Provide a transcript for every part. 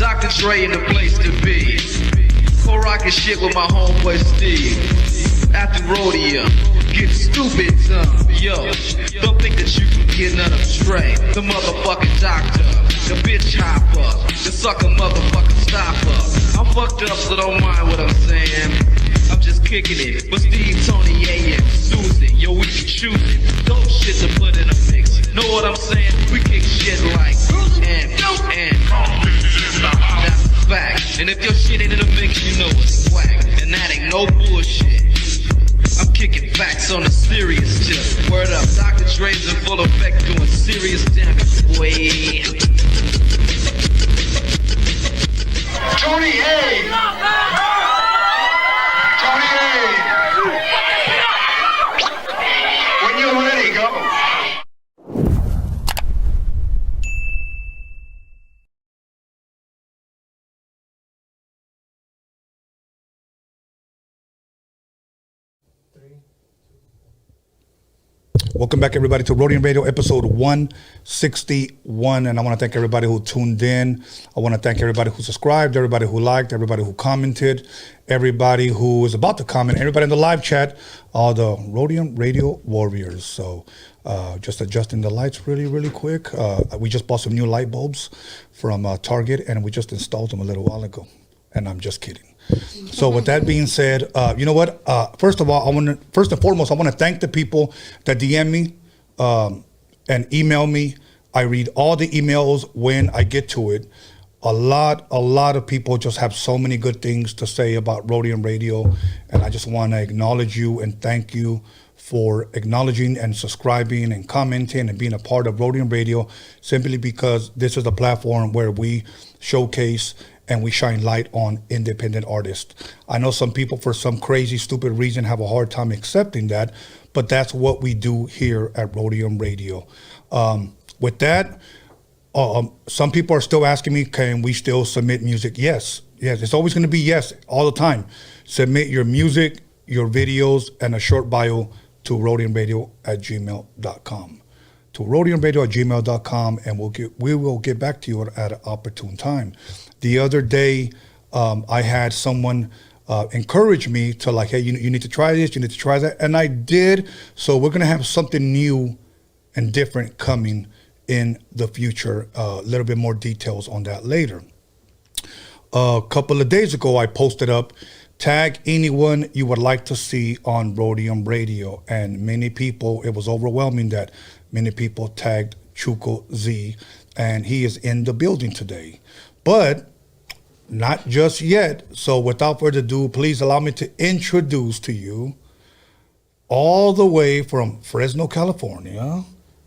Dr. Dre in the place to be. Co-rockin' shit with my homeboy Steve. After Roadium, get stupid, yo. Don't think that you can get none of Dre. The motherfucking doctor, the bitch hopper, the sucker motherfucking stopper. I'm fucked up, so don't mind what I'm saying. I'm just kicking it with Steve, Tony, A.A, Susan. Yo, we be choosing dope shit to put in a mix. Know what I'm saying? We kick shit like and that's a fact. And if your shit ain't in the mix, you know it's whack. And that ain't no bullshit. I'm kicking facts on a serious tip. Word up, Dr. Dre's in full effect doing serious damage, boy. Tony A! Tony A! When you're ready, go. Welcome back, everybody, to Roadium Radio, episode 161. And I want to thank everybody who tuned in. I want to thank everybody who subscribed, everybody who liked, everybody who commented, everybody who is about to comment, everybody in the live chat, all the Roadium Radio warriors. So just adjusting the lights really quick. We just bought some new light bulbs from Target, and we just installed them a little while ago. And I'm just kidding. So with that being said, you know what? First and foremost, I want to thank the people that DM me and email me. I read all the emails when I get to it. A lot of people just have so many good things to say about Roadium Radio, and I just want to acknowledge you and thank you for acknowledging and subscribing and commenting and being a part of Roadium Radio, simply because this is a platform where we showcase and we shine light on independent artists. I know some people, for some crazy, stupid reason, have a hard time accepting that, but that's what we do here at Roadium Radio. With that, some people are still asking me, can we still submit music? Yes, it's always gonna be yes, all the time. Submit your music, your videos, and a short bio to roadiumradio@gmail.com. To roadiumradio@gmail.com, and we will get back to you at an opportune time. The other day, I had someone encourage me to, like, hey, you need to try this, you need to try that, and I did. So we're gonna have something new and different coming in the future. A little bit more details on that later. A couple of days ago, I posted up, tag anyone you would like to see on Roadium Radio, and many people, it was overwhelming that many people tagged ChucoZ, and he is in the building today. But not just yet. So without further ado, please allow me to introduce to you, all the way from Fresno, California,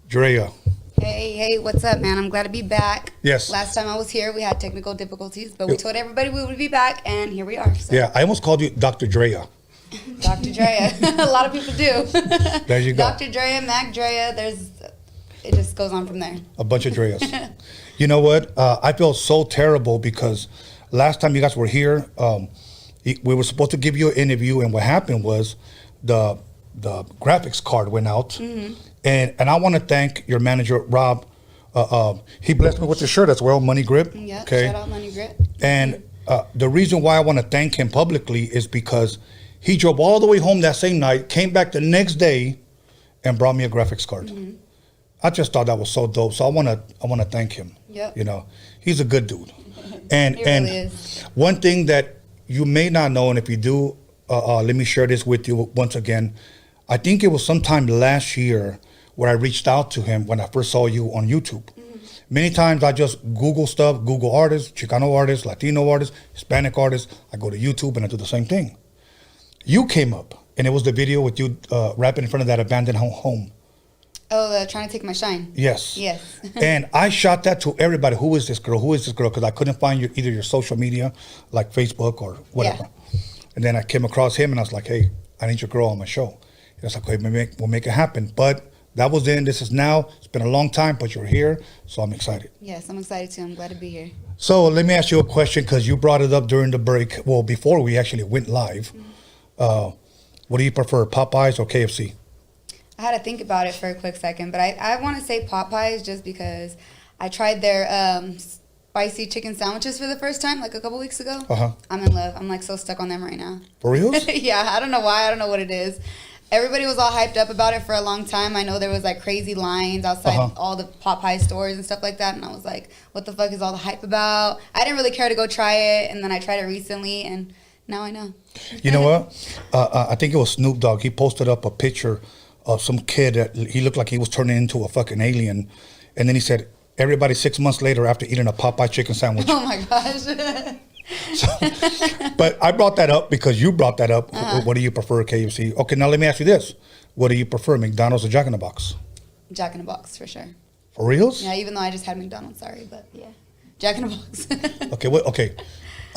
Drea. Hey, what's up, man? I'm glad to be back. Yes. Last time I was here, we had technical difficulties, but we told everybody we would be back, and here we are. So. Yeah, I almost called you Dr. Drea. Dr. Drea. A lot of people do. There you go. Dr. Drea, Mac Drea, it just goes on from there. A bunch of Dreas. You know what? I feel so terrible because last time you guys were here, we were supposed to give you an interview, and what happened was the graphics card went out. Mm-hmm. And I want to thank your manager, Rob. He blessed me with the shirt as well, Money Grip. Yeah, okay? Shout out Money Grip. And the reason why I want to thank him publicly is because he drove all the way home that same night, came back the next day, and brought me a graphics card. Mm-hmm. I just thought that was so dope. So I want to thank him. Yep. You know, he's a good dude. And he really is. One thing that you may not know, and if you do, let me share this with you once again. I think it was sometime last year where I reached out to him when I first saw you on YouTube. Mm-hmm. Many times I just Google stuff, Google artists, Chicano artists, Latino artists, Hispanic artists. I go to YouTube and I do the same thing. You came up, and it was the video with you rapping in front of that abandoned home. Oh, trying to take my shine. Yes. Yes. And I shot that to everybody. Who is this girl? Who is this girl? Because I couldn't find either your social media, like Facebook or whatever. Yeah. And then I came across him, and I was like, hey, I need your girl on my show. And I was like, okay, we'll make it happen. But that was then. This is now. It's been a long time, but you're here, so I'm excited. Yes, I'm excited too. I'm glad to be here. So let me ask you a question, because you brought it up during the break. Well, before we actually went live. Mm-hmm. What do you prefer, Popeyes or KFC? I had to think about it for a quick second, but I want to say Popeyes just because I tried their spicy chicken sandwiches for the first time, like a couple weeks ago. Uh-huh. I'm in love. I'm like so stuck on them right now. For real? Yeah, I don't know why. I don't know what it is. Everybody was all hyped up about it for a long time. I know there was like crazy lines outside all the Popeye stores and stuff like that. And I was like, what the fuck is all the hype about? I didn't really care to go try it. And then I tried it recently and now I know. You know what? I think it was Snoop Dogg. He posted up a picture of some kid that he looked like he was turning into a fucking alien. And then he said, everybody 6 months later after eating a Popeye chicken sandwich. Oh my gosh. But I brought that up because you brought that up. What do you prefer, KFC? Okay, now let me ask you this. What do you prefer, McDonald's or Jack in the Box? Jack in the Box, for sure. For reals? Yeah, even though I just had McDonald's, sorry, but yeah. Jack in the Box. Okay, okay.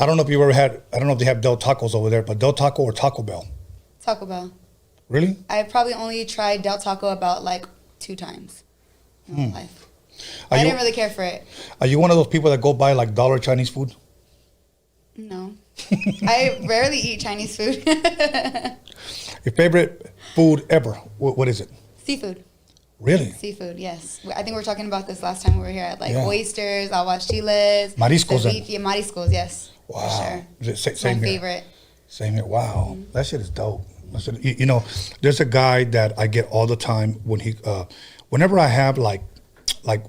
I don't know if you ever had, I don't know if they have Del Tacos over there, but Del Taco or Taco Bell? Taco Bell. Really? I probably only tried Del Taco about like 2 times in my life. I didn't really care for it. Are you one of those people that go buy like dollar Chinese food? No. I rarely eat Chinese food. Your favorite food ever? What is it? Seafood. Really? Seafood, yes. I think we were talking about this last time we were here. Like oysters, aguachiles. Mariscos. Ceviche, mariscos, yes. Wow. For sure. Same my here. favorite. Same here. Wow. That shit is dope. You know, there's a guy that I get all the time when he, whenever I have like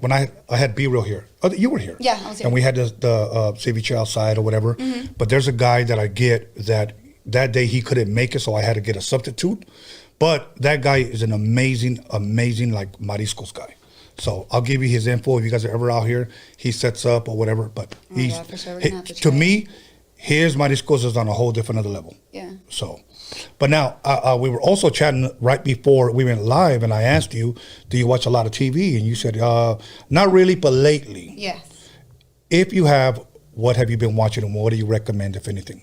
when I had B-Real here. Oh, you were here. Yeah, I was here. And we had the ceviche outside or whatever. But there's a guy that I get that day he couldn't make it, so I had to get a substitute. But that guy is an amazing like mariscos guy. So I'll give you his info if you guys are ever out here. He sets up or whatever. But he's for sure. We're gonna have to to try me, his mariscos is on a whole different other level. Yeah. So, but now we were also chatting right before we went live, and I asked you, do you watch a lot of TV? And you said, not really, but lately. Yes. If you have, what have you been watching, and what do you recommend, if anything?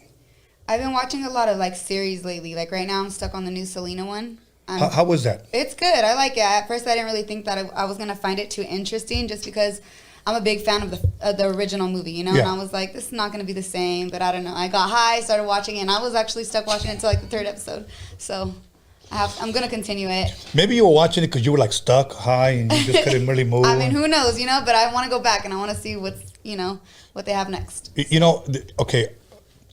I've been watching a lot of like series lately. Like right now I'm stuck on the new Selena one. How was that? It's good. I like it. At first I didn't really think that I was going to find it too interesting just because I'm a big fan of the original movie, you know? Yeah. And I was like, this is not going to be the same, but I don't know. I got high, started watching it, and I was actually stuck watching it until like the 3rd episode. So I'm going to continue it. Maybe you were watching it because you were like stuck high and you just couldn't really move. I mean, who knows, you know? But I want to go back and I want to see what's, you know, what they have next. You know, okay,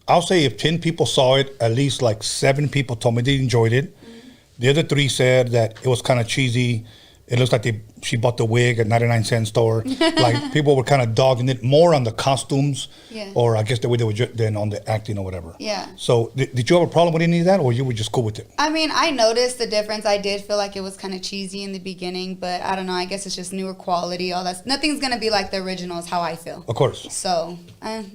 I'll say if 10 people saw it, at least like 7 people told me they enjoyed it. The other 3 said that it was kind of cheesy. It looks like she bought the wig at 99-cent store. Like people were kind of dogging it more on the costumes, or I guess the way they were than on the acting or whatever. Yeah. So did you have a problem with any of that, or you were just cool with it? I mean, I noticed the difference. I did feel like it was kind of cheesy in the beginning, but I don't know. I guess it's just newer quality. All that. Nothing's gonna be like the original. Is how I feel. Of course. So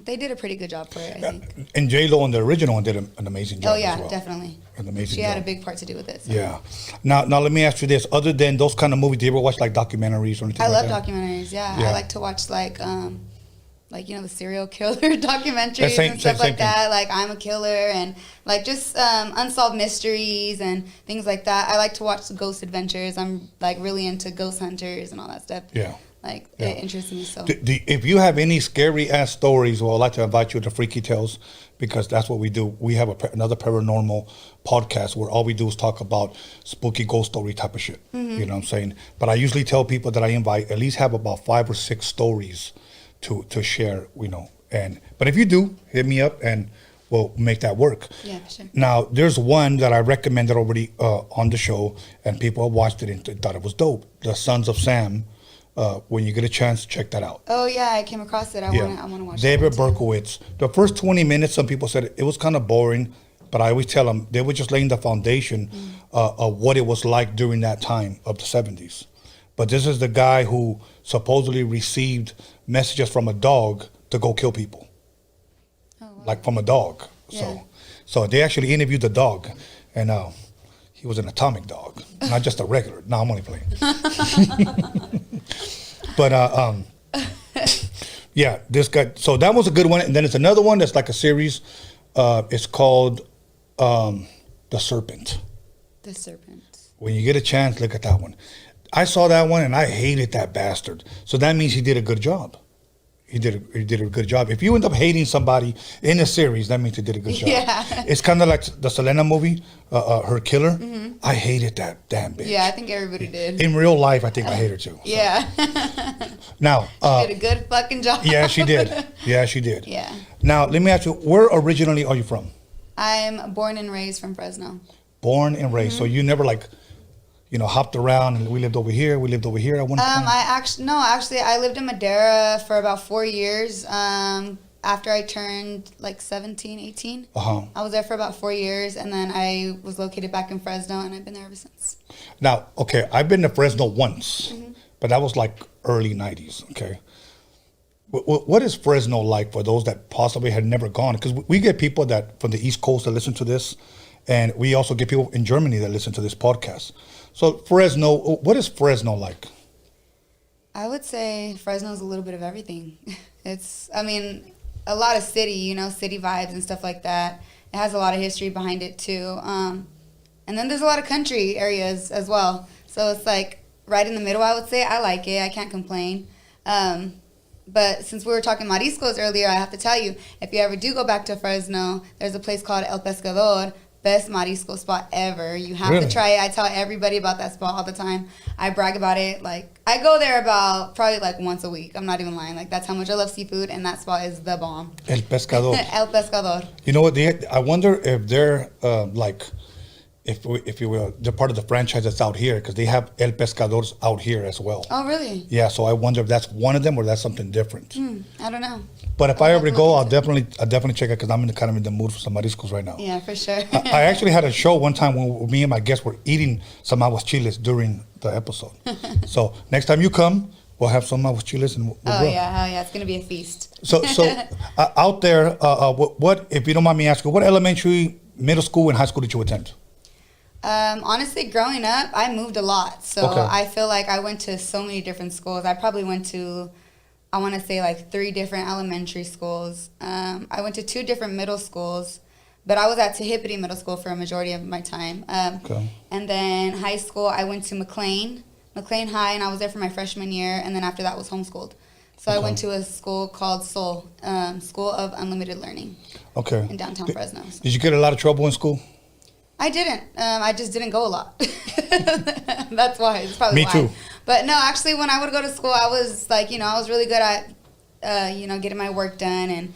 they did a pretty good job for it, I think. And J-Lo in the original one did an amazing job. Oh yeah, as well. Definitely. An amazing She job. had a big part to do with it. So. Yeah. Now let me ask you this: other than those kind of movies, do you ever watch like documentaries or anything? I like love that? documentaries. Yeah, I like to watch like you know the serial killer documentaries and stuff like that. Like I'm a Killer and like just unsolved mysteries and things like that. I like to watch the ghost adventures. I'm like really into ghost hunters and all that stuff. Yeah. Like it interests me so. If you have any scary ass stories, well, I'd like to invite you to Freaky Tales because that's what we do. We have another paranormal podcast where all we do is talk about spooky ghost story type of shit. You know what I'm saying? But I usually tell people that I invite at least have about 5 or 6 stories to share. You know, but if you do, hit me up and we'll make that work. Yeah, for sure. Now there's one that I recommended already on the show, and people have watched it and thought it was dope. The Sons of Sam. When you get a chance, check that out. Oh yeah, I came across it. I want to watch it. David Berkowitz. The first 20 minutes, some people said it was kind of boring, but I always tell them they were just laying the foundation of what it was like during that time of the 70s. But this is the guy who supposedly received messages from a dog to go kill people. Oh, wow. Like from a dog. Yeah. So they actually interviewed the dog, and he was an atomic dog, not just a regular. No, I'm only playing. But yeah, this guy. So that was a good one, and then it's another one that's like a series. It's called The Serpent. The Serpent. When you get a chance, look at that one. I saw that one and I hated that bastard. So that means he did a good job. he did a good job. If you end up hating somebody in a series, that means he did a good job. Yeah. It's kind of like the Selena movie, her killer. Mm-hmm. I hated that damn bitch. Yeah, I think everybody did. In real life, I think I hate her too. So. Yeah. Now, she did a good fucking job. Yeah, she did. Yeah, she did. Yeah. Now, let me ask you, where originally are you from? I'm born and raised from Fresno. Born and raised. So you never like, hopped around and we lived over here at one point? Actually, I lived in Madera for about 4 years. After I turned like 17, 18. I was there for about 4 years, and then I was located back in Fresno, and I've been there ever since. Now, okay, I've been to Fresno once, but that was like early 90s, okay? What is Fresno like for those that possibly had never gone? Because we get people that from the East Coast that listen to this, and we also get people in Germany that listen to this podcast. So Fresno, what is Fresno like? I would say Fresno's a little bit of everything. A lot of city, city vibes and stuff like that. It has a lot of history behind it too. And then there's a lot of country areas as well. So it's like right in the middle, I would say. I like it. I can't complain. But since we were talking mariscos earlier, I have to tell you, if you ever do go back to Fresno, there's a place called El Pescador. Best marisco spot ever. You have to try it. I tell everybody about that spot all the time. I brag about it. Like, I go there about probably like once a week. I'm not even lying. Like, that's how much I love seafood, and that spot is the bomb. El Pescador. El Pescador. You know what? I wonder if they're if you will, they're part of the franchise that's out here, because they have El Pescadors out here as well. Oh, really? Yeah. So I wonder if that's one of them or that's something different. I don't know. But if I ever go, I'll definitely check it, because I'm kind of in the mood for some mariscos right now. Yeah, for sure. I actually had a show one time when me and my guests were eating some aguachiles during the episode. So next time you come, we'll have some aguachiles and we'll hell yeah, it's gonna be a feast. So out there, what, if you don't mind me asking, what elementary, middle school, and high school did you attend? Honestly, growing up, I moved a lot. So I feel like I went to so many different schools. I probably went to, I want to say like 3 different elementary schools. I went to 2 different middle schools, but I was at Tehipity Middle School for a majority of my time. And then high school, I went to McLean High, and I was there for my freshman year, and then after that was homeschooled. So I went to a school called SOUL, School of Unlimited Learning. In downtown Fresno. So. Did you get a lot of trouble in school? I didn't. I just didn't go a lot. That's why. It's probably why. Me too. But no, actually, when I would go to school, I was like, I was really good at, getting my work done and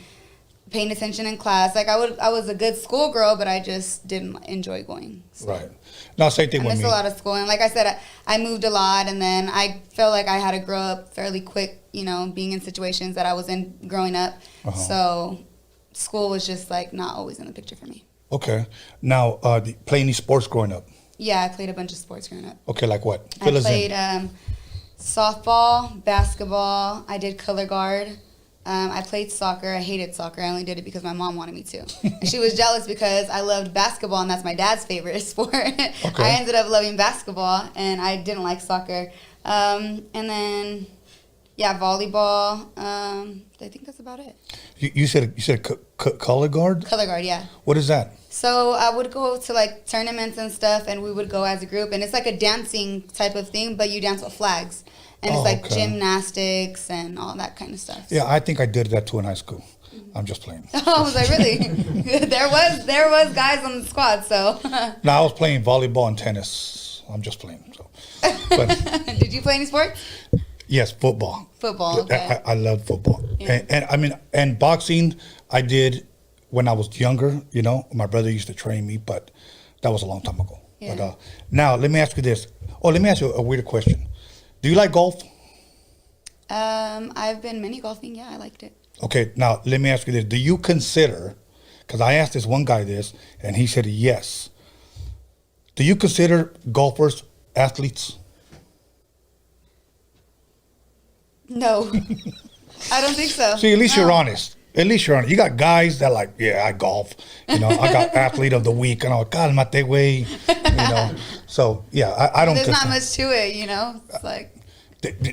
paying attention in class. Like, I was a good schoolgirl, but I just didn't enjoy going. So. Right. No, same thing with me. I missed a lot of school. And like I said, I moved a lot, and then I felt like I had to grow up fairly quick, being in situations that I was in growing up. So school was just, like, not always in the picture for me. Okay. Now, play any sports growing up? Yeah, I played a bunch of sports growing up. Okay, like what? I played softball, basketball. I did color guard. I played soccer. I hated soccer. I only did it because my mom wanted me to. And she was jealous because I loved basketball, and that's my dad's favorite sport. I ended up loving basketball, and I didn't like soccer. And then, volleyball. I think that's about it. You said color guard? Color guard, yeah. What is that? So I would go to like tournaments and stuff, and we would go as a group, and it's like a dancing type of thing, but you dance with flags, and it's like gymnastics and all that kind of stuff. Yeah, I think I did that too in high school. I'm just playing. Oh, was I really? there was guys on the squad, so. No, I was playing volleyball and tennis. I'm just playing. So. But, did you play any sports? Yes, football. Football, okay. I love football. Yeah. And boxing, I did when I was younger, My brother used to train me, but that was a long time ago. Yeah. But now, let me ask you this. Oh, let me ask you a weird question. Do you like golf? I've been mini golfing. Yeah, I liked it. Okay, now, let me ask you this. Do you consider, because I asked this one guy this, and he said yes. Do you consider golfers athletes? No, I don't think so. See, at least you're honest. You got guys that like, I golf. I got athlete of the week. And I'm like, cálmate, güey. So, yeah, I don't. There's not much to it, It's like.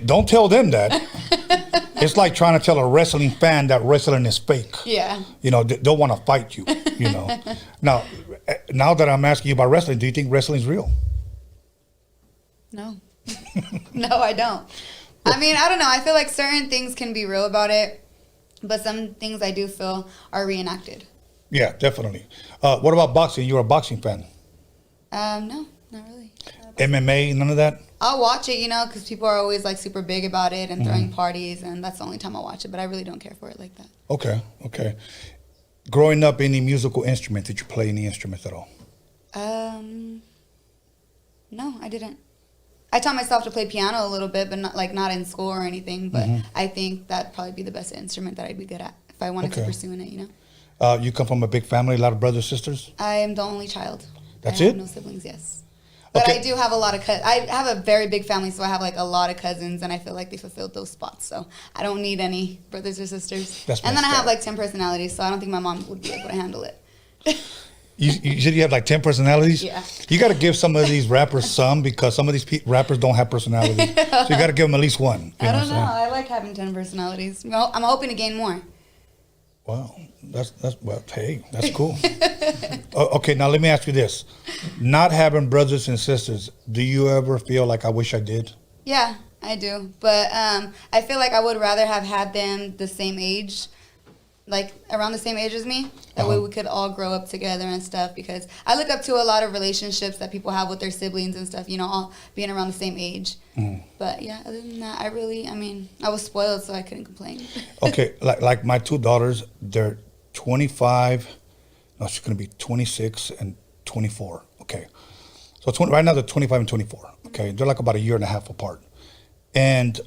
Don't tell them that. It's like trying to tell a wrestling fan that wrestling is fake. Yeah. They don't want to fight you, Now that I'm asking you about wrestling, do you think wrestling's real? No. No, I don't. I mean, I don't know. I feel like certain things can be real about it. But some things I do feel are reenacted. Yeah, definitely. What about boxing? You're a boxing fan? No, not really. MMA, none of that? I'll watch it, because people are always like super big about it and throwing parties, and that's the only time I watch it. But I really don't care for it like that. Okay. Growing up, any musical instrument? Did you play any instruments at all? No, I didn't. I taught myself to play piano a little bit, but not in school or anything. But I think that'd probably be the best instrument that I'd be good at if I wanted to pursue in it. You come from a big family, a lot of brothers, sisters? I am the only child. That's I have it? no siblings, yes. But I do have a lot of I have a very big family, so I have like a lot of cousins, and I feel like they fulfilled those spots. So I don't need any brothers or sisters. And then I have like 10 personalities, so I don't think my mom would be able to handle it. You said you have like 10 personalities? Yeah. You got to give some of these rappers some, because some of these rappers don't have personalities. So you got to give them at least one. I don't know. I like having 10 personalities. Well, I'm hoping to gain more. Wow, hey, that's cool. Okay, now let me ask you this: not having brothers and sisters, do you ever feel like I wish I did? Yeah, I do, but I feel like I would rather have had them the same age, like around the same age as me. That way we could all grow up together and stuff. Because I look up to a lot of relationships that people have with their siblings and stuff. All being around the same age. But yeah, other than that, I was spoiled, so I couldn't complain. Okay, like my two daughters, they're 25. No, she's gonna be 26 and 24. Okay, so right now they're 25 and 24. Okay, they're like about a year and a half apart, and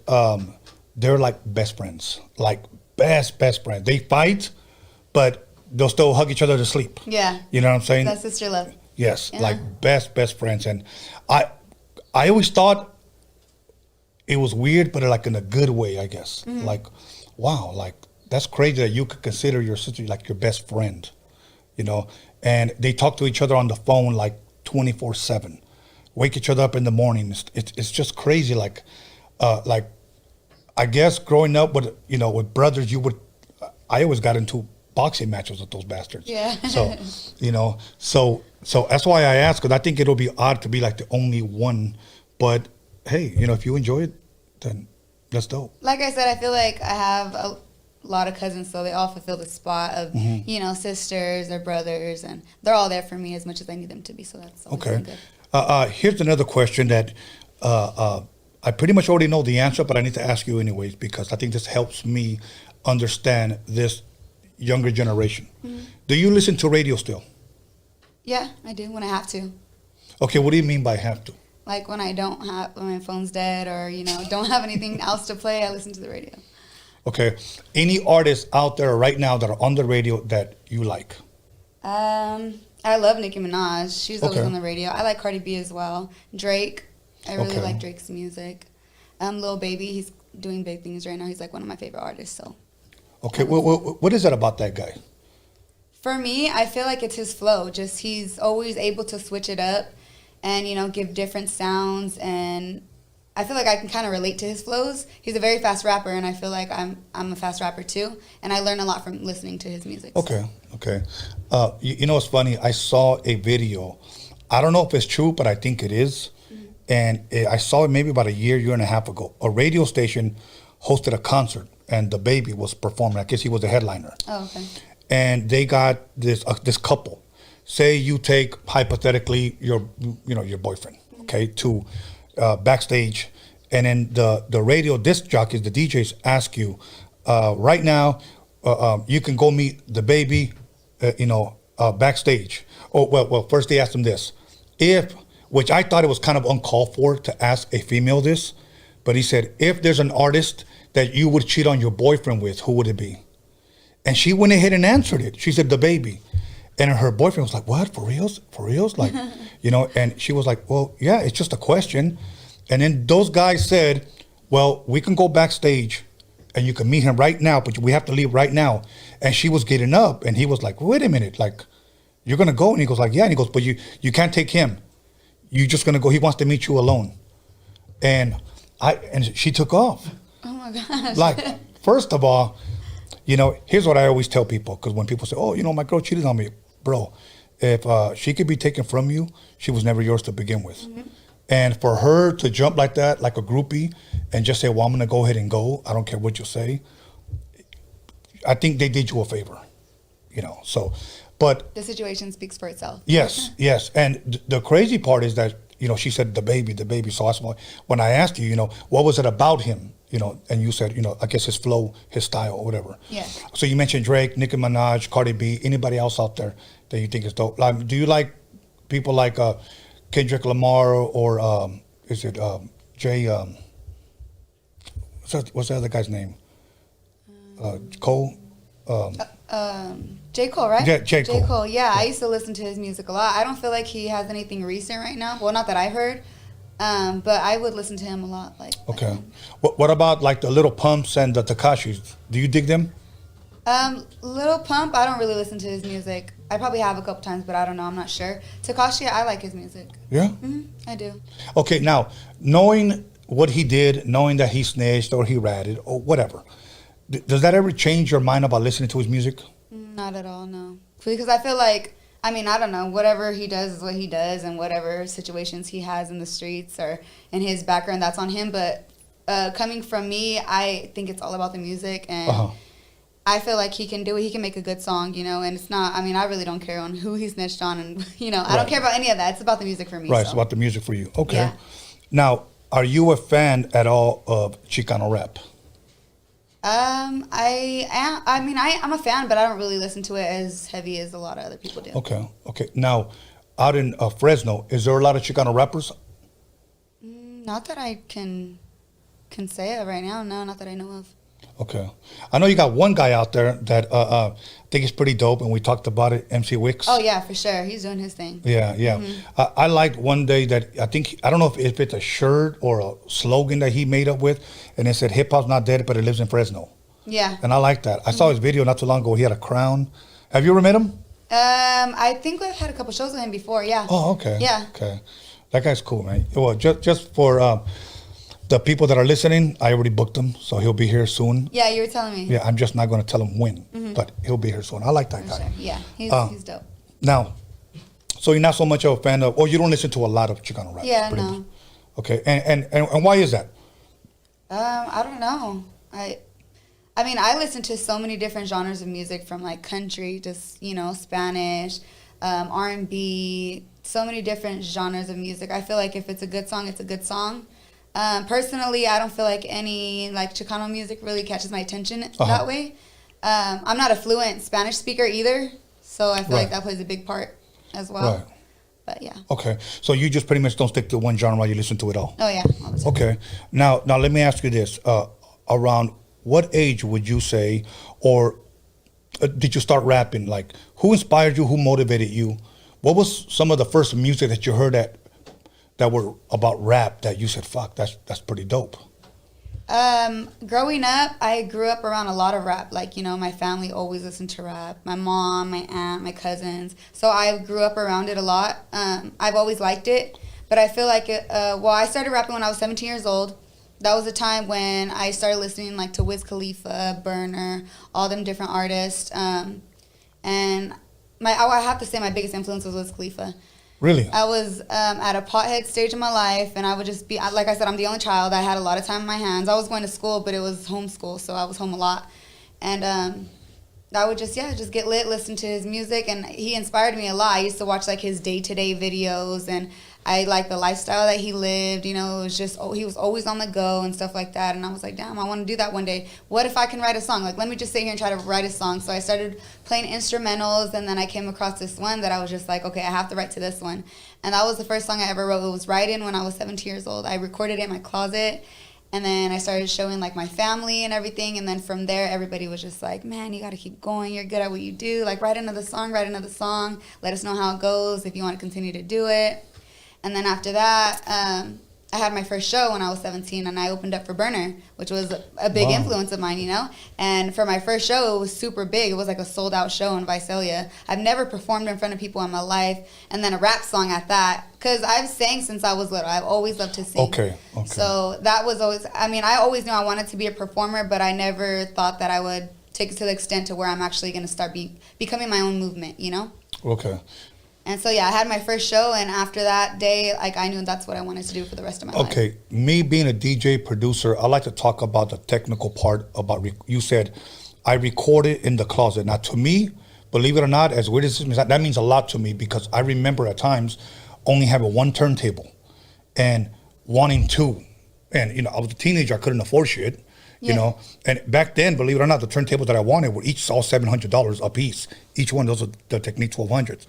they're like best friends, like best friends. They fight, but they'll still hug each other to sleep. Yeah, you know what I'm saying? That's sister love. Yes, like best friends, and I always thought it was weird, but like in a good way, I guess. Like, wow, like that's crazy that you could consider your sister like your best friend, And they talk to each other on the phone like 24/7, wake each other up in the morning. It's just crazy. Like I guess growing up with with brothers, I always got into boxing matches with those bastards. Yeah. So that's why I asked, because I think it'll be odd to be like the only one. But hey, if you enjoy it, then that's dope. Like I said, I feel like I have a lot of cousins, so they all fulfill the spot of sisters or brothers, and they're all there for me as much as I need them to be. So that's okay. Good. Here's another question that I pretty much already know the answer, but I need to ask you anyways, because I think this helps me understand this younger generation. Do you listen to radio still? Yeah, I do when I have to. Okay, what do you mean by have to? Like when when my phone's dead or don't have anything else to play, I listen to the radio. Okay, any artists out there right now that are on the radio that you like? I love Nicki Minaj. She's always on the radio. I like Cardi B as well. Drake, I really like Drake's music. Lil Baby, he's doing big things right now. He's like one of my favorite artists. So. Okay, what is it about that guy? For me, I feel like it's his flow. Just he's always able to switch it up and, give different sounds. And I feel like I can kind of relate to his flows. He's a very fast rapper, and I feel like I'm a fast rapper too. And I learn a lot from listening to his music. Okay. It's funny. I saw a video. I don't know if it's true, but I think it is. And I saw it maybe about a year and a half ago. A radio station hosted a concert, and the Baby was performing. I guess he was the headliner. Oh, okay. And they got this couple. Say you take hypothetically your boyfriend, okay, to backstage, and then the radio disc jockeys, the DJs, ask you, right now, you can go meet the Baby, backstage. Oh well, first they asked him this, which I thought it was kind of uncalled for to ask a female this, but he said, if there's an artist that you would cheat on your boyfriend with, who would it be? And she went ahead and answered it. She said, the Baby. And her boyfriend was like, what, for reals? For reals? Like, and she was like, well, yeah, it's just a question. And then those guys said, well, we can go backstage and you can meet him right now, but we have to leave right now. And she was getting up, and he was like, wait a minute, like, you're going to go? And he goes like, yeah. And he goes, but you can't take him. You're just going to go. He wants to meet you alone. And she took off. Oh my gosh. Like, first of all, here's what I always tell people, because when people say, oh, my girl cheated on me, bro, if she could be taken from you, she was never yours to begin with. Mm-hmm. And for her to jump like that, like a groupie, and just say, well, I'm going to go ahead and go, I don't care what you say, I think they did you a favor, you know. So, but The situation speaks for itself. yes, yes. And the crazy part is that, you know, she said the baby. So when I asked you, you know, what was it about him, you know, and you said, you know, I guess his flow, his style, or whatever. Yeah. So you mentioned Drake, Nicki Minaj, Cardi B, anybody else out there that you think is dope? Like, do you like people like Kendrick Lamar or is it Jay? What's the other guy's name? Cole. J. Cole, right? Yeah, J. Cole. Yeah, I used to listen to his music a lot. I don't feel like he has anything recent right now. Well, not that I've heard. But I would listen to him a lot. Okay. What about like the Little Pumps and the Tekashis? Do you dig them? Little Pump, I don't really listen to his music. I probably have a couple times, but I don't know. I'm not sure. Tekashi, I like his music. Yeah? I do. Okay, now, knowing what he did, knowing that he snitched or he ratted or whatever, does that ever change your mind about listening to his music? Not at all, no. Because I feel like, I mean, I don't know, whatever he does is what he does, and whatever situations he has in the streets or in his background, that's on him. But coming from me, I think it's all about the music, and I feel like he can do it. He can make a good song, you know, and it's not, I mean, I really don't care on who he snitched on, and, you know, I don't care about any of that. It's about the music for me. Right, so. it's about the music for you. Okay. Yeah. Now, are you a fan at all of Chicano rap? I'm a fan, but I don't really listen to it as heavy as a lot of other people do. Okay. Now, out in Fresno, is there a lot of Chicano rappers? Not that I can say it right now. No, not that I know of. Okay. I know you got one guy out there that I think is pretty dope, and we talked about it, MC Wicks. Oh, yeah, for sure. He's doing his thing. Yeah. I liked one day that I don't know if it's a shirt or a slogan that he made up with, and it said, hip-hop's not dead, but it lives in Fresno. Yeah. And I like that. I saw his video not too long ago. He had a crown. Have you ever met him? I think I've had a couple shows with him before, yeah. Oh, okay. Yeah. Okay. That guy's cool, man. Well, just for the people that are listening, I already booked him, so he'll be here soon. Yeah, you were telling me. Yeah, I'm just not going to tell him when, but he'll be here soon. I like that For guy. sure. Yeah, he's dope. Now, so you're not so much of a fan of, or you don't listen to a lot of Chicano rap? Yeah, pretty no. much. Okay, and why is that? I don't know. I mean, I listen to so many different genres of music, from like country to, you know, Spanish, R&B, so many different genres of music. I feel like if it's a good song, it's a good song. Personally, I don't feel like any like Chicano music really catches my attention that way. I'm not a fluent Spanish speaker either, so I feel like that plays a big part as well. Right. But yeah. Okay, so you just pretty much don't stick to one genre; you listen to it all. Oh yeah, all the time. Okay, now let me ask you this: around what age would you say, or did you start rapping? Like, who inspired you? Who motivated you? What was some of the first music that you heard that were about rap that you said, fuck, that's pretty dope? Growing up, I grew up around a lot of rap. Like, you know, my family always listened to rap. My mom, my aunt, my cousins. So I grew up around it a lot. I've always liked it. But I feel like, I started rapping when I was 17 years old. That was a time when I started listening like to Wiz Khalifa, Burner, all them different artists. And I have to say my biggest influence was Wiz Khalifa. Really? I was at a pothead stage in my life, and I would just be, like I said, I'm the only child. I had a lot of time in my hands. I was going to school, but it was homeschool, so I was home a lot. And I would just get lit, listen to his music, and he inspired me a lot. I used to watch like his day-to-day videos, and I liked the lifestyle that he lived. You know, it was just, he was always on the go and stuff like that. And I was like, damn, I want to do that one day. What if I can write a song? Like, let me just sit here and try to write a song. So I started playing instrumentals, and then I came across this one that I was just like, okay, I have to write to this one. And that was the first song I ever wrote. It was Writing when I was 17 years old. I recorded it in my closet. And then I started showing like my family and everything. And then from there, everybody was just like, man, you got to keep going. You're good at what you do. Like, write another song. Let us know how it goes if you want to continue to do it. And then after that, I had my first show when I was 17, and I opened up for Burner, which was a big influence of mine, you know? And for my first show, it was super big. It was like a sold-out show in Visalia. I've never performed in front of people in my life, and then a rap song at that, because I've sang since I was little. I've always loved to sing. Okay. So that was always, I always knew I wanted to be a performer, but I never thought that I would take it to the extent to where I'm actually going to start becoming my own movement, you know? Okay. And so, yeah, I had my first show, and after that day, like, I knew that's what I wanted to do for the rest of my life. Okay, me being a DJ producer, I like to talk about the technical part about, you said, I recorded in the closet. Now, to me, believe it or not, as weird as it is, that means a lot to me because I remember at times only having one turntable and wanting two. And, you know, I was a teenager, I couldn't afford shit, you know. And back then, believe it or not, the turntables that I wanted were each all $700 a piece. Each one, those are the Technique 1200s.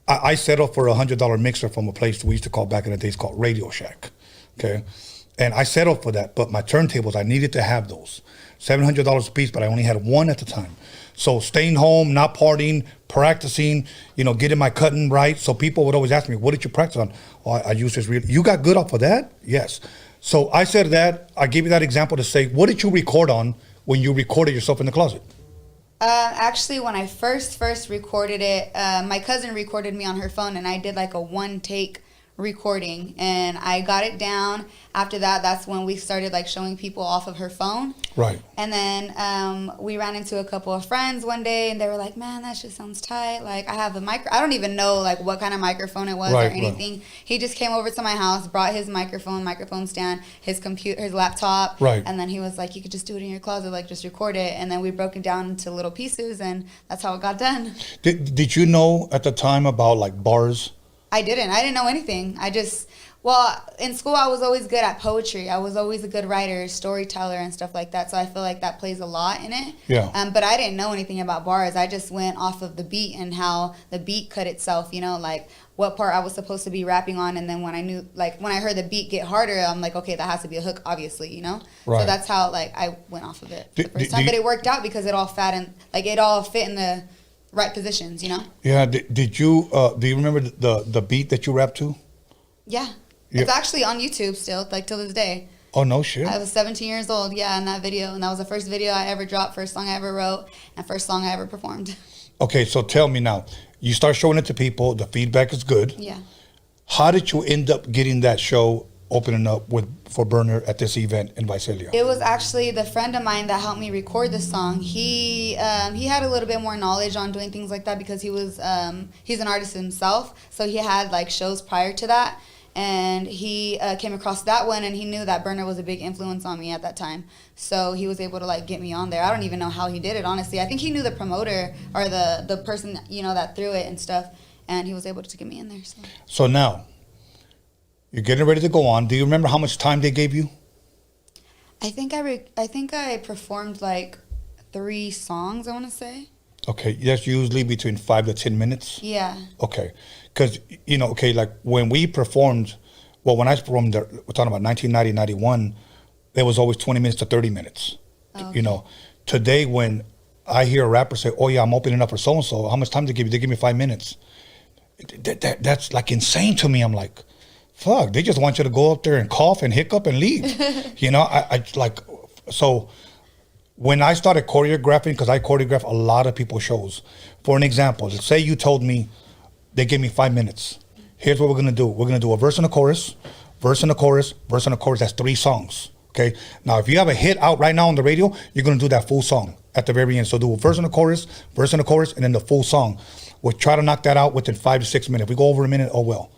I settled for a $100 mixer from a place we used to call back in the days called Radio Shack, okay? And I settled for that, but my turntables, I needed to have those. $700 a piece, but I only had one at the time. So staying home, not partying, practicing, you know, getting my cutting right. So people would always ask me, what did you practice on? Oh, I use this real. You got good off of that? Yes. So I said that, I gave you that example to say, what did you record on when you recorded yourself in the closet? Actually, when I first recorded it, my cousin recorded me on her phone, and I did like a one take recording, and I got it down. After that, that's when we started like showing people off of her phone. Right. And then we ran into a couple of friends one day, and they were like, man, that shit sounds tight. Like, I have a I don't even know like what kind of microphone it was or anything. Right. He just came over to my house, brought his microphone stand, his computer, his laptop. Right. And then he was like, you could just do it in your closet, like just record it. And then we broke it down into little pieces, and that's how it got done. Did you know at the time about like bars? I didn't know anything. Well, in school I was always good at poetry. I was always a good writer, storyteller, and stuff like that. So I feel like that plays a lot in it. Yeah. But I didn't know anything about bars. I just went off of the beat and how the beat cut itself, you know, like what part I was supposed to be rapping on. And then when I heard the beat get harder, I'm like, okay, that has to be a hook, obviously, you know? Right. So that's how like I went off of it the first time. But it worked out because it all it all fit in the right positions, you know? Yeah. Did you, do you remember the beat that you rapped to? Yeah. It's actually on YouTube still, like till this day. Oh, no shit. I was 17 years old, in that video. And that was the first video I ever dropped, first song I ever wrote, and first song I ever performed. Okay, so tell me now. You start showing it to people. The feedback is good. Yeah. How did you end up getting that show opening up for Burner at this event in Visalia? It was actually the friend of mine that helped me record the song. He had a little bit more knowledge on doing things like that because he's an artist himself. So he had like shows prior to that. And he came across that one, and he knew that Burner was a big influence on me at that time. So he was able to like get me on there. I don't even know how he did it, honestly. I think he knew the promoter or the person, you know, that threw it and stuff, and he was able to get me in there. So now, you're getting ready to go on. Do you remember how much time they gave you? I think I performed like 3 songs, I want to say. Okay, that's usually between 5 to 10 minutes? Yeah. Okay, because, you know, okay, like when we performed, well, when I performed, we're talking about 1990, 91, it was always 20 minutes to 30 minutes. Okay. You know, today when I hear a rapper say, oh yeah, I'm opening up for so-and-so, how much time they give you? They give me 5 minutes. That's like insane to me. I'm like, fuck, they just want you to go up there and cough and hiccup and leave. You know, I like, so when I started choreographing, because I choreograph a lot of people's shows. For an example, let's say you told me, they gave me 5 minutes. Here's what we're gonna do. We're gonna do a verse and a chorus, verse and a chorus, verse and a chorus. That's 3 songs, okay? Now, if you have a hit out right now on the radio, you're gonna do that full song at the very end. So do a verse and a chorus, and then the full song. We'll try to knock that out within 5 to 6 minutes. If we go over a minute, oh well.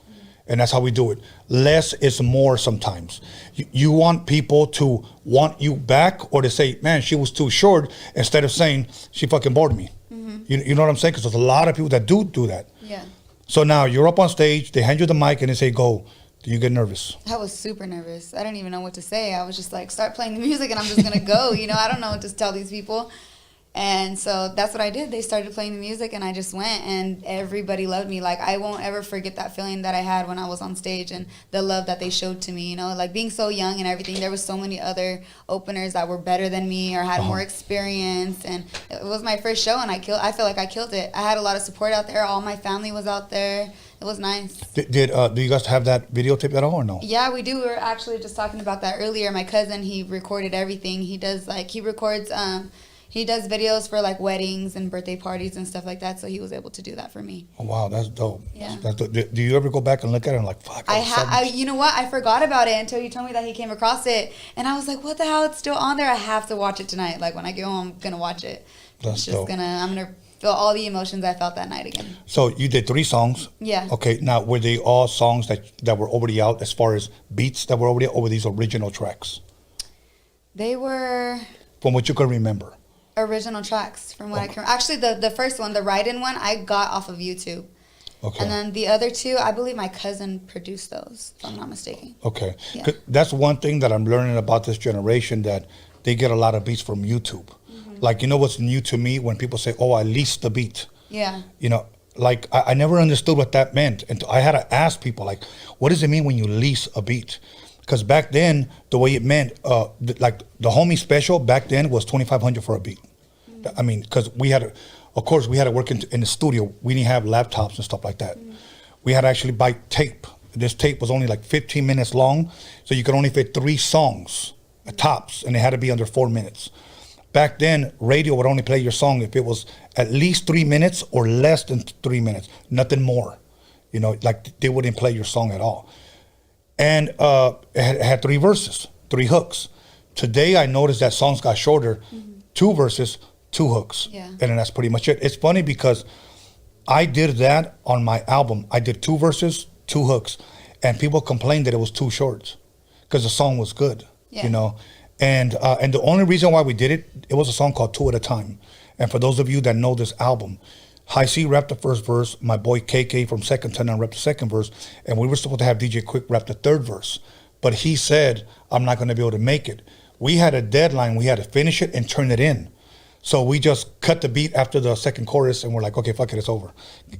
And that's how we do it. Less is more sometimes. You want people to want you back or to say, man, she was too short, instead of saying, she fucking bored me. Mm-hmm. You know what I'm saying? Because there's a lot of people that do that. Yeah. So now you're up on stage, they hand you the mic and they say, go. Do you get nervous? I was super nervous. I didn't even know what to say. I was just like, start playing the music and I'm just going to go. You know, I don't know what to tell these people. And so that's what I did. They started playing the music and I just went, and everybody loved me. Like, I won't ever forget that feeling that I had when I was on stage and the love that they showed to me, you know, like being so young and everything. There was so many other openers that were better than me or had more experience, and it was my first show, and I feel like I killed it. I had a lot of support out there. All my family was out there. It was nice. Do you guys have that videotape at all or no? Yeah, we do. We were actually just talking about that earlier. My cousin, he recorded everything. He does he does videos for like weddings and birthday parties and stuff like that, so he was able to do that for me. Oh, wow, that's dope. Yeah. That's dope. Do you ever go back and look at it and like, fuck? You know what? I forgot about it until you told me that he came across it, and I was like, what the hell? It's still on there. I have to watch it tonight. Like when I get home, I'm gonna watch it. That's dope. I'm gonna feel all the emotions I felt that night again. So you did 3 songs. Yeah. Okay. Now, were they all songs that were already out, as far as beats that were already out, or were these original tracks? They were. From what you can remember. original tracks from what I can. Actually, the first one, the write-in one, I got off of YouTube. Okay. And then the other two, I believe my cousin produced those, if I'm not mistaken. Okay. Yeah. That's one thing that I'm learning about this generation, that they get a lot of beats from YouTube. Mm-hmm. Like, you know what's new to me? When people say, oh, I leased the beat. Yeah. You know, like, I never understood what that meant. And I had to ask people, like, what does it mean when you lease a beat? Because back then, the way it meant, like, the homie special back then was $2,500 for a beat. Mm-hmm. I mean, because we had to work in the studio. We didn't have laptops and stuff like that. Mm-hmm. We had to actually buy tape. This tape was only like 15 minutes long, so you could only fit 3 songs, tops, and it had to be under 4 minutes. Back then, radio would only play your song if it was at least 3 minutes or less than 3 minutes, nothing more. You know, like, they wouldn't play your song at all. And it had 3 verses, 3 hooks. Today, I noticed that songs got shorter, 2 verses, 2 hooks. Yeah. And then that's pretty much it. It's funny because I did that on my album. I did 2 verses, 2 hooks, and people complained that it was too short because the song was good, you know. And the only reason why we did it was a song called 2 at a Time. And for those of you that know this album, High C rapped the first verse, my boy KK from Second Ten rapped the second verse, and we were supposed to have DJ Quick rap the third verse. But he said, I'm not going to be able to make it. We had a deadline. We had to finish it and turn it in. So we just cut the beat after the second chorus, and we're like, okay, fuck it, it's over.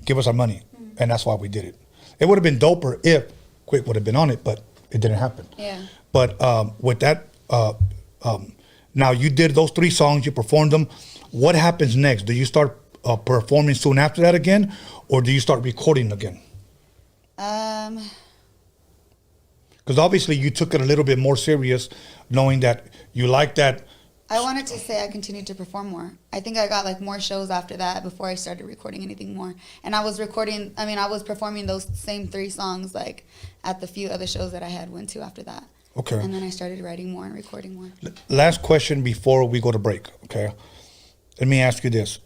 Give us our money. And that's why we did it. It would have been doper if Quick would have been on it, but it didn't happen. Yeah. But with that, now you did those 3 songs, you performed them. What happens next? Do you start performing soon after that again, or do you start recording again? Because obviously you took it a little bit more serious, knowing that you like that. I wanted to say I continued to perform more. I think I got like more shows after that before I started recording anything more. And I was performing those same 3 songs like at the few other shows that I had went to after that. Okay. And then I started writing more and recording more. Last question before we go to break, okay? Let me ask you this.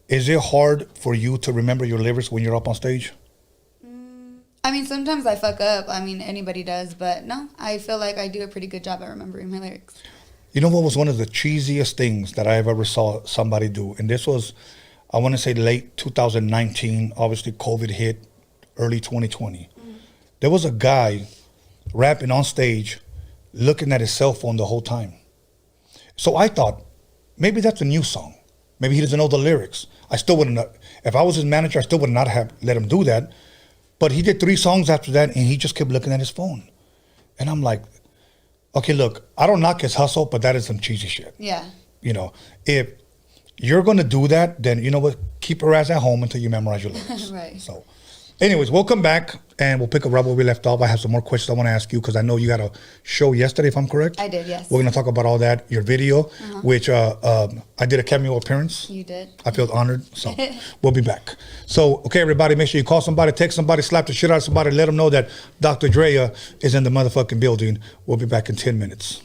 Is it hard for you to remember your lyrics when you're up on stage? I mean, sometimes I fuck up. I mean, anybody does. But no, I feel like I do a pretty good job at remembering my lyrics. You know what was one of the cheesiest things that I ever saw somebody do? And this was, I want to say late 2019. Obviously, COVID hit early 2020. There was a guy rapping on stage, looking at his cell phone the whole time. So I thought, maybe that's a new song. Maybe he doesn't know the lyrics. I still wouldn't, if I was his manager, I still would not have let him do that. But he did 3 songs after that, and he just kept looking at his phone. And I'm like, okay, look, I don't knock his hustle, but that is some cheesy shit. Yeah. You know, if you're going to do that, then you know what? Keep your ass at home until you memorize your lyrics. Right. So, anyways, we'll come back and we'll pick up right where we left off. I have some more questions I want to ask you because I know you had a show yesterday, if I'm correct. I did, yes. We're going to talk about all that, your video, which I did a cameo appearance. You did. I feel honored, so we'll be back. So, okay, everybody, make sure you call somebody, text somebody, slap the shit out of somebody, let them know that Dr. Drea is in the motherfucking building. We'll be back in 10 minutes.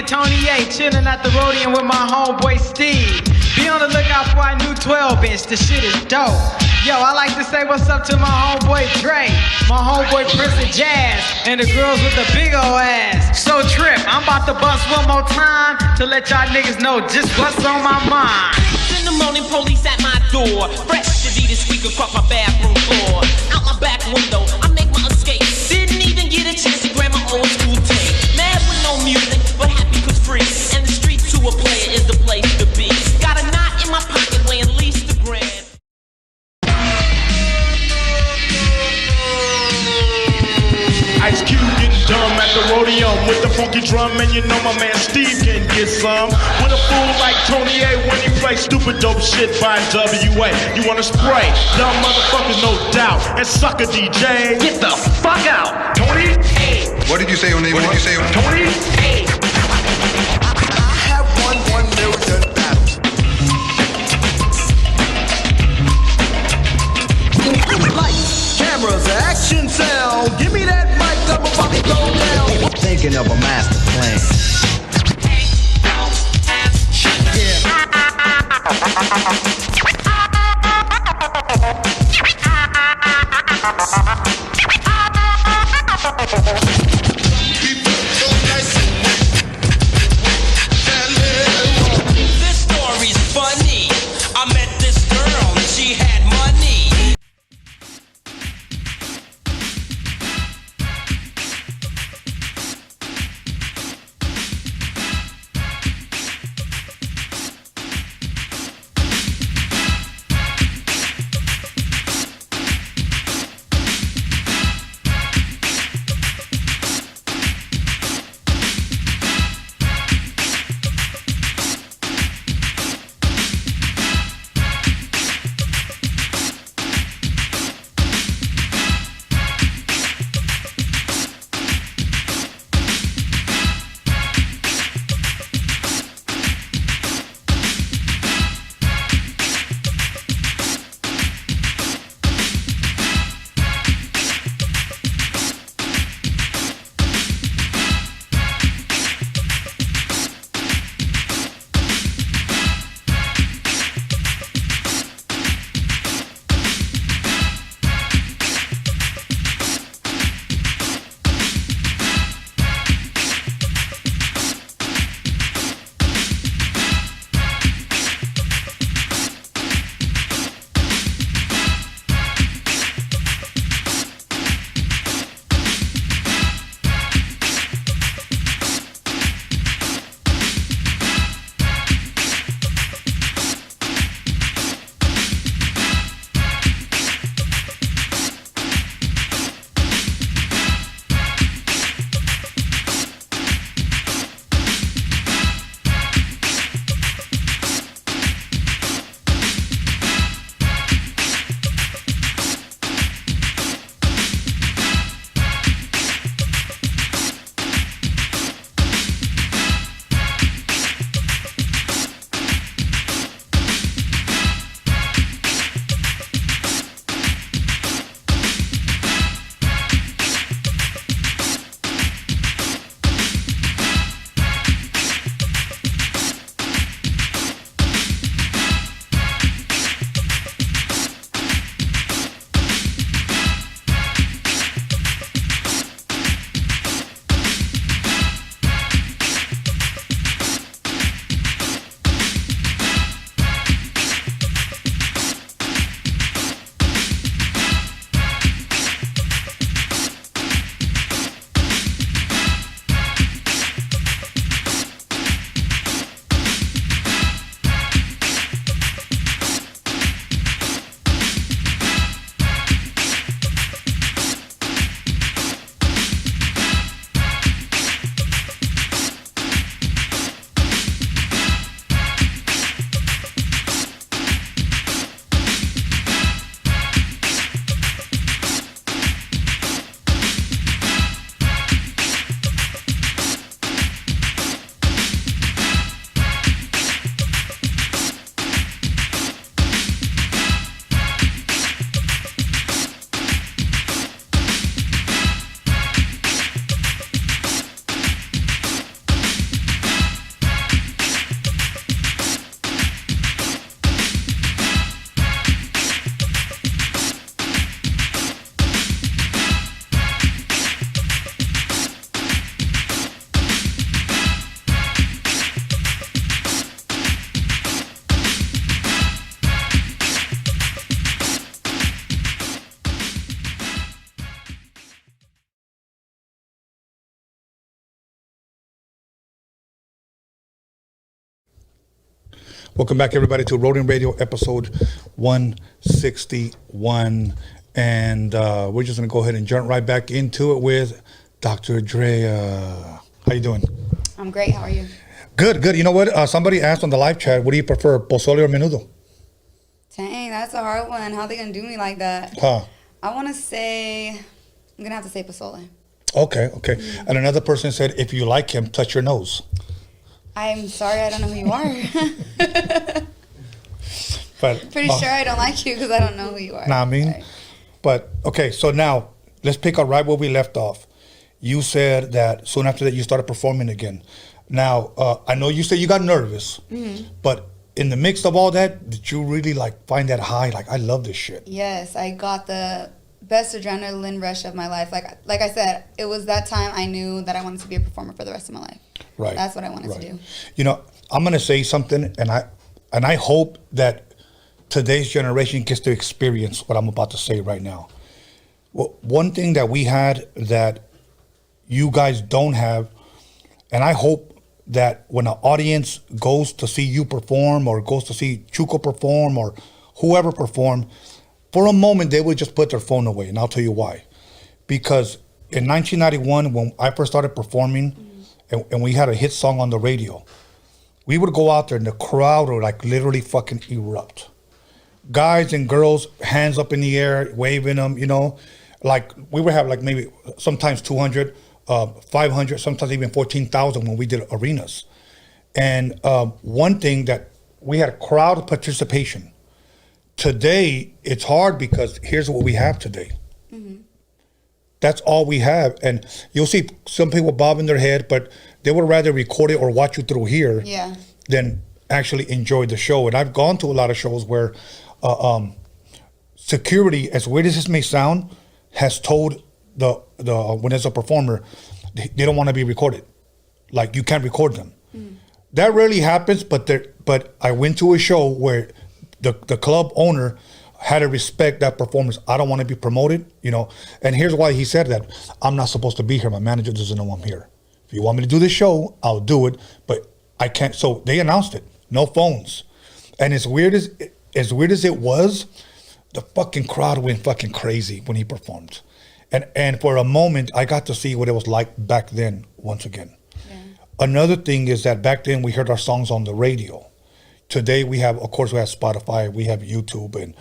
Tony A, chillin' at the Roadium with my homeboy Steve. Be on the lookout for our new 12-inch, the shit is dope. Yo, I like to say what's up to my homeboy Drea, my homeboy Prince of Jazz, and the girls with the big ol' ass. So Trip, I'm about to bust one more time to let y'all niggas know just what's on my mind. In the morning, police at my door. Fresh to be this week across my bathroom floor. Out my back window, I make my escape. Didn't even get a chance to grab my old school tape. Mad with no music, but happy cause free. And the street to a player is the place to be. Got a knot in my pocket weighing at least $1 grand. Ice Cube getting dumb at the Roadium with the funky drum, and you know my man Steve can get some. With a fool like Tony A when he plays stupid dope shit by WA. You wanna spray? Dumb motherfuckers, no doubt. And sucker DJ, get the fuck out. Tony A. What did you say your name was? What did you say your name? Tony A. I have won 1 million battles. Lights, cameras, action, sound. Give me that mic, I'm about to go down. Thinking of a master plan. This story's funny. I met this girl and she had money. Welcome back, everybody, to Roadium Radio episode 161. And we're just going to go ahead and jump right back into it with Dr. Drea. How you doing? I'm great. How are you? Good, good. You know what? Somebody asked on the live chat, what do you prefer, pozole or menudo? Dang, that's a hard one. How are they going to do me like that? Huh. I want to say, I'm going to have to say pozole. Okay, okay. Mm-hmm. And another person said, if you like him, touch your nose. I'm sorry, I don't know who you are. But pretty sure I don't like you because I don't know who you are. Nah, I mean, But okay, so now let's pick up right where we left off. You said that soon after that you started performing again. Now, I know you said you got nervous, but in the mix of all that, did you really like find that high? Like, I love this shit. Yes, I got the best adrenaline rush of my life. Like I said, it was that time I knew that I wanted to be a performer for the rest of my life. Right. That's what I wanted to do. You know, I'm gonna say something, and I hope that today's generation gets to experience what I'm about to say right now. Well, one thing that we had that you guys don't have, and I hope that when an audience goes to see you perform or goes to see Chuco perform or whoever perform, for a moment they would just put their phone away, and I'll tell you why. Because in 1991, when I first started performing, and we had a hit song on the radio, we would go out there and the crowd would like literally fucking erupt. Guys and girls, hands up in the air, waving them, you know. Like we would have like maybe sometimes 200, 500, sometimes even 14,000 when we did arenas. And one thing that we had crowd participation. Today, it's hard because here's what we have today. That's all we have. And you'll see some people bobbing their head, but they would rather record it or watch you through here than actually enjoy the show. And I've gone to a lot of shows where security, as weird as this may sound, has told the when it's a performer, they don't want to be recorded. Like, you can't record them. That rarely happens, but I went to a show where the club owner had to respect that performance. I don't want to be promoted, you know. And here's why he said that. I'm not supposed to be here. My manager doesn't know I'm here. If you want me to do this show, I'll do it, but I can't. So they announced it. No phones. And as weird as it was, the fucking crowd went fucking crazy when he performed. And for a moment, I got to see what it was like back then once again. Another thing is that back then we heard our songs on the radio. Today we have, of course, we have Spotify, we have YouTube, and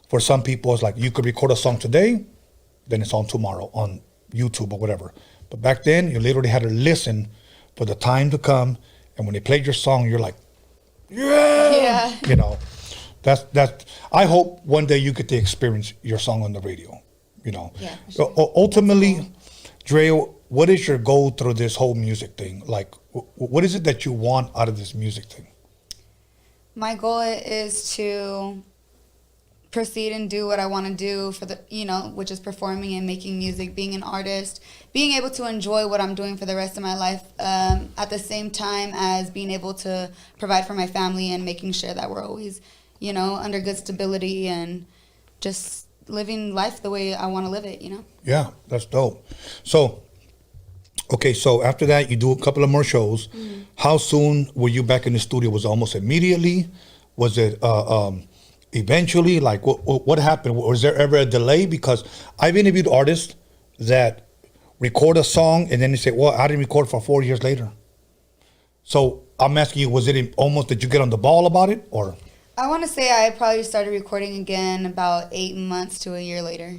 for some people it's like you could record a song today, then it's on tomorrow on YouTube or whatever. But back then you literally had to listen for the time to come, and when they played your song, you're like, yeah. You know, that's. I hope one day you get to experience your song on the radio. You know, so ultimately, Drea, what is your goal through this whole music thing? Like, what is it that you want out of this music thing? My goal is to proceed and do what I want to do for the, you know, which is performing and making music, being an artist, being able to enjoy what I'm doing for the rest of my life, at the same time as being able to provide for my family and making sure that we're always, you know, under good stability and just living life the way I want to live it, you know? Yeah, that's dope. So, okay, so after that, you do a couple of more shows. How soon were you back in the studio? Was it almost immediately? Was it eventually? Like, what happened? Was there ever a delay? Because I've interviewed artists that record a song and then they say, well, I didn't record for 4 years later. So I'm asking you, was it almost, did you get on the ball about it, or? I want to say I probably started recording again about 8 months to a year later.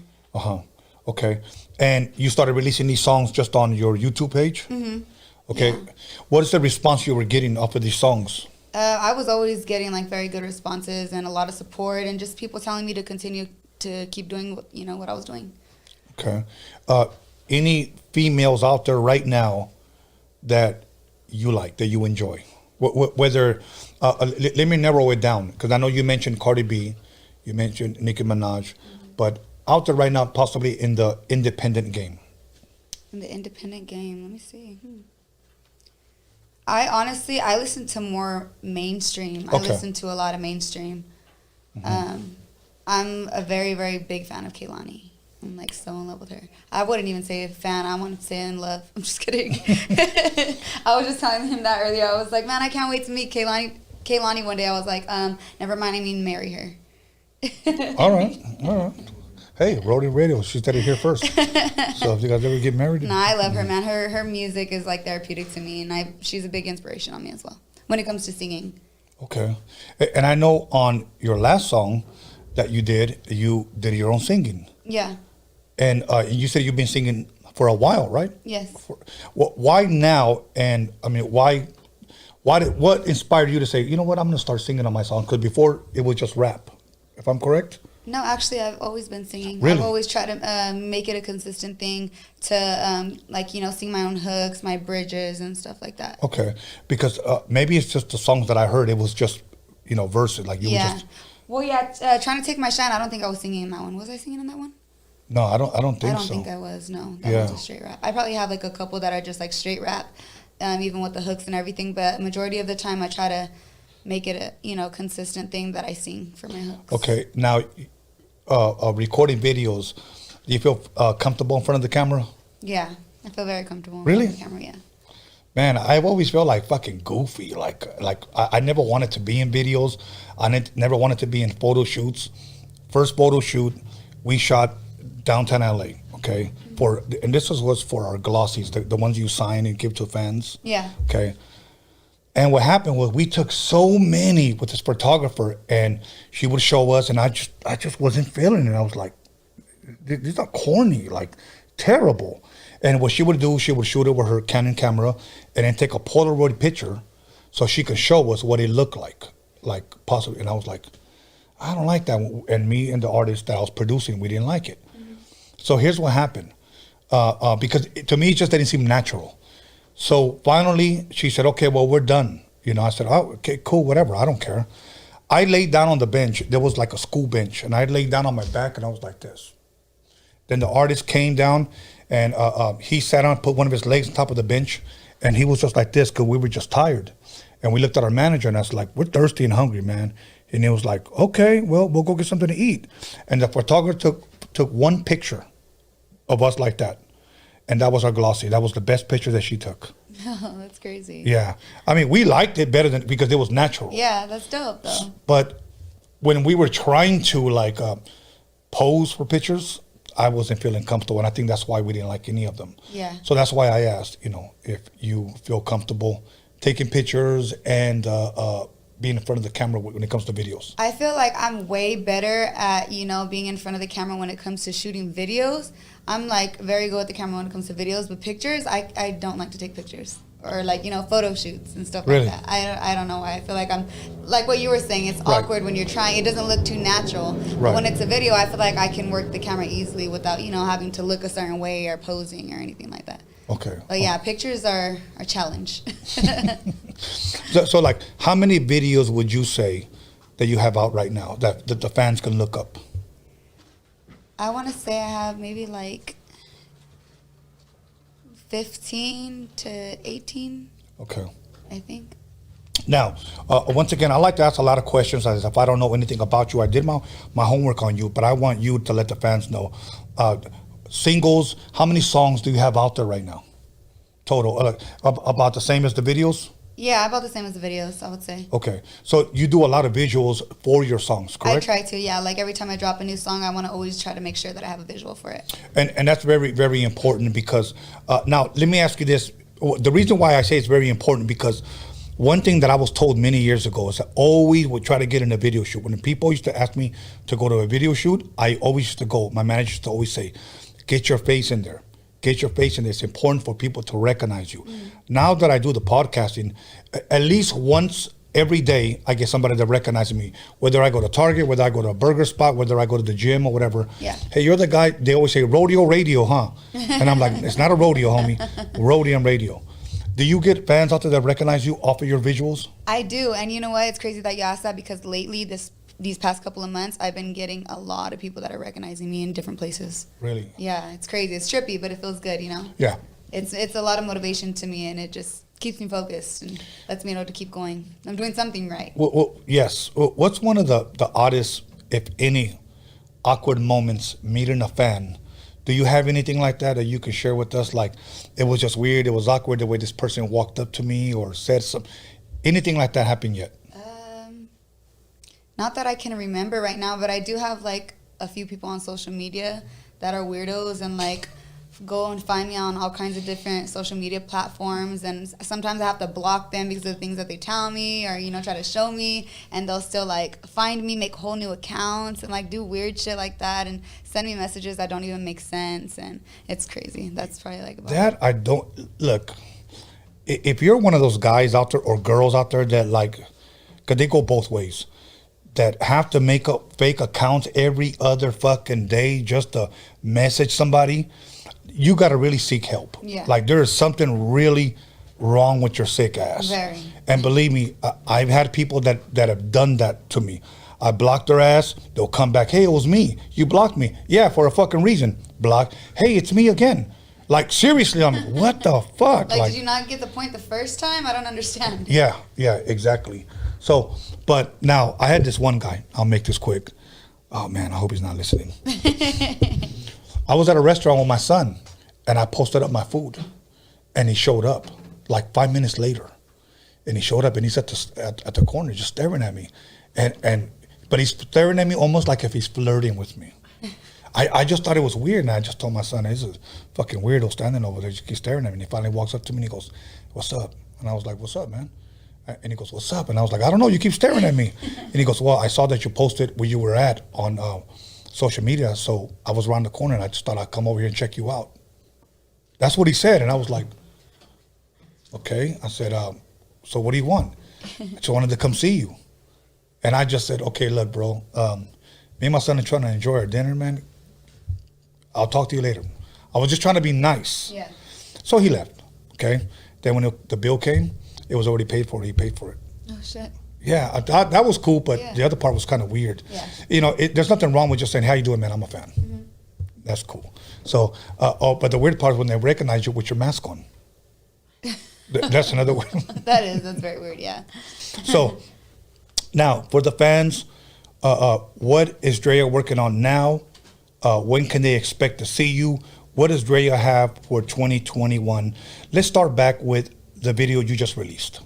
Okay. And you started releasing these songs just on your YouTube page? Okay. Yeah. What is the response you were getting off of these songs? I was always getting like very good responses and a lot of support and just people telling me to continue to keep doing, you know, what I was doing. Okay. Any females out there right now that you like, that you enjoy? Whether, let me narrow it down, because I know you mentioned Cardi B, you mentioned Nicki Minaj, but out there right now, possibly in the independent game. In the independent game, let me see. I listen to more mainstream. I listen to a lot of mainstream. I'm a very, very big fan of Kehlani. I'm like so in love with her. I wouldn't even say a fan. I want to say in love. I'm just kidding. I was just telling him that earlier. I was like, man, I can't wait to meet Kehlani one day. I was like, never mind, I mean marry her. All right. Hey, Roadium Radio, she said it here first. So if you guys ever get married. No, I love her, man. Her music is like therapeutic to me, and she's a big inspiration on me as well when it comes to singing. Okay. And I know on your last song that you did your own singing. Yeah. And you said you've been singing for a while, right? Yes. Why now? And I mean, what inspired you to say, you know what, I'm going to start singing on my song? Because before it was just rap, if I'm correct? No, actually, I've always been singing. Really? I've always tried to make it a consistent thing to, like, you know, sing my own hooks, my bridges, and stuff like that. Okay, because maybe it's just the songs that I heard. It was just, you know, verses. Like you were just... Well, yeah, Trying to Take My Shine, I don't think I was singing in that one. Was I singing in that one? No, I don't think so. I don't think I was, no. That was a straight rap. I probably have, like, a couple that are just, like, straight rap, even with the hooks and everything. But majority of the time, I try to make it a, you know, consistent thing that I sing for my hooks. Okay, now, recording videos, do you feel comfortable in front of the camera? Yeah, I feel very comfortable really? in front of the camera, yeah. Man, I've always felt like fucking goofy. Like I never wanted to be in videos. I never wanted to be in photo shoots. First photo shoot, we shot downtown LA, okay? And this was for our glossies, the ones you sign and give to fans. Yeah. Okay. And what happened was we took so many with this photographer, and she would show us, and I just wasn't feeling it. I was like, these are corny, like terrible. And what she would do, she would shoot it with her Canon camera and then take a Polaroid picture so she could show us what it looked like possibly. And I was like, I don't like that. And me and the artist that I was producing, we didn't like it. Mm-hmm. So here's what happened. Because to me, it just didn't seem natural. So finally, she said, okay, well, we're done. You know, I said, oh, okay, cool, whatever. I don't care. I laid down on the bench. There was like a school bench. And I laid down on my back, and I was like this. Then the artist came down, and he sat down, put one of his legs on top of the bench, and he was just like this because we were just tired. And we looked at our manager, and I was like, we're thirsty and hungry, man. And he was like, okay, well, we'll go get something to eat. And the photographer took one picture of us like that. And that was our glossy. That was the best picture that she took. Oh, that's crazy. Yeah. I mean, we liked it better because it was natural. Yeah, that's dope, though. But when we were trying to, like, pose for pictures, I wasn't feeling comfortable, and I think that's why we didn't like any of them. Yeah. So that's why I asked, you know, if you feel comfortable taking pictures and being in front of the camera when it comes to videos. I feel like I'm way better at, you know, being in front of the camera when it comes to shooting videos. I'm, like, very good with the camera when it comes to videos, but pictures, I don't like to take pictures. Or, like, you know, photo shoots and stuff like that. I don't know why. I feel like I'm, like what you were saying, it's awkward when you're trying. It doesn't look too natural. But when it's a video, I feel like I can work the camera easily without, you know, having to look a certain way or posing or anything like that. Okay. But, yeah, pictures are a challenge. So, like, how many videos would you say that you have out right now that the fans can look up? I want to say I have maybe, like, 15 to 18. Okay. I think. Now, once again, I like to ask a lot of questions. As if I don't know anything about you, I did my homework on you, but I want you to let the fans know. Singles, how many songs do you have out there right now? Total, about the same as the videos? Yeah, about the same as the videos, I would say. Okay, so you do a lot of visuals for your songs, correct? I try to, yeah. Like every time I drop a new song, I want to always try to make sure that I have a visual for it. And that's very, very important because, now, let me ask you this. The reason why I say it's very important because one thing that I was told many years ago is I always would try to get in a video shoot. When people used to ask me to go to a video shoot, I always used to go. My manager used to always say, get your face in there. Get your face in there. It's important for people to recognize you. Now that I do the podcasting, at least once every day, I get somebody that recognizes me. Whether I go to Target, whether I go to a burger spot, whether I go to the gym or whatever. Yeah. Hey, you're the guy, they always say, rodeo radio, huh? And I'm like, it's not a rodeo, homie. Roadium radio. Do you get fans out there that recognize you off of your visuals? I do. And you know what? It's crazy that you asked that because lately, these past couple of months, I've been getting a lot of people that are recognizing me in different places. Really? Yeah, it's crazy. It's trippy, but it feels good, you know? Yeah. It's a lot of motivation to me, and it just keeps me focused and lets me know to keep going. I'm doing something right. Well, yes. What's one of the oddest, if any, awkward moments meeting a fan? Do you have anything like that you can share with us? Like, it was just weird, it was awkward the way this person walked up to me or said something. Anything like that happened yet? Not that I can remember right now, but I do have, like, a few people on social media that are weirdos and, like, go and find me on all kinds of different social media platforms. And sometimes I have to block them because of the things that they tell me or, you know, try to show me. And they'll still, like, find me, make whole new accounts and, like, do weird shit like that and send me messages that don't even make sense. And it's crazy. That's probably, like, about that. I don't... Look, if you're one of those guys out there or girls out there that, like... Because they go both ways. that have to make up fake accounts every other fucking day just to message somebody, you got to really seek help. Yeah. Like there is something really wrong with your sick ass. Very. And believe me, I've had people that have done that to me. I blocked their ass. They'll come back. Hey, it was me. You blocked me. Yeah, for a fucking reason. Block. Hey, it's me again. Like seriously, I'm what the fuck? Like, did you not get the point the first time? I don't understand. Yeah, exactly. So, but now I had this one guy. I'll make this quick. Oh man, I hope he's not listening. I was at a restaurant with my son, and I posted up my food, and he showed up like 5 minutes later, and he showed up, and he's at the corner just staring at me, but he's staring at me almost like if he's flirting with me. I just thought it was weird, and I just told my son, "This is a fucking weirdo standing over there, just keep staring at me." And he finally walks up to me and he goes, "What's up?" And I was like, "What's up, man?" And he goes, "What's up?" And I was like, "I don't know, you keep staring at me." And he goes, "Well, I saw that you posted where you were at on social media, so I was around the corner and I just thought I'd come over here and check you out." That's what he said, and I was like, okay. I said, so what do you want? I just wanted to come see you. And I just said, okay, look, bro, me and my son are trying to enjoy our dinner, man. I'll talk to you later. I was just trying to be nice. Yeah. So he left, okay? Then when the bill came, it was already paid for. He paid for it. Oh, shit. Yeah, that was cool, but the other part was kind of weird. Yeah. You know, there's nothing wrong with just saying, how you doing, man? I'm a fan. Mm-hmm. That's cool. So, but the weird part is when they recognize you with your mask on. That's another word. That's very weird, yeah. So, now, for the fans, what is Drea working on now? When can they expect to see you? What does Drea have for 2021? Let's start back with the video you just released.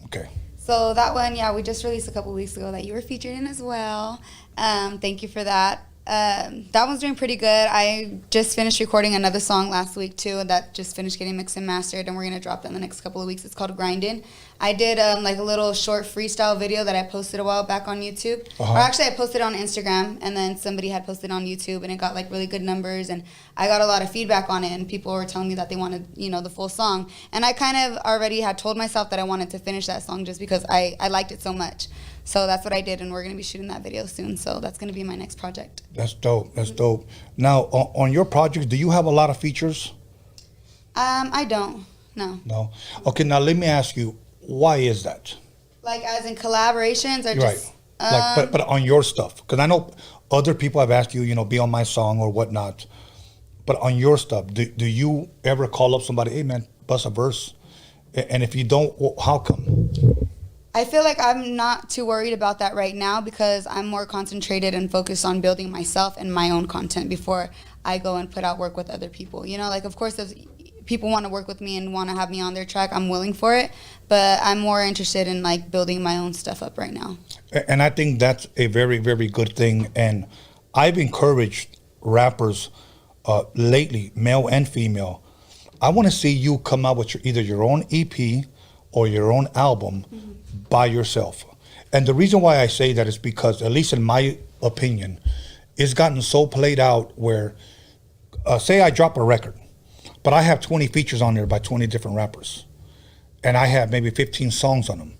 Okay. So that one, yeah, we just released a couple weeks ago that you were featured in as well. Thank you for that. That one's doing pretty good. I just finished recording another song last week too, that just finished getting mixed and mastered, and we're gonna drop that in the next couple of weeks. It's called Grindin'. I did like a little short freestyle video that I posted a while back on YouTube. Or actually, I posted it on Instagram, and then somebody had posted on YouTube, and it got like really good numbers, and I got a lot of feedback on it, and people were telling me that they wanted, you know, the full song. And I kind of already had told myself that I wanted to finish that song just because I liked it so much. So that's what I did, and we're going to be shooting that video soon. So that's going to be my next project. That's dope. That's dope. Now, on your project, do you have a lot of features? I don't. No. No. Okay. Now let me ask you, why is that? Like as in collaborations, or just like, but on your stuff, because I know other people have asked you, you know, be on my song or whatnot. But on your stuff, do you ever call up somebody, hey man, bust a verse? And if you don't, well, how come? I feel like I'm not too worried about that right now because I'm more concentrated and focused on building myself and my own content before I go and put out work with other people. You know, like of course if people want to work with me and want to have me on their track, I'm willing for it, but I'm more interested in like building my own stuff up right now. And I think that's a very, very good thing. And I've encouraged rappers lately, male and female, I want to see you come out with either your own EP or your own album by yourself. And the reason why I say that is because, at least in my opinion, it's gotten so played out where, say I drop a record, but I have 20 features on there by 20 different rappers, and I have maybe 15 songs on them.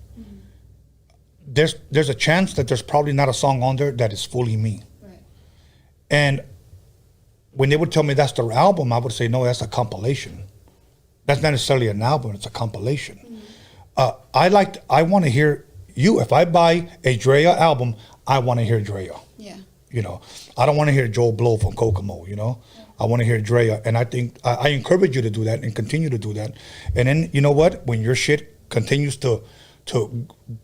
There's a chance that there's probably not a song on there that is fully me. Right. And when they would tell me that's their album, I would say, no, that's a compilation. That's not necessarily an album, it's a compilation. I want to hear you. If I buy a Drea album, I want to hear Drea. Yeah. You know, I don't want to hear Joe Blow from Kokomo, you know? Yeah. I want to hear Drea. And I think, I encourage you to do that and continue to do that. And then, you know what? When your shit continues to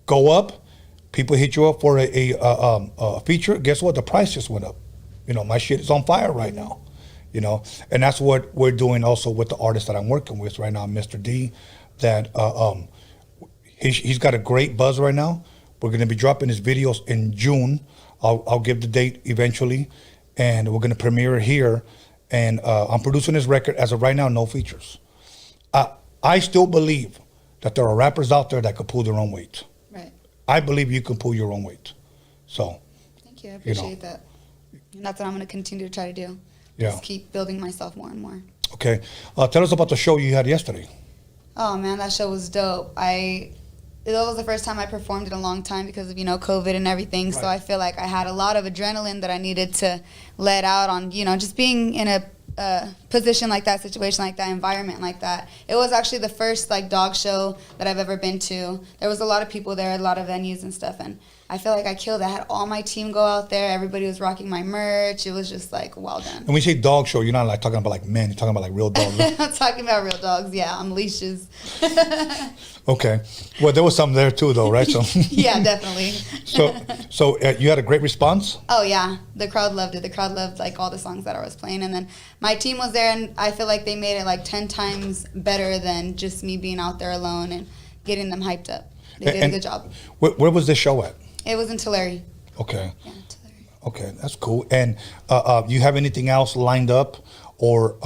go up, people hit you up for a feature, guess what? The price just went up. You know, my shit is on fire right now. You know, and that's what we're doing also with the artist that I'm working with right now, Mr. D, that he's got a great buzz right now. We're going to be dropping his videos in June. I'll give the date eventually, and we're going to premiere it here. And I'm producing this record as of right now, no features. I still believe that there are rappers out there that could pull their own weight. Right. I believe you can pull your own weight. So. Thank you. I appreciate that. And that's what I'm going to continue to try to do. Yeah. Just keep building myself more and more. Okay. Tell us about the show you had yesterday. Oh, man, that show was dope. I it was the first time I performed in a long time because of, COVID and everything. Right. So I feel like I had a lot of adrenaline that I needed to let out on, just being in a position like that, situation like that, environment like that. It was actually the first like dog show that I've ever been to. There was a lot of people there, a lot of venues and stuff, and I feel like I killed. I had all my team go out there. Everybody was rocking my merch. It was just like well done. And when you say dog show, you're not like talking about like men. You're talking about like real dogs. I'm talking about real dogs. Yeah, on leashes. Okay. Well, there was some there too, though, right? So yeah, definitely. So you had a great response? Oh yeah, the crowd loved it. The crowd loved like all the songs that I was playing, and then my team was there, and I feel like they made it like 10 times better than just me being out there alone and getting them hyped up. They did a good job. Where was this show at? It was in Tulare. Okay. Yeah, Tulare. Okay, that's cool. And you have anything else lined up, or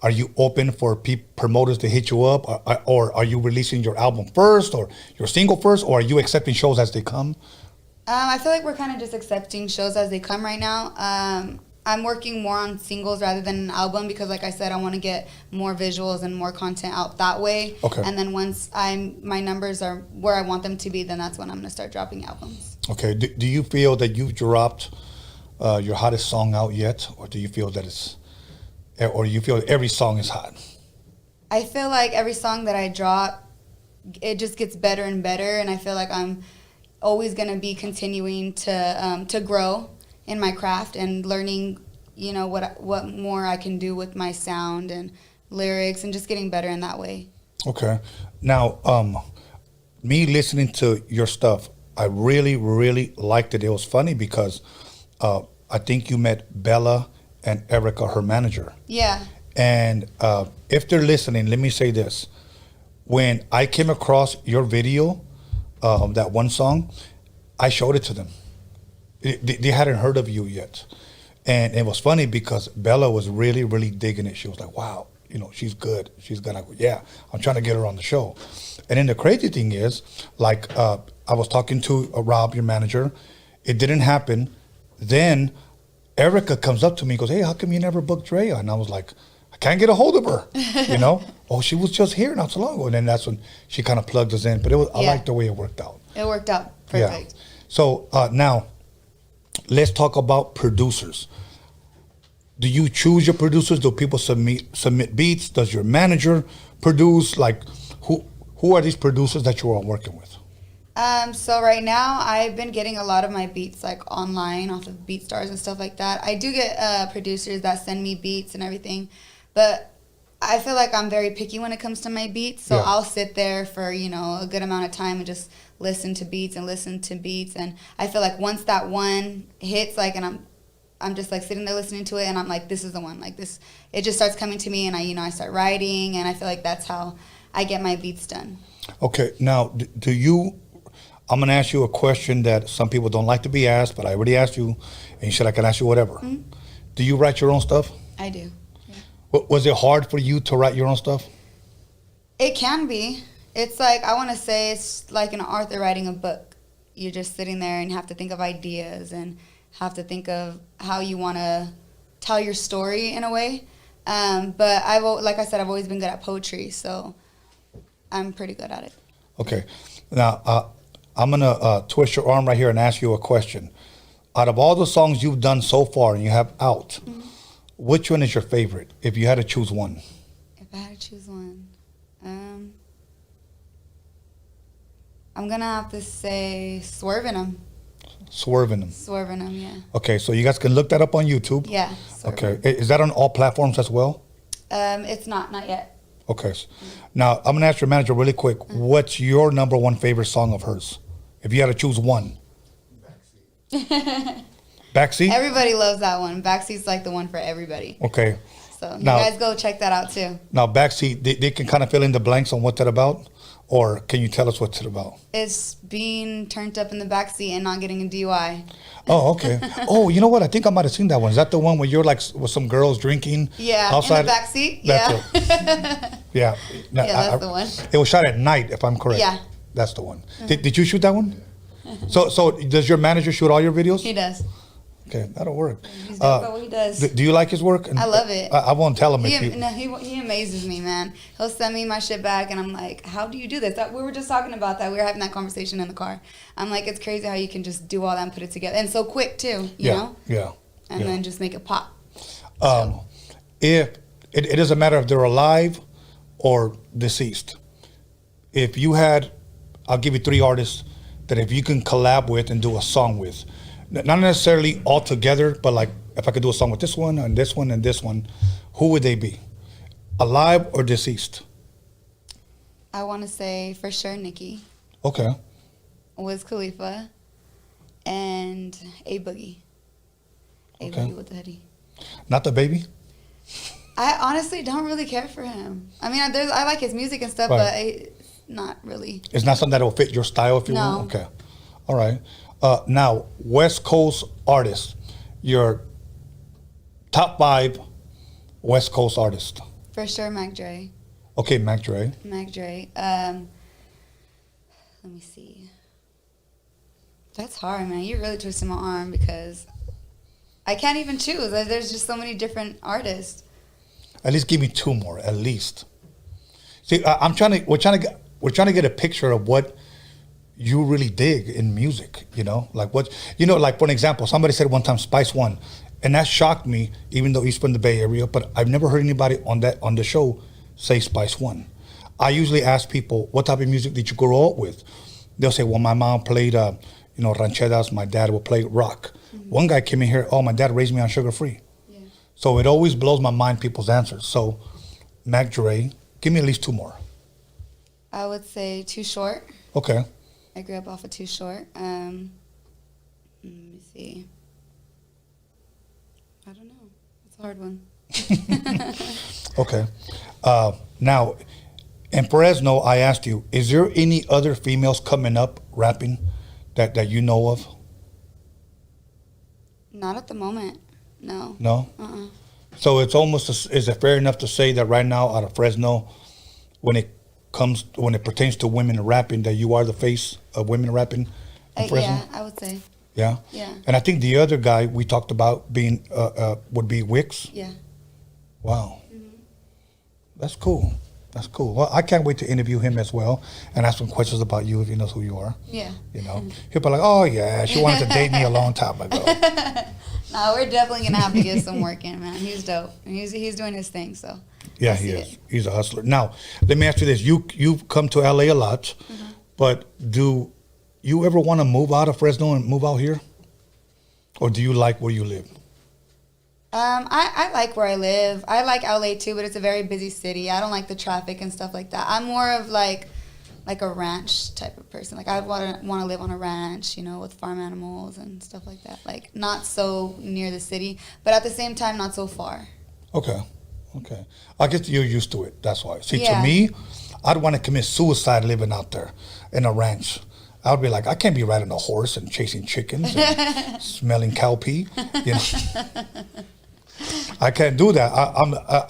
are you open for promoters to hit you up, or are you releasing your album first, or your single first, or are you accepting shows as they come? I feel like we're kind of just accepting shows as they come right now. I'm working more on singles rather than an album because, like I said, I want to get more visuals and more content out that way. Okay. And then once my numbers are where I want them to be, then that's when I'm going to start dropping albums. Okay. Do you feel that you've dropped your hottest song out yet, or do you feel that you feel every song is hot? I feel like every song that I drop, it just gets better and better, and I feel like I'm always going to be continuing to grow in my craft and learning, what more I can do with my sound and lyrics and just getting better in that way. Okay. Now, me listening to your stuff, I really, really liked it. It was funny because I think you met Bella and Erica, her manager. Yeah. And if they're listening, let me say this. When I came across your video, that one song, I showed it to them. They hadn't heard of you yet. And it was funny because Bella was really, really digging it. She was like, wow, she's good. She's gonna, yeah, I'm trying to get her on the show. And then the crazy thing is, like, I was talking to Rob, your manager. It didn't happen. Then Erica comes up to me and goes, hey, how come you never booked Drea? And I was like, I can't get a hold of her, Oh, she was just here not so long ago. And then that's when she kind of plugged us in. But I liked the way it worked out. It worked out perfect. Yeah. So now, let's talk about producers. Do you choose your producers? Do people submit beats? Does your manager produce? Like, who are these producers that you are working with? So right now, I've been getting a lot of my beats like online off of BeatStars and stuff like that. I do get producers that send me beats and everything, but I feel like I'm very picky when it comes to my beats. So I'll sit there for, a good amount of time and just listen to beats. And I feel like once that one hits, like, and I'm just like sitting there listening to it, and I'm like, this is the one. Like this, it just starts coming to me, and I start writing, and I feel like that's how I get my beats done. Okay, now I'm gonna ask you a question that some people don't like to be asked, but I already asked you, and you said I can ask you whatever. Mm-hmm. Do you write your own stuff? I do. Was it hard for you to write your own stuff? It can be. It's like, I want to say it's like an author writing a book. You're just sitting there and have to think of ideas and have to think of how you want to tell your story in a way. But like I said, I've always been good at poetry, so I'm pretty good at it. Okay. Now, I'm going to twist your arm right here and ask you a question. Out of all the songs you've done so far and you have out, mm-hmm. which one is your favorite, if you had to choose one? If I had to choose one, I'm going to have to say Swervin' 'Em. Swervin' 'Em. Swervin' 'Em, yeah. Okay, so you guys can look that up on YouTube? Yeah. Okay. Is that on all platforms as well? It's not yet. Okay. Now, I'm going to ask your manager really quick. Mm-hmm. What's your number one favorite song of hers? If you had to choose one. Backseat. Backseat? Everybody loves that one. Backseat's like the one for everybody. Okay. So you guys go check that out too. Now, Backseat, they can kind of fill in the blanks on what that's about? Or can you tell us what's it about? It's being turned up in the backseat and not getting a DUI. Oh, okay. Oh, you know what? I think I might have seen that one. Is that the one where you're like with some girls drinking? Yeah, outside? In the backseat. Yeah. Yeah. No, yeah, that's the one. It was shot at night, if I'm correct. Yeah. That's the one. Mm-hmm. Did you shoot that one? So does your manager shoot all your videos? He does. Okay, that'll work. He's dope at what he does. Do you like his work? I love it. I won't tell him He amazes me, man. He'll send me my shit back, and I'm like, how do you do this? We were just talking about that. We were having that conversation in the car. I'm like, it's crazy how you can just do all that and put it together. And so quick, too, you know? Yeah. And then just make it pop. If it doesn't matter if they're alive or deceased. If you had, I'll give you 3 artists that if you can collab with and do a song with, not necessarily all together, but like if I could do a song with this one and this one and this one, who would they be? Alive or deceased? I want to say for sure Nicki. Okay. Wiz Khalifa and A Boogie. A Boogie with the hoodie. Not the baby? I honestly don't really care for him. I mean, I like his music and stuff, but not really. It's not something that will fit your style, if you will? Okay. All right. Now, West Coast artists, your top 5 West Coast artists. For sure, Mac Dre. Okay, Mac Dre. Mac Dre. Let me see. That's hard, man. You're really twisting my arm because I can't even choose. There's just so many different artists. At least give me 2 more, at least. See, we're trying to get a picture of what you really dig in music, you know? Like like for an example, somebody said one time Spice One, and that shocked me, even though he's from the Bay Area, but I've never heard anybody on the show say Spice One. I usually ask people, what type of music did you grow up with? They'll say, well, my mom played, rancheras, my dad would play rock. Mm-hmm. One guy came in here, my dad raised me on sugar free. Yeah. So it always blows my mind, people's answers. So Mac Dre, give me at least 2 more. I would say Too Short. Okay. I grew up off of Too Short. Let me see. I don't know. It's a hard one. Okay. Now, in Fresno, I asked you, is there any other females coming up rapping that you know of? Not at the moment. No. No? So it's almost, is it fair enough to say that right now out of Fresno, when it pertains to women rapping, that you are the face of women rapping in Fresno? Yeah, I would say. Yeah? Yeah. And I think the other guy we talked about being would be Wix. Yeah. Wow. Mm-hmm. That's cool. That's cool. Well, I can't wait to interview him as well and ask him questions about you if he knows who you are. Yeah. You know, he'll be like, oh yeah, she wanted to date me a long time ago. No, we're definitely gonna have to get some work in, man. He's dope. He's doing his thing, so. Yeah, he is. He's a hustler. Now, let me ask you this: you've come to LA a lot, but do you ever want to move out of Fresno and move out here, or do you like where you live? I like where I live. I like LA too, but it's a very busy city. I don't like the traffic and stuff like that. I'm more of like a ranch type of person. Like I want to live on a ranch, with farm animals and stuff like that. Like not so near the city, but at the same time not so far. Okay. I guess you're used to it. That's why. See, to me, I'd want to commit suicide living out there in a ranch. I would be like, I can't be riding a horse and chasing chickens and smelling cow pee. I can't do that.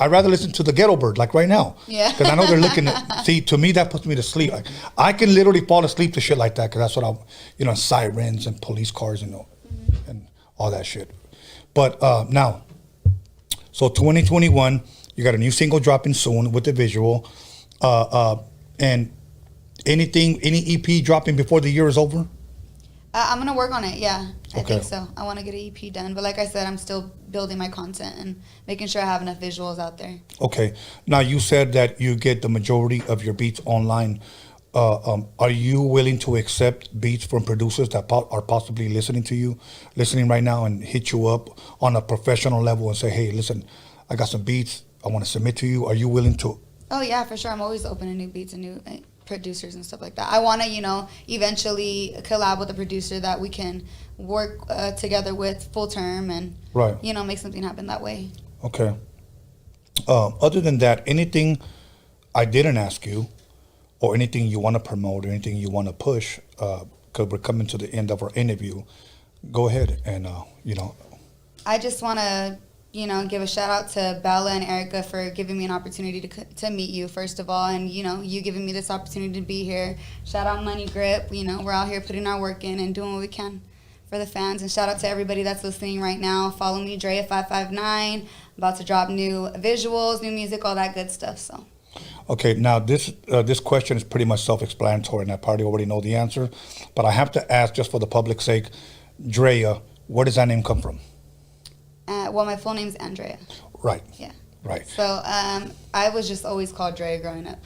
I'd rather listen to the ghetto bird, like right now. Yeah. Because I know they're looking at, see, to me, that puts me to sleep. I can literally fall asleep to shit like that because that's what sirens and police cars, and all that shit. But now, so 2021, you got a new single dropping soon with the visual. And any EP dropping before the year is over? I'm going to work on it, yeah. I think so. I want to get an EP done. But like I said, I'm still building my content and making sure I have enough visuals out there. Okay. Now, you said that you get the majority of your beats online. Are you willing to accept beats from producers that are possibly listening right now and hit you up on a professional level and say, hey, listen, I got some beats I want to submit to you. Are you willing to? Oh, yeah, for sure. I'm always open to new beats and new producers and stuff like that. I want to, eventually collab with a producer that we can work together with full term and, make something happen that way. Okay. Other than that, anything I didn't ask you or anything you want to promote or anything you want to push, because we're coming to the end of our interview, go ahead and, I just want to give a shout out to Bella and Erica for giving me an opportunity to meet you, first of all, and, you giving me this opportunity to be here. Shout out Money Grip. We're out here putting our work in and doing what we can for the fans, and shout out to everybody that's listening right now. Follow me, Dreah559. About to drop new visuals, new music, all that good stuff. So. Okay, now this question is pretty much self-explanatory, and I probably already know the answer, but I have to ask, just for the public's sake, Drea, where does that name come from? Well, my full name's Andrea. Right. Yeah. Right. So I was just always called Drea growing up.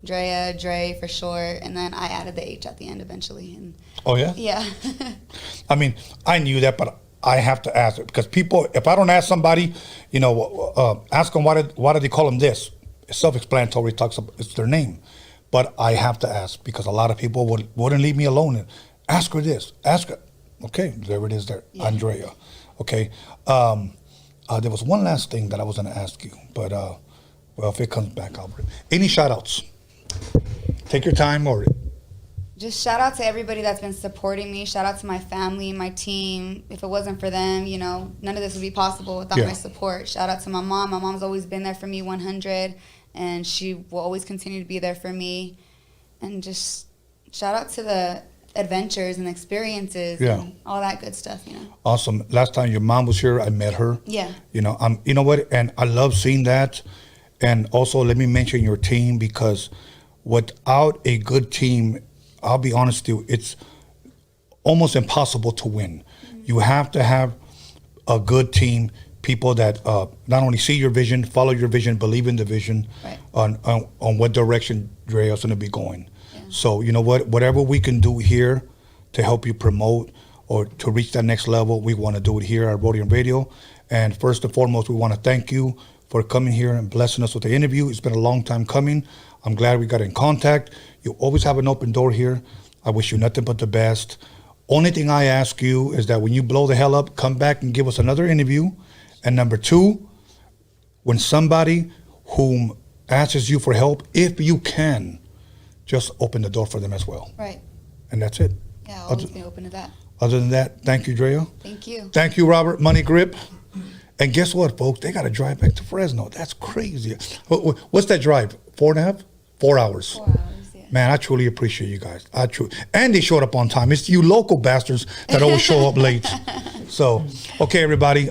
Drea, Dre for short, and then I added the H at the end eventually. And oh, yeah? Yeah. I mean, I knew that, but I have to ask it, because people, if I don't ask somebody, you know, ask them why did they call them this? It's self-explanatory, it's their name. But I have to ask, because a lot of people wouldn't leave me alone. And ask her this, ask her. Okay, there it is there, yeah. Andrea. Okay. There was one last thing that I was going to ask you, but well, if it comes back, I'll bring. Any shout-outs? Take your time, or just shout out to everybody that's been supporting me. Shout out to my family, my team. If it wasn't for them, you know, none of this would be possible without my support. Shout out to my mom. My mom's always been there for me 100, and she will always continue to be there for me. And just shout out to the adventures and experiences and all that good stuff, you know. Awesome. Last time your mom was here, I met her. Yeah. You know, you know what? And I love seeing that. And also, let me mention your team, because without a good team, I'll be honest with you, it's almost impossible to win. Mm-hmm. You have to have a good team, people that not only see your vision, follow your vision, believe in the vision, on what direction Drea is going to be going. Yeah. So, you know what, whatever we can do here to help you promote or to reach that next level, we want to do it here at Roadium Radio. And first and foremost, we want to thank you for coming here and blessing us with the interview. It's been a long time coming. I'm glad we got in contact. You always have an open door here. I wish you nothing but the best. Only thing I ask you is that when you blow the hell up, come back and give us another interview. And number two, when somebody whom asks you for help, if you can, just open the door for them as well. Right. And that's it. Yeah, I'll always be open to that. Other than that, thank you, Drea. Thank you. Thank you, Robert Money Grip. And guess what, folks? They got to drive back to Fresno. That's crazy. What's that drive? 4.5? 4 hours. 4 hours, yeah. Man, I truly appreciate you guys. And they showed up on time. It's you local bastards that always show up late. So, okay, everybody.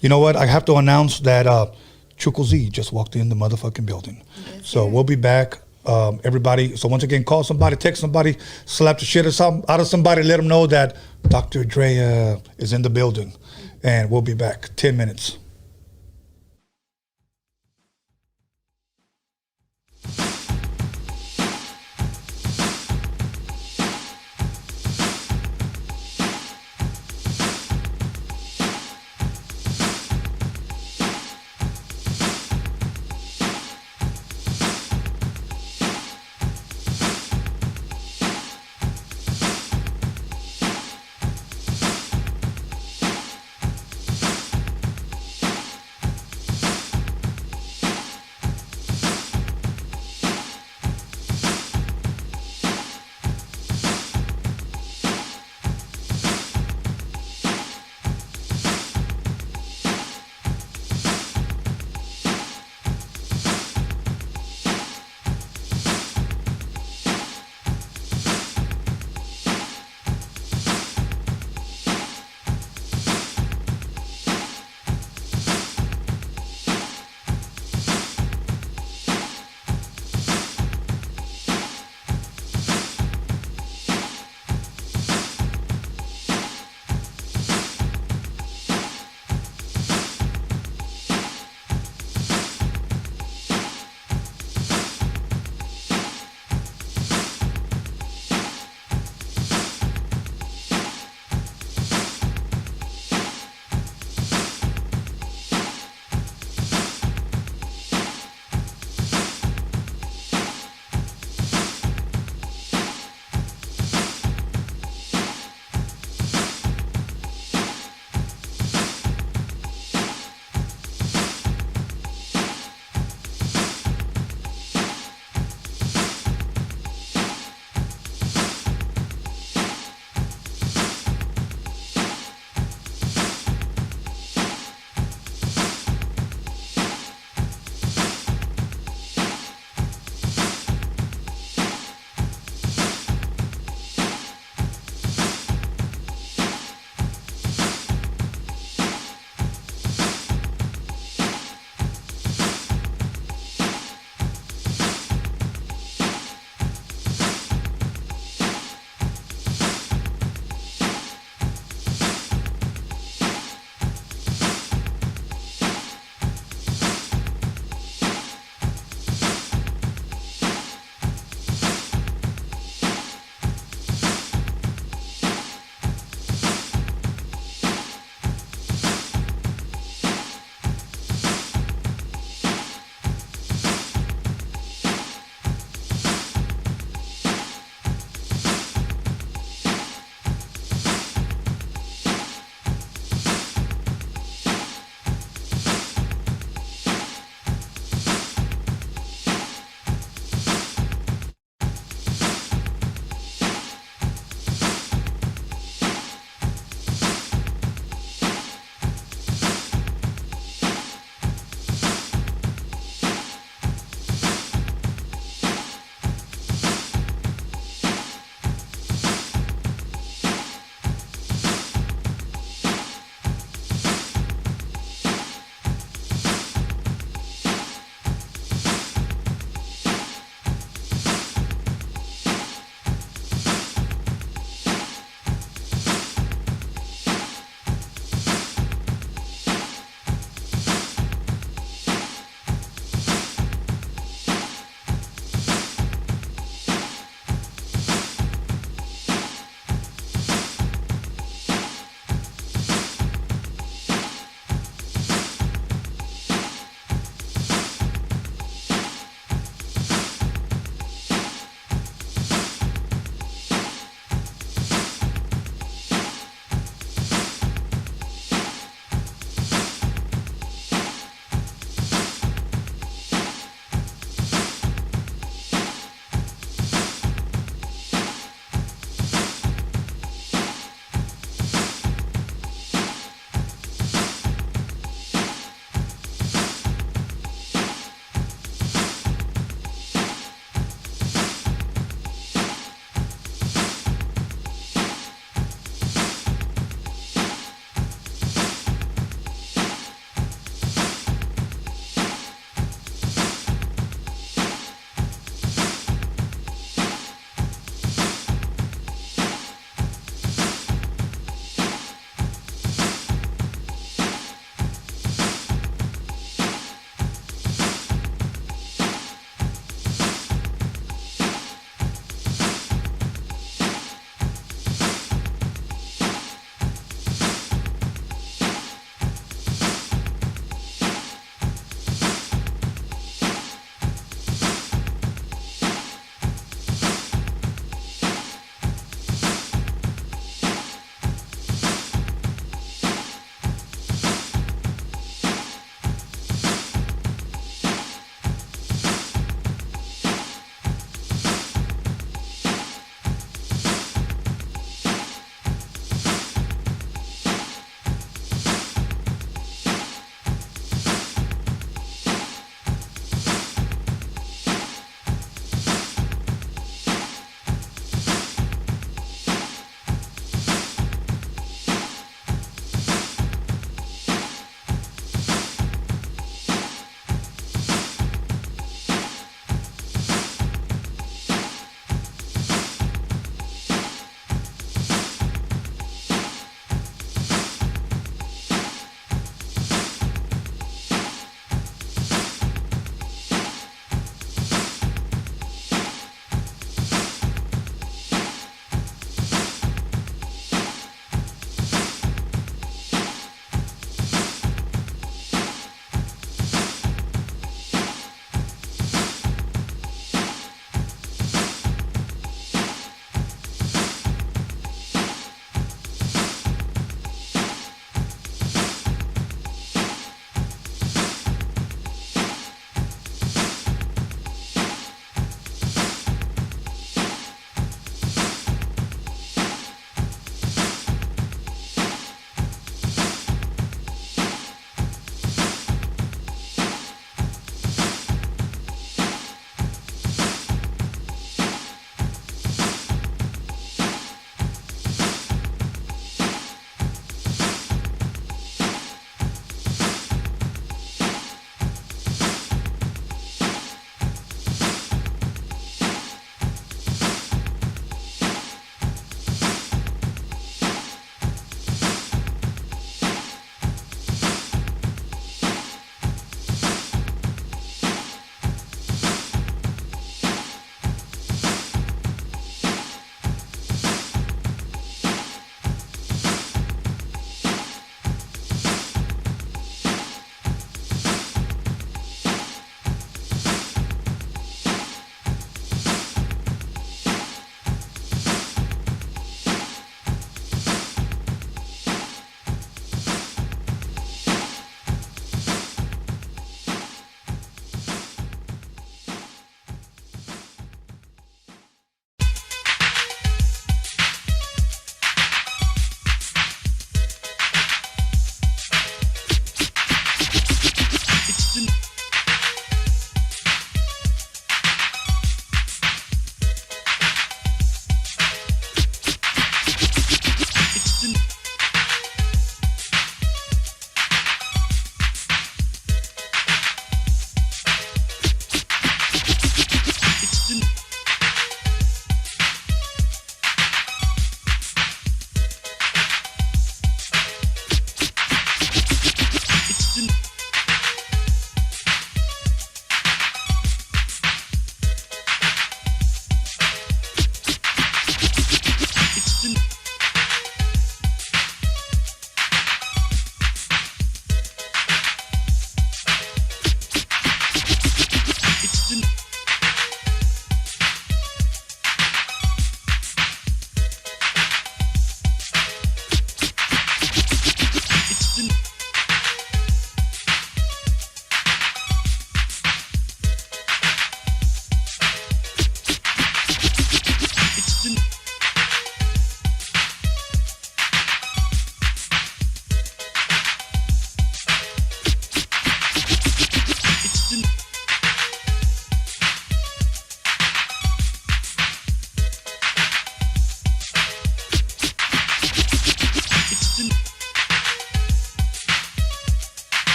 You know what? I have to announce that ChucoZ just walked in the motherfucking building. Yes, so we'll be back. Everybody. So once again, call somebody, text somebody, slap the shit out of somebody, let them know that Dr. Drea is in the building. And we'll be back. 10 minutes.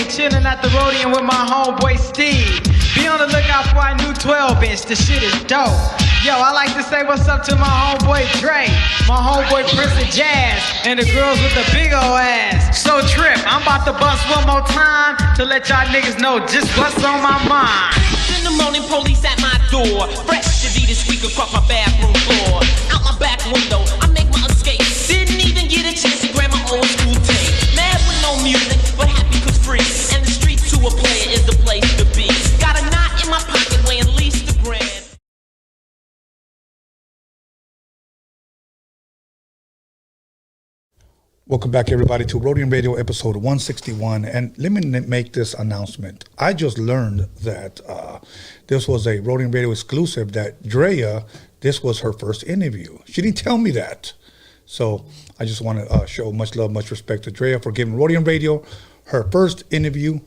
day, chilling at the Roadium with my homeboy Steve. Be on the lookout for our new 12-inch, the shit is dope. Yo, I like to say what's up to my homeboy Drea, my homeboy Prince of Jazz, and the girls with the big ol' ass. So Trip, I'm about to bust one more time to let y'all niggas know just what's on my mind. In the morning, police at my door. Fresh Adidas squeak across my bathroom floor. Out my back window, I make my escape. Didn't even get a chance to grab my old school tape. Mad with no music, but happy cause free. And the street to a player is the place to be. Got a knot in my pocket weighing at least a grand. Welcome back, everybody, to Roadium Radio episode 161. And let me make this announcement. I just learned that this was a Roadium Radio exclusive, that Drea, this was her first interview. She didn't tell me that. So I just want to show much love, much respect to Drea for giving Roadium Radio her first interview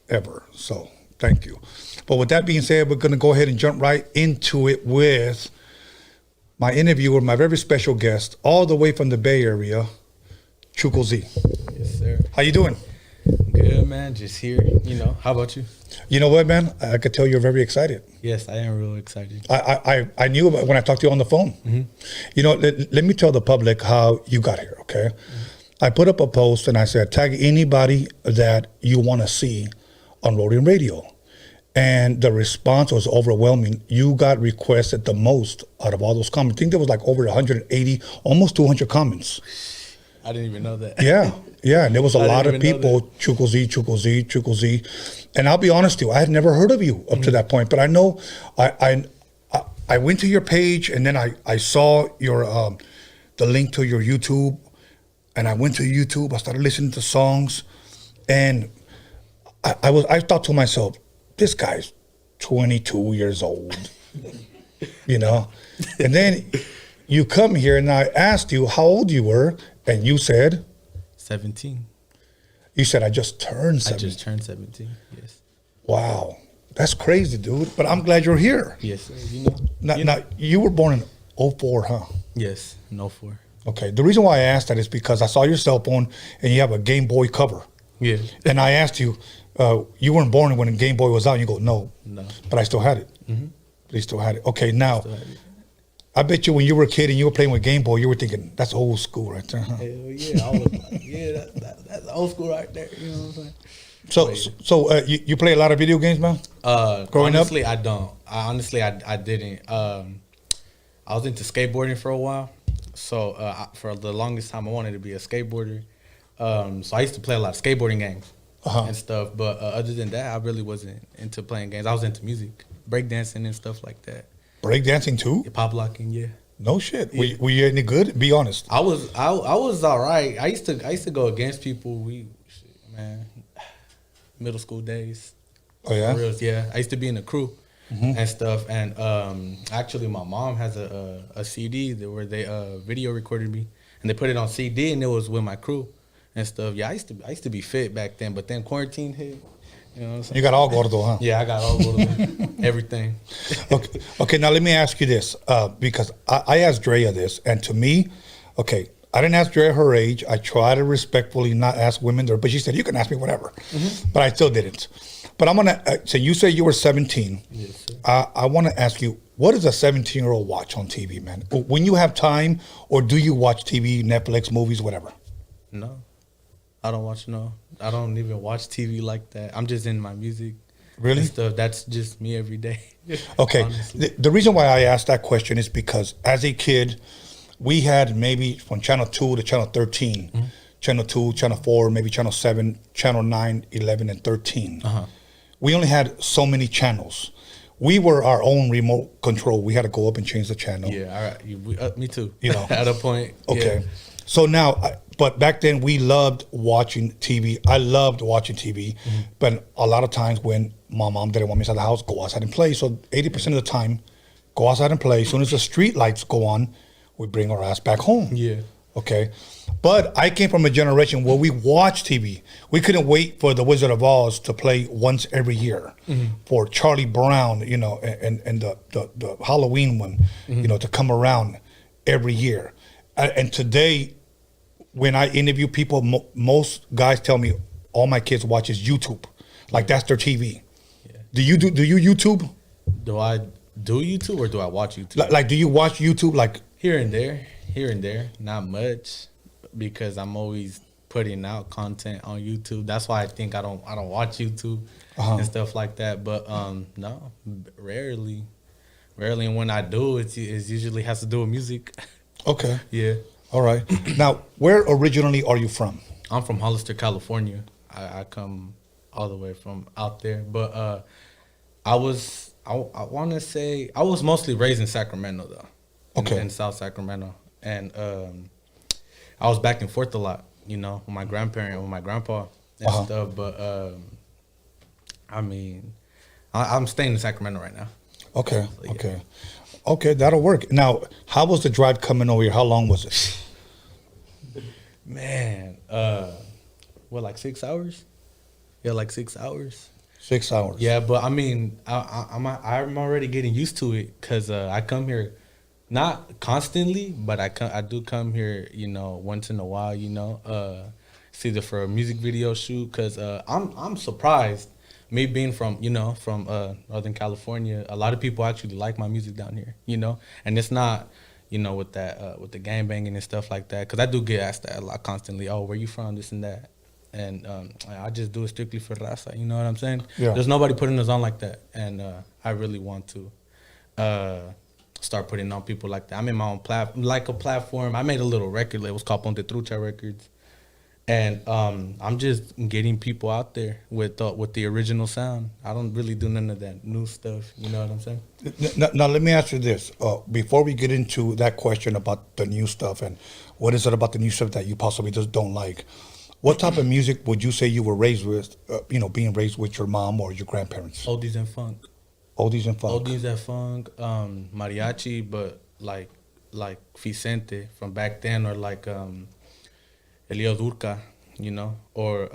ever. So thank you. But with that being said, we're going to go ahead and jump right into it with my interview with my very special guest, all the way from the Bay Area, ChucoZ. Yes, sir. How you doing? Good, man. Just here. You know. How about you? You know what, man? I could tell you're very excited. Yes, I am real excited. I knew about when I talked to you on the phone. Mm-hmm. You know, let me tell the public how you got here, okay? Mm-hmm. I put up a post and I said, tag anybody that you want to see on Roadium Radio. And the response was overwhelming. You got requested the most out of all those comments. I think there was like over 180, almost 200 comments. I didn't even know that. Yeah, and there was a lot of people, ChucoZ. And I'll be honest with you, I had never heard of you up to that point, but I know I went to your page and then I saw your the link to your YouTube, and I went to YouTube, I started listening to songs, and I thought to myself, this guy's 22 years old, you know? And then you come here and I asked you how old you were, and you said? 17. You said, I just turned 17. I just turned 17, yes. Wow. That's crazy, dude. But I'm glad you're here. Yes, sir. You know. Now, you were born in 04, huh? Yes, in 04. Okay. The reason why I asked that is because I saw your cell phone and you have a Game Boy cover. Yeah. And I asked you, you weren't born when the Game Boy was out. And you go, no. But I still had it. Mm-hmm. But you still had it. Okay, now, I bet you when you were a kid and you were playing with Game Boy, you were thinking, that's old school right there, huh? Hell yeah. I was like, yeah, that's old school right there. You know what I'm saying? So you play a lot of video games, man? Growing honestly, up? I don't. I didn't. I was into skateboarding for a while. So for the longest time, I wanted to be a skateboarder. So I used to play a lot of skateboarding games and stuff. But other than that, I really wasn't into playing games. I was into music, breakdancing and stuff like that. Breakdancing too? Yeah, pop locking, yeah. No shit. Yeah. Were you any good? Be honest. I was all right. I used to go against people. Middle school days. Oh yeah. For reals, yeah. I used to be in the crew and stuff. And actually, my mom has a CD where they video recorded me, and they put it on CD, and it was with my crew and stuff. Yeah, I used to be fit back then, but then quarantine hit. You know what I'm saying? You got all gordo, huh? Yeah, I got all gordo. Everything. Okay, now let me ask you this, because I asked Drea this, and to me, okay, I didn't ask Drea her age. I try to respectfully not ask women, but she said, you can ask me whatever. But I still didn't. But I'm going to, so you say you were 17. Yes, sir. I want to ask you, what does a 17-year-old watch on TV, man? When you have time, or do you watch TV, Netflix, movies, whatever? No. I don't watch I don't even watch TV like that. I'm just in my music. Really? And stuff. That's just me every day. Okay. The reason why I asked that question is because as a kid, we had maybe from channel 2 to channel 13, channel 2, channel 4, maybe channel 7, channel 9, 11, and 13. We only had so many channels. We were our own remote control. We had to go up and change the channel. Yeah, me too. You know, at a point. Okay. Yeah. So now, but back then we loved watching TV. I loved watching TV, but a lot of times when my mom didn't want me inside the house, go outside and play. So 80% of the time, go outside and play. As soon as the street lights go on, we bring our ass back home. Yeah. Okay. But I came from a generation where we watched TV. We couldn't wait for The Wizard of Oz to play once every year, for Charlie Brown, you know, and the Halloween one, you know, to come around every year. And today, when I interview people, most guys tell me all my kids watch is YouTube. Like that's their TV. Yeah. Do you YouTube? Do I do YouTube or do I watch YouTube? Like do you watch YouTube? Like here and there, not much, because I'm always putting out content on YouTube. That's why I think I don't watch YouTube and stuff like that. But no, rarely, and when I do, it usually has to do with music. Okay. Yeah. All right. Now, where originally are you from? I'm from Hollister, California. I come all the way from out there, but I want to say I was mostly raised in Sacramento though. In South Sacramento, and I was back and forth a lot, you know, with my grandpa and stuff. But I mean, I'm staying in Sacramento right now. Okay, so, yeah. Okay, that'll work. Now, how was the drive coming over here? How long was it? Man, what, like 6 hours? Yeah, like 6 hours. 6 hours. Yeah, but I mean, I'm already getting used to it, because I come here not constantly, but I do come here, you know, once in a while, you know, it's either for a music video shoot, because I'm surprised, me being from Northern California, a lot of people actually like my music down here, you know, and it's not, you know, with that with the gangbanging and stuff like that, because I do get asked that a lot constantly. Oh, where you from? This and that. And I just do it strictly for Raza, you know what I'm saying? Yeah. There's nobody putting us on like that, and I really want to start putting on people like that. I'm in my own platform. I made a little record. It was called Ponte Trucha Records, and I'm just getting people out there with the original sound. I don't really do none of that new stuff. You know what I'm saying? Now let me ask you this: before we get into that question about the new stuff and what is it about the new stuff that you possibly just don't like, what type of music would you say you were raised with? Being raised with your mom or your grandparents? Oldies and funk. Oldies and funk. Oldies and funk, mariachi, but like Vicente from back then, or like Elio Durca, you know, or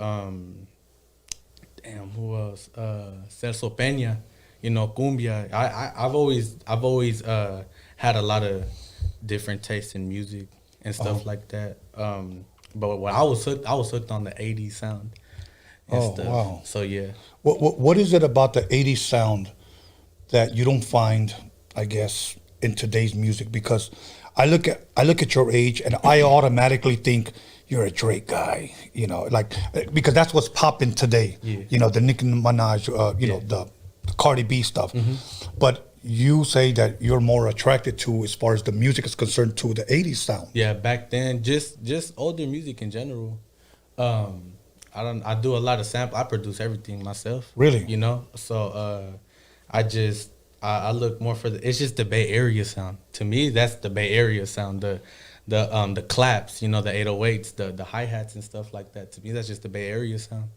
who else? Celso Peña, you know, cumbia. I've always had a lot of different tastes in music and stuff like that. But when I was hooked on the 80s sound and stuff. Wow. So yeah. What is it about the 80s sound that you don't find, I guess, in today's music? Because I look at your age and I automatically think you're a Drake guy, you know, like, because that's what's popping today. Yeah. You know, the Nicki Minaj, you know, the Cardi B stuff. Mm-hmm. But you say that you're more attracted to, as far as the music is concerned, to the 80s sound. Yeah, back then, just older music in general. I do a lot of sample. I produce everything myself. Really? You know, so I look more for it's just the Bay Area sound. To me, that's the Bay Area sound. The claps, you know, the 808s, the hi-hats and stuff like that. To me, that's just the Bay Area sound.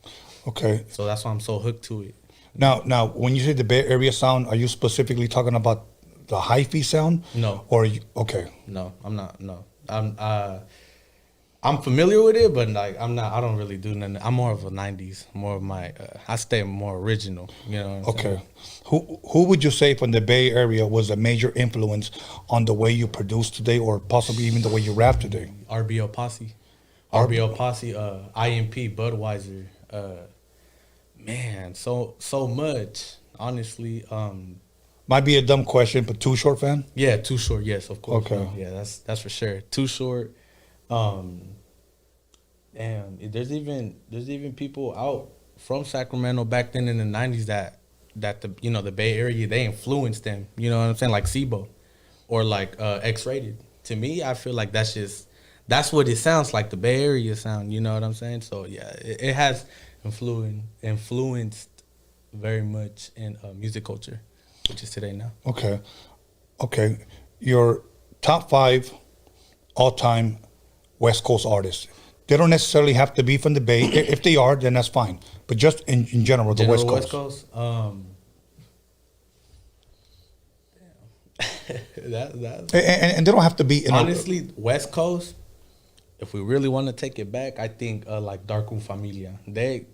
Okay. So that's why I'm so hooked to it. Now, when you say the Bay Area sound, are you specifically talking about the hi-fi sound? No. Or okay. No, I'm not. No, I'm familiar with it, but like I don't really do nothing. I'm more of a '90s, more of my. I stay more original. You know. What I'm saying? Who would you say from the Bay Area was a major influence on the way you produce today, or possibly even the way you rap today? RBL Posse, IMP, Budweiser. Man, so much, honestly. Might be a dumb question, but Too Short fan? Yeah, Too Short, yes, of course. Okay. Yeah, that's for sure. Too Short. Damn, there's even people out from Sacramento back then in the 90s that the Bay Area, they influenced them. You know what I'm saying? Like SIBO or like X-Rated. To me, I feel like that's what it sounds like, the Bay Area sound. You know what I'm saying? So yeah, it has influenced very much in music culture, which is today now. Okay. Your top 5 all-time West Coast artists. They don't necessarily have to be from the Bay. If they are, then that's fine. But just in general, the West Coast. And they don't have to be. Honestly, West Coast. If we really want to take it back, I think like Dark Familia.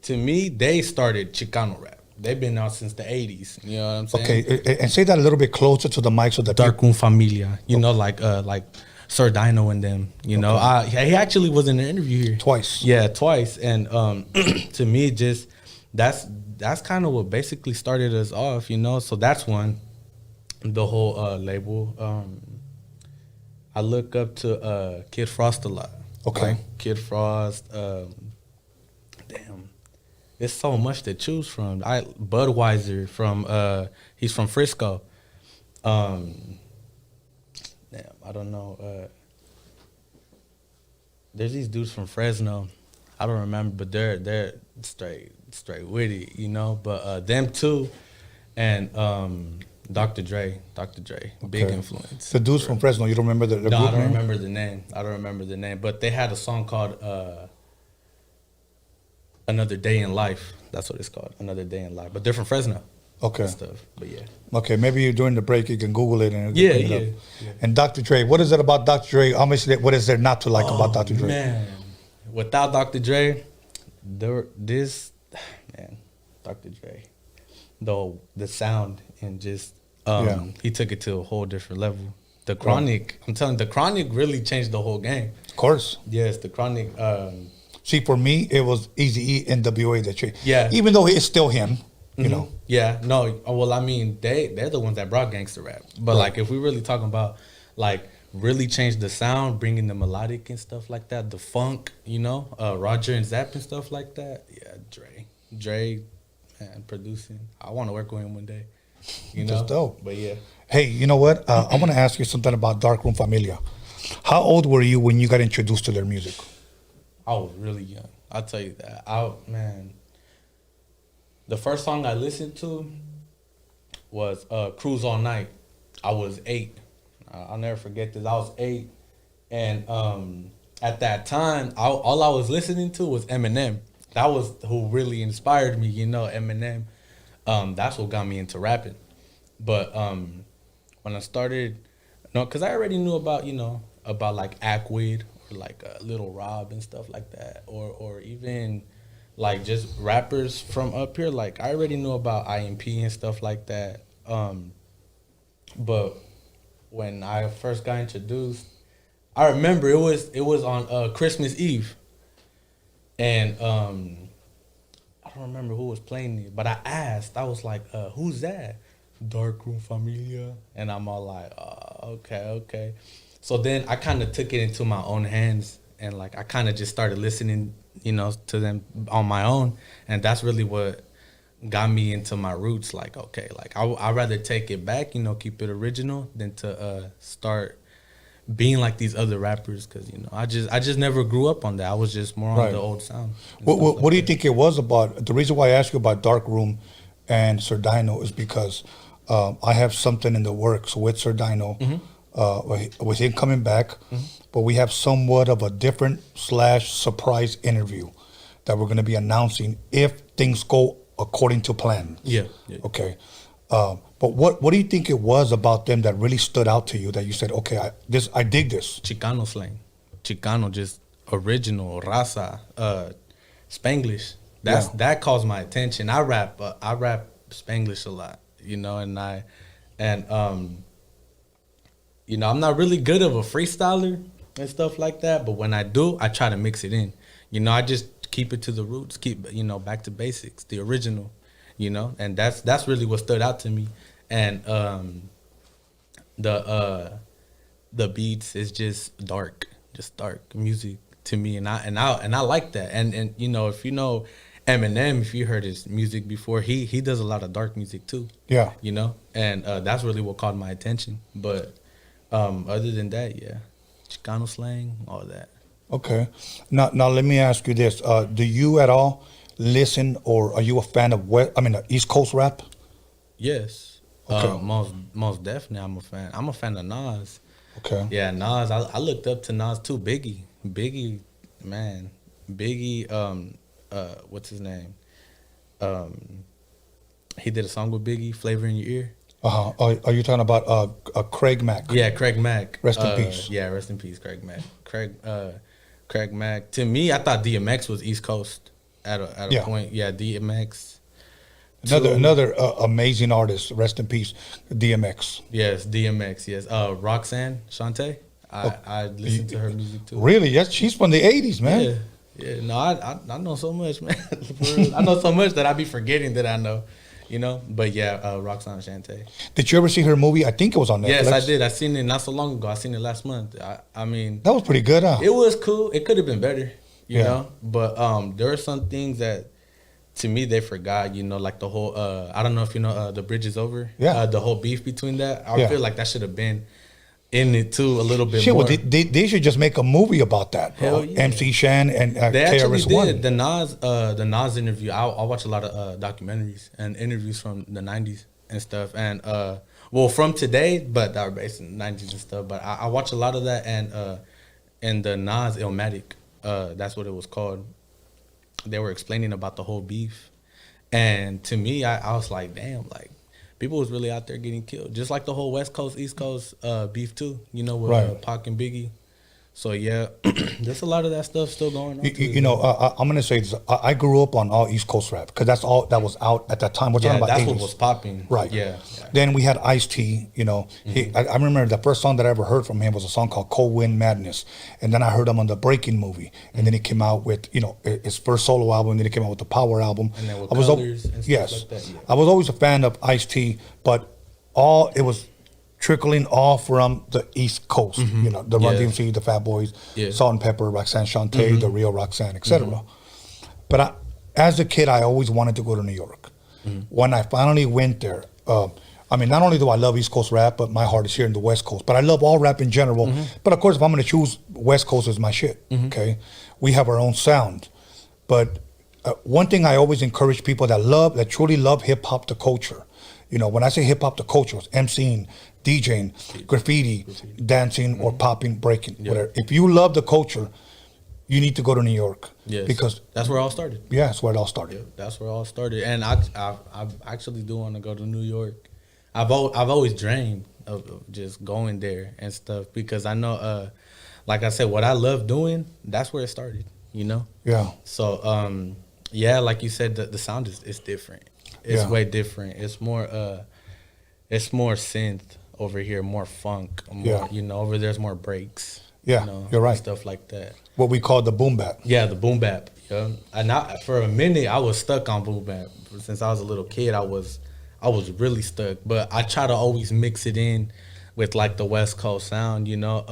To me, they started Chicano rap. They've been out since the 80s. You know what I'm saying? Okay, and say that a little bit closer to the mic so that Dark Familia. You know, like Sir Dino and them. You know, he actually was in an interview here twice. Yeah, twice. And to me, just that's kind of what basically started us off. You know, so that's one. The whole label. I look up to Kid Frost a lot. Okay. Kid Frost. There's so much to choose from. Budweiser from he's from Frisco. I don't know. There's these dudes from Fresno. I don't remember, but they're straight with it, you know. But them too, and Dr. Dre, big influence. The dudes from Fresno, you don't remember the group name? I don't remember the name. But they had a song called Another Day in Life. That's what it's called, Another Day in Life. But they're from Fresno. Okay. And stuff. But yeah. Okay, maybe during the break you can Google it and yeah. And Dr. Dre, what is it about Dr. Dre? Honestly, what is there not to like about Dr. Dre? Man, without Dr. Dre, Dr. Dre, the sound and just he took it to a whole different level. The Chronic, I'm telling you, the Chronic really changed the whole game. Of course. Yes, the Chronic. See, for me, it was Eazy-E, NWA that changed. Yeah. Even though it's still him, you know. Yeah, no. Well, I mean, they're the ones that brought gangster rap. But like, if we really talking about like really changed the sound, bringing the melodic and stuff like that, the funk, you know, Roger and Zapp and stuff like that. Yeah, Dre, man, producing. I want to work with him one day. You know, that's dope. But yeah. Hey, you know what? I want to ask you something about Darkroom Familia. How old were you when you got introduced to their music? I was really young. I'll tell you that. The first song I listened to was Cruise All Night. I was 8. I'll never forget this. I was 8. And at that time, all I was listening to was Eminem. That was who really inspired me, you know, Eminem. That's what got me into rapping. But when I started, because I already knew about like Ackwood or like Little Rob and stuff like that, or even like just rappers from up here. Like I already knew about IMP and stuff like that. But when I first got introduced, I remember it was on Christmas Eve, and I don't remember who was playing it, but I asked. I was like, "Who's that?" Darkroom Familia, and I'm all like, okay. So then I kind of took it into my own hands, and like I kind of just started listening, to them on my own, and that's really what got me into my roots. Like, okay, like I'd rather take it back, keep it original, than to start being like these other rappers, because I just never grew up on that. I was just more on the old sound. What do you think it was about? The reason why I asked you about Darkroom and Sir Dino is because I have something in the works with Sir Dino, with him coming back, but we have somewhat of a different / surprise interview that we're going to be announcing if things go according to plan. Yeah. Okay. But what do you think it was about them that really stood out to you that you said, okay, I dig this? Chicano slang. Chicano, just original, Raza, Spanglish. That calls my attention. I rap Spanglish a lot, I'm not really good of a freestyler and stuff like that, but when I do, I try to mix it in. I just keep it to the roots, keep back to basics, the original, and that's really what stood out to me. And the beats is just dark music to me, and I like that. And if you know Eminem, if you heard his music before, he does a lot of dark music too. Yeah. And that's really what caught my attention. But other than that, yeah, Chicano slang, all that. Okay. Now let me ask you this: do you at all listen, or are you a fan of East Coast rap? Yes. Okay. Most definitely, I'm a fan of Nas. Okay. Yeah, Nas. I looked up to Nas too. Biggie, man. Biggie. What's his name? He did a song with Biggie, "Flavor in Your Ear." Are you talking about Craig Mack? Yeah, Craig Mack. Rest in peace. Yeah, rest in peace, Craig Mack. Craig Mack. To me, I thought DMX was East Coast at a point. Yeah, DMX. Another amazing artist. Rest in peace, DMX. Yes, DMX. Yes. Roxanne Shante. I listen to her music too. Really? Yes, she's from the 80s, man. Yeah. Yeah, no, I know so much, man. For real. I know so much that I be forgetting that I know, you know. But yeah, Roxanne Shante. Did you ever see her movie? I think it was on Netflix. Yes, I did. I seen it not so long ago. I seen it last month. I mean, that was pretty good, huh? It was cool. It could have been better, you know. But there are some things that, to me, they forgot. You know, like the whole. I don't know if you know, The Bridge Is Over. Yeah. The whole beef between that. I feel like that should have been in it too a little bit Shit, more. well, they should just make a movie about that, bro. Hell yeah. MC Shan and they actually KRS-One. did the Nas interview. I watch a lot of documentaries and interviews from the 90s and stuff, and well, from today, but that were based in the 90s and stuff. But I watch a lot of that, and the Nas Illmatic, that's what it was called. They were explaining about the whole beef, and to me, I was like, damn, like, people was really out there getting killed, just like the whole West Coast, East Coast beef too. You know, with Pac and Biggie. So yeah, there's a lot of that stuff still going on. You know, I'm gonna say this. I grew up on all East Coast rap because that's all that was out at that time. We're talking about that's 80s. what was popping. Right. Yeah. Then we had Ice-T. You know, I remember the first song that I ever heard from him was a song called "Cold Wind Madness," and then I heard him on the Breaking movie, and then he came out with his first solo album, and then he came out with the Power album. And then with Colors and stuff like that. Yeah. I was always a fan of Ice-T, but it was trickling all from the East Coast, you know, the Run DMC, the Fat Boys, Salt and Pepper, Roxanne Shante, the real Roxanne, etc. But as a kid, I always wanted to go to New York. When I finally went there, I mean, not only do I love East Coast rap, but my heart is here in the West Coast. But I love all rap in general. But of course, if I'm going to choose, West Coast is my shit, okay? We have our own sound. But one thing I always encourage people that truly love hip-hop, the culture. You know, when I say hip-hop, the culture is MCing, DJing, graffiti, dancing, or popping, breaking, whatever. If you love the culture, you need to go to New York. Yes. Because that's where it all started. Yeah, that's where it all started. Yeah, that's where it all started. And I actually do want to go to New York. I've always dreamed of just going there and stuff because I know, like I said, what I love doing, that's where it started, you know? Yeah. So, yeah, like you said, the sound is different. It's way different. It's more synth over here, more funk. More, you know, over there's more breaks. Yeah, you know, you're right. Stuff like that. What we call the boom bap. Yeah, the boom bap. Yeah, and for a minute I was stuck on boom bap. Since I was a little kid, I was really stuck. But I try to always mix it in with like the West Coast sound, you know.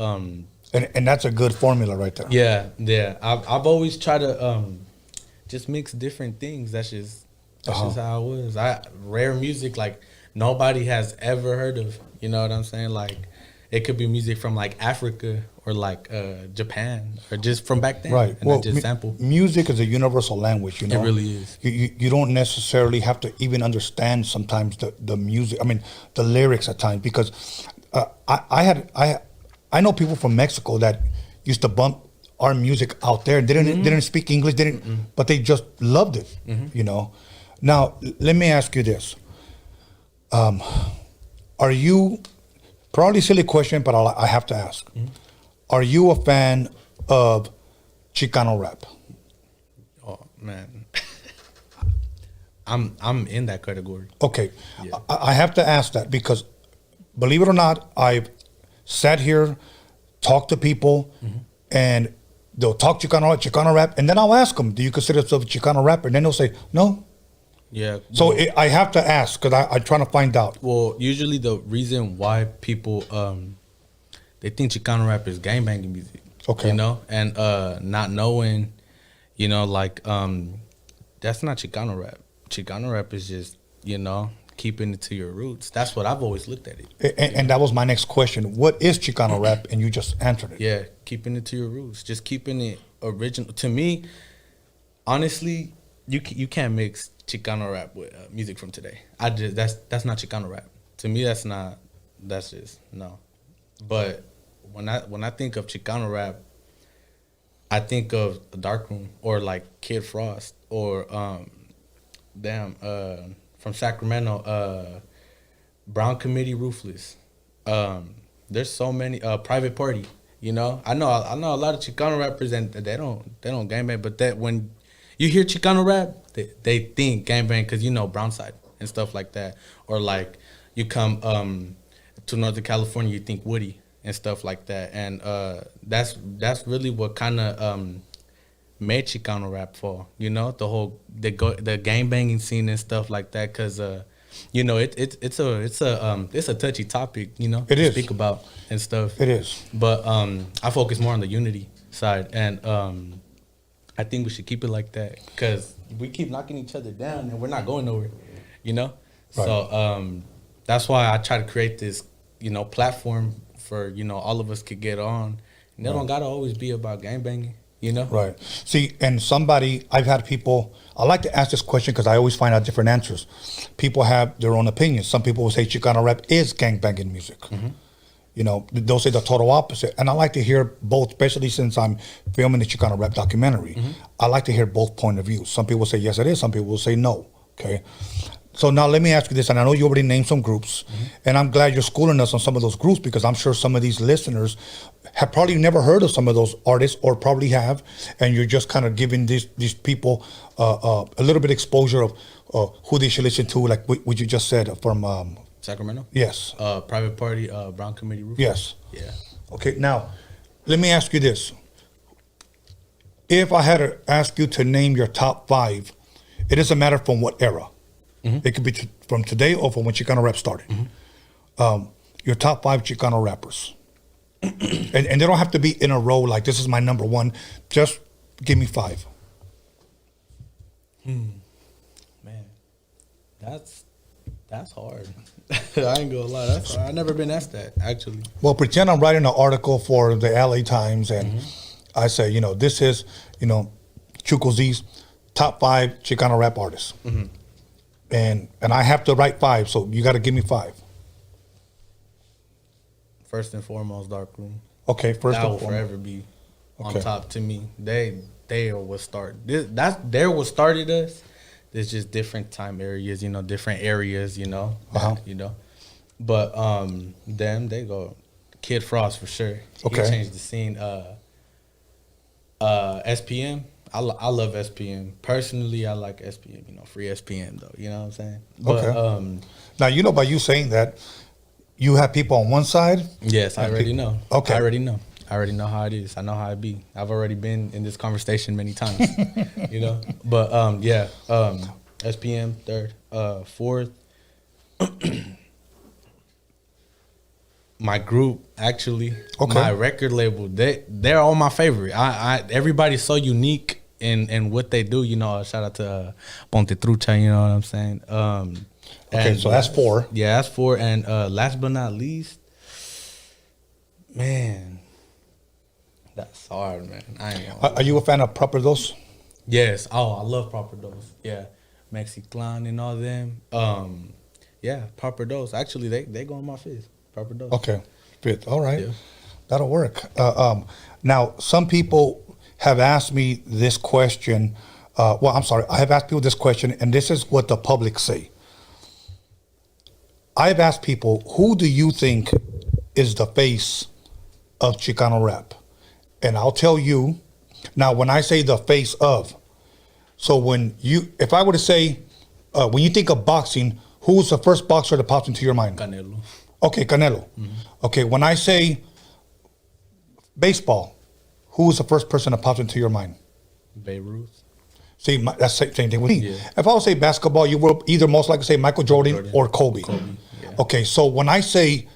And that's a good formula right there. Yeah. I've always tried to just mix different things. That's just how it was. Rare music like nobody has ever heard of. You know what I'm saying? Like it could be music from like Africa or like Japan or just from back then. Right. And just sample. Music is a universal language. You know, it really is. You don't necessarily have to even understand sometimes the music. I mean, the lyrics at times because I know people from Mexico that used to bump our music out there. They didn't speak English. But they just loved it. You know. Now let me ask you this. Are you, probably a silly question, but I have to ask. Are you a fan of Chicano rap? Oh man, I'm in that category. Okay, yeah. I have to ask that because, believe it or not, I've sat here, talked to people, and they'll talk Chicano rap, and then I'll ask them, "Do you consider yourself a Chicano rapper?" And then they'll say, "No." Yeah. So I have to ask because I'm trying to find out. Well, usually the reason why people they think Chicano rap is gangbanging music. Okay. You know, and not knowing, you know, like that's not Chicano rap. Chicano rap is just, you know, keeping it to your roots. That's what I've always looked at it. And that was my next question. What is Chicano rap? And you just answered it. Yeah, keeping it to your roots. Just keeping it original. To me, honestly, you can't mix Chicano rap with music from today. That's not Chicano rap. To me, that's just no. But when I think of Chicano rap, I think of Darkroom or like Kid Frost or from Sacramento, Brown Committee, Ruthless. There's so many Private Party. You know, I know a lot of Chicano rappers and they don't gangbang, but that when you hear Chicano rap, they think gangbang because, you know, Brown Side and stuff like that. Or like you come to Northern California, you think Woody and stuff like that. And that's really what kind of made Chicano rap fall. You know, the gangbanging scene and stuff like that. Because you know, it's a touchy topic. You know, to speak about and stuff. It is. But I focus more on the unity side, and I think we should keep it like that, because we keep knocking each other down and we're not going nowhere. You know, Right. so that's why I try to create this, you know, platform for, you know, all of us could get on. And it don't gotta always be about gangbanging. You know? Right. See, and I've had people, I like to ask this question because I always find out different answers. People have their own opinions. Some people will say Chicano rap is gangbanging music. You know, they'll say the total opposite. And I like to hear both, especially since I'm filming the Chicano rap documentary. I like to hear both point of views. Some people say, yes, it is. Some people will say no. Okay. So now let me ask you this, and I know you already named some groups, and I'm glad you're schooling us on some of those groups, because I'm sure some of these listeners have probably never heard of some of those artists, or probably have, and you're just kind of giving these people a little bit exposure of who they should listen to, like what you just said from Sacramento? Yes. Private Party, Brown Committee Roof? Yes. Yeah. Okay, now let me ask you this. If I had to ask you to name your top 5, it doesn't matter from what era. It could be from today or from when Chicano rap started. Your top 5 Chicano rappers. and they don't have to be in a row like this is my number 1. Just give me 5. Man, that's hard. I ain't gonna lie. That's hard. I've never been asked that, actually. Well, pretend I'm writing an article for the LA Times, and I say, you know, this is, you know, ChucoZ's top 5 Chicano rap artists. And I have to write 5, so you got to give me 5. First and foremost, Darkroom. Okay, first that and will foremost. forever be on top to me. They are what started this. They're what started us. There's just different time areas, you know, different areas, you know, you know. But them, they go Kid Frost for sure. Okay. He changed the scene. SPM. I love SPM. Personally, I like SPM, you know, free SPM though, you know what I'm saying? But, Okay. Now, you know, by you saying that, you have people on one side? Yes, I already know. Okay. I already know. I already know how it is. I know how it be. I've already been in this conversation many times, you know? But, SPM, 3rd. 4th. My group, actually, my record label, they're all my favorite. Everybody's so unique in what they do, you know. Shout out to Ponte Trucha, you know what I'm saying? Okay, so that's 4. Yeah, that's 4. And last but not least, man, that's hard, man. I ain't gonna Are you a fan of Proper Dos? Yes. Oh, I love Proper Dos. Yeah, Mexiclan and all them. Yeah, Proper Dos. Actually, they go on my 5th. Proper Dos. Okay, 5th. All right. Yeah. That'll work. Now, some people have asked me this question. Well, I'm sorry. I have asked people this question, and this is what the public say. I've asked people, who do you think is the face of Chicano rap? And I'll tell you. Now, when I say the face of, so if I were to say, when you think of boxing, who's the first boxer that pops into your mind? Canelo. Okay, Canelo. Okay, when I say baseball, who is the first person that pops into your mind? Babe Ruth. See, that's the same thing with me. Yeah. If I would say basketball, you will either most likely say Michael Jordan or Kobe. Yeah. Okay, so when I say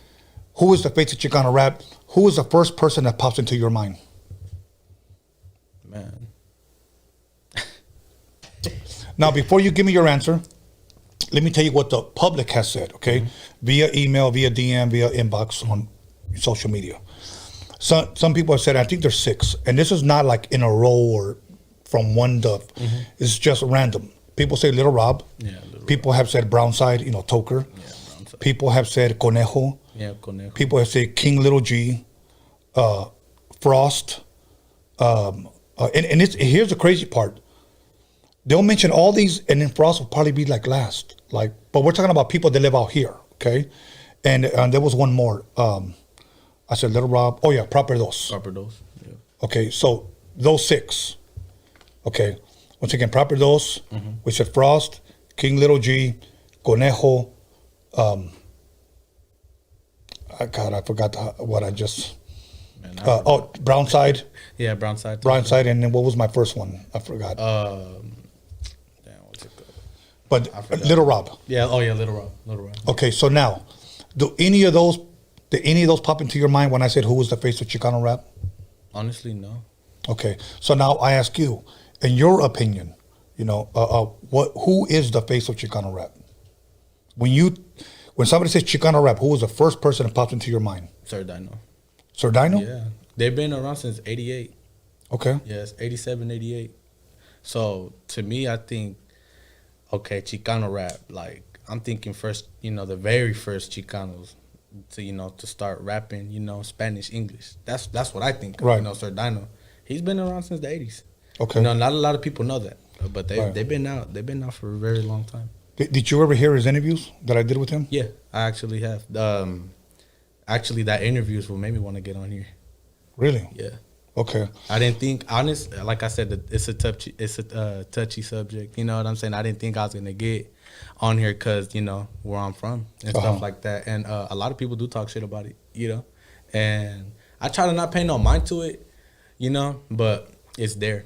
who is the face of Chicano rap, who is the first person that pops into your mind? Man. Now, before you give me your answer, let me tell you what the public has said, okay? Via email, via DM, via inbox on social media. Some people have said, I think there's 6. And this is not like in a row or from one to, it's just random. People say Little Rob. Yeah, Little People have said Brownside, you know, Toker. Yeah, Brownside. People have said Conejo. Yeah, Conejo. People have said King Little G, Frost. And here's the crazy part. They'll mention all these, and then Frost will probably be like last. But we're talking about people that live out here, okay? And there was one more. I said Little Rob. Oh yeah, Proper Dos. Proper Dos. Yeah. Okay, so those 6. Okay, once again, Proper Dos. We said Frost, King Little G, Conejo. God, I forgot what I just. Brown Side. Yeah, Brown Side. Brown Side, and then what was my first one? I forgot. What's it called? But Little Rob. Yeah. Oh yeah, Little Rob. Okay, so now, did any of those pop into your mind when I said who was the face of Chicano rap? Honestly, no. Okay, so now I ask you, in your opinion, you know, who is the face of Chicano rap? When somebody says Chicano rap, who was the first person that pops into your mind? Sir Dino. Sir Dino? Yeah, they've been around since '88. Okay. Yes, 87, 88. So to me, I think, okay, Chicano rap. Like I'm thinking first, you know, the very first Chicanos to start rapping, you know, Spanish, English. That's what I think. Right. You know, Sir Dino. He's been around since the '80s. Okay. You know, not a lot of people know that, but they've been out. They've been out for a very long time. Did you ever hear his interviews that I did with him? Yeah, I actually have. Actually, that interview is what made me want to get on here. Really? Yeah. Okay. I didn't think, like I said, that it's a touchy subject. You know what I'm saying? I didn't think I was gonna get on here because, you know, where I'm from and stuff like that. And a lot of people do talk shit about it, you know. And I try to not pay no mind to it, you know, but it's there.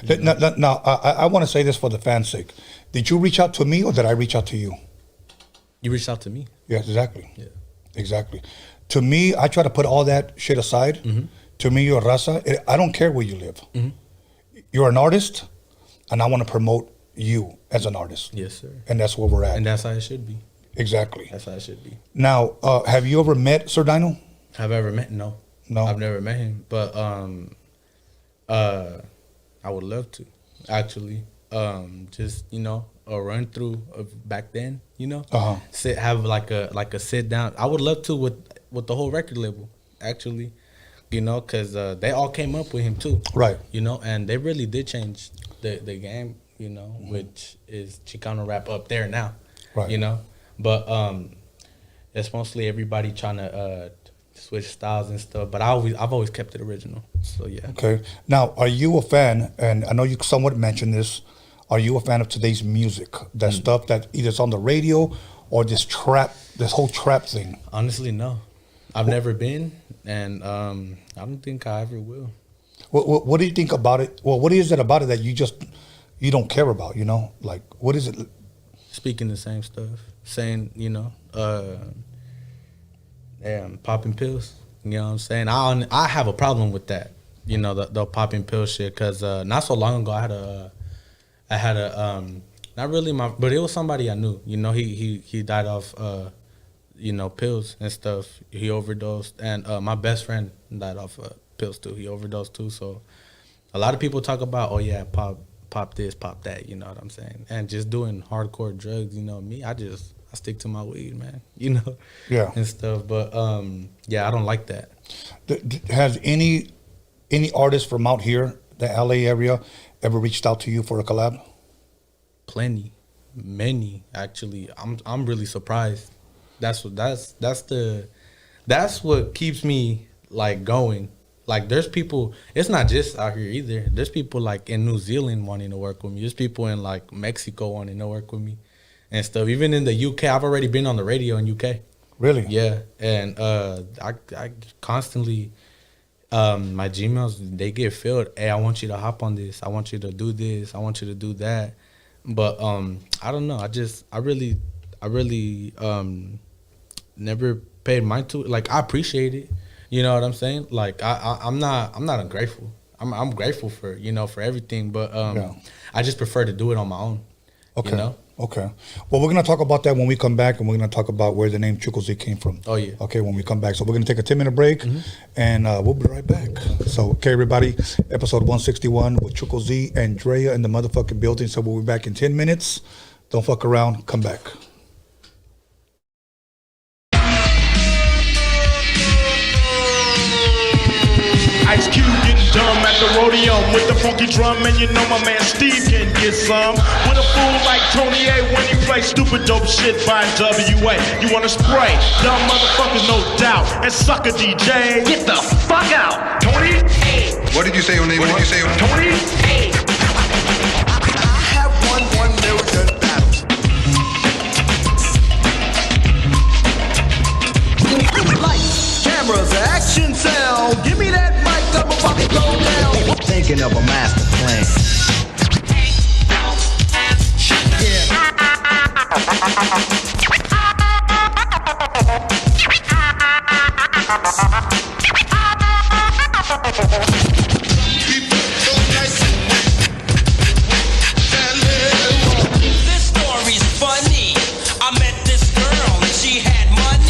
Now, I want to say this for the fans' sake. Did you reach out to me or did I reach out to you? You reached out to me. Yes, exactly. Yeah. Exactly. To me, I try to put all that shit aside. Mm-hmm. To me, you're Raza. I don't care where you live. Mm-hmm. You're an artist, and I want to promote you as an artist. Yes, sir. And that's where we're at. And that's how it should be. Exactly. That's how it should be. Now, have you ever met Sir Dino? Have I ever met? No. I've never met him, but I would love to, actually. Just, you know, a run through of back then, you know, have like a sit down. I would love to with the whole record label, actually, you know, because they all came up with him too, right? You know, and they really did change the game, you know, which is Chicano rap up there now, right? You know, but it's mostly everybody trying to switch styles and stuff. But I've always kept it original, so yeah. Okay. Now, are you a fan? And I know you somewhat mentioned this. Are you a fan of today's music? That stuff that either it's on the radio or this whole trap thing? Honestly, no. I've never been, and I don't think I ever will. What do you think about it? Well, what is it about it that you don't care about, you know? Like, what is it? Speaking the same stuff. Saying, you know, popping pills. You know what I'm saying? I have a problem with that, you know, the popping pill shit, because not so long ago I had a not really but it was somebody I knew. You know, he died off you know, pills and stuff. He overdosed, and my best friend died off pills too. He overdosed too. So a lot of people talk about, oh yeah, pop this, pop that. You know what I'm saying? And just doing hardcore drugs. You know me, I stick to my weed, man. You know, yeah, and stuff. But yeah, I don't like that. Has any artist from out here, the LA area, ever reached out to you for a collab? Plenty, many actually. I'm really surprised. That's what keeps me like going. Like there's people. It's not just out here either. There's people like in New Zealand wanting to work with me. There's people in like Mexico wanting to work with me and stuff. Even in the UK, I've already been on the radio in UK. Really? Yeah, and I constantly. My Gmails, they get filled. Hey, I want you to hop on this. I want you to do this. I want you to do that. But I don't know. I really never paid mind to it. Like I appreciate it. You know what I'm saying? Like I'm not ungrateful. I'm grateful for, you know, for everything. But I just prefer to do it on my own. Okay. You know? Okay. Well, we're gonna talk about that when we come back, and we're gonna talk about where the name ChucoZ came from. Oh yeah. Okay. When we come back, so we're gonna take a 10-minute break, and we'll be right back. So, okay, everybody, episode 161 with ChucoZ and Drea in the motherfucking building. So we'll be back in 10 minutes. Don't fuck around. Come back. Ice Cube getting dumb at the Roadium with the funky drum, and you know my man Steve can get some. With a fool like Tony A when he plays stupid dope shit by WA. You wanna spray? Dumb motherfuckers, no doubt. And sucker DJ, get the fuck out. Tony A. What did you say your name was? What did you say? Tony A. I have won 1 million battles. Life. thinking of a master plan. This story's funny. I met this girl and she had money.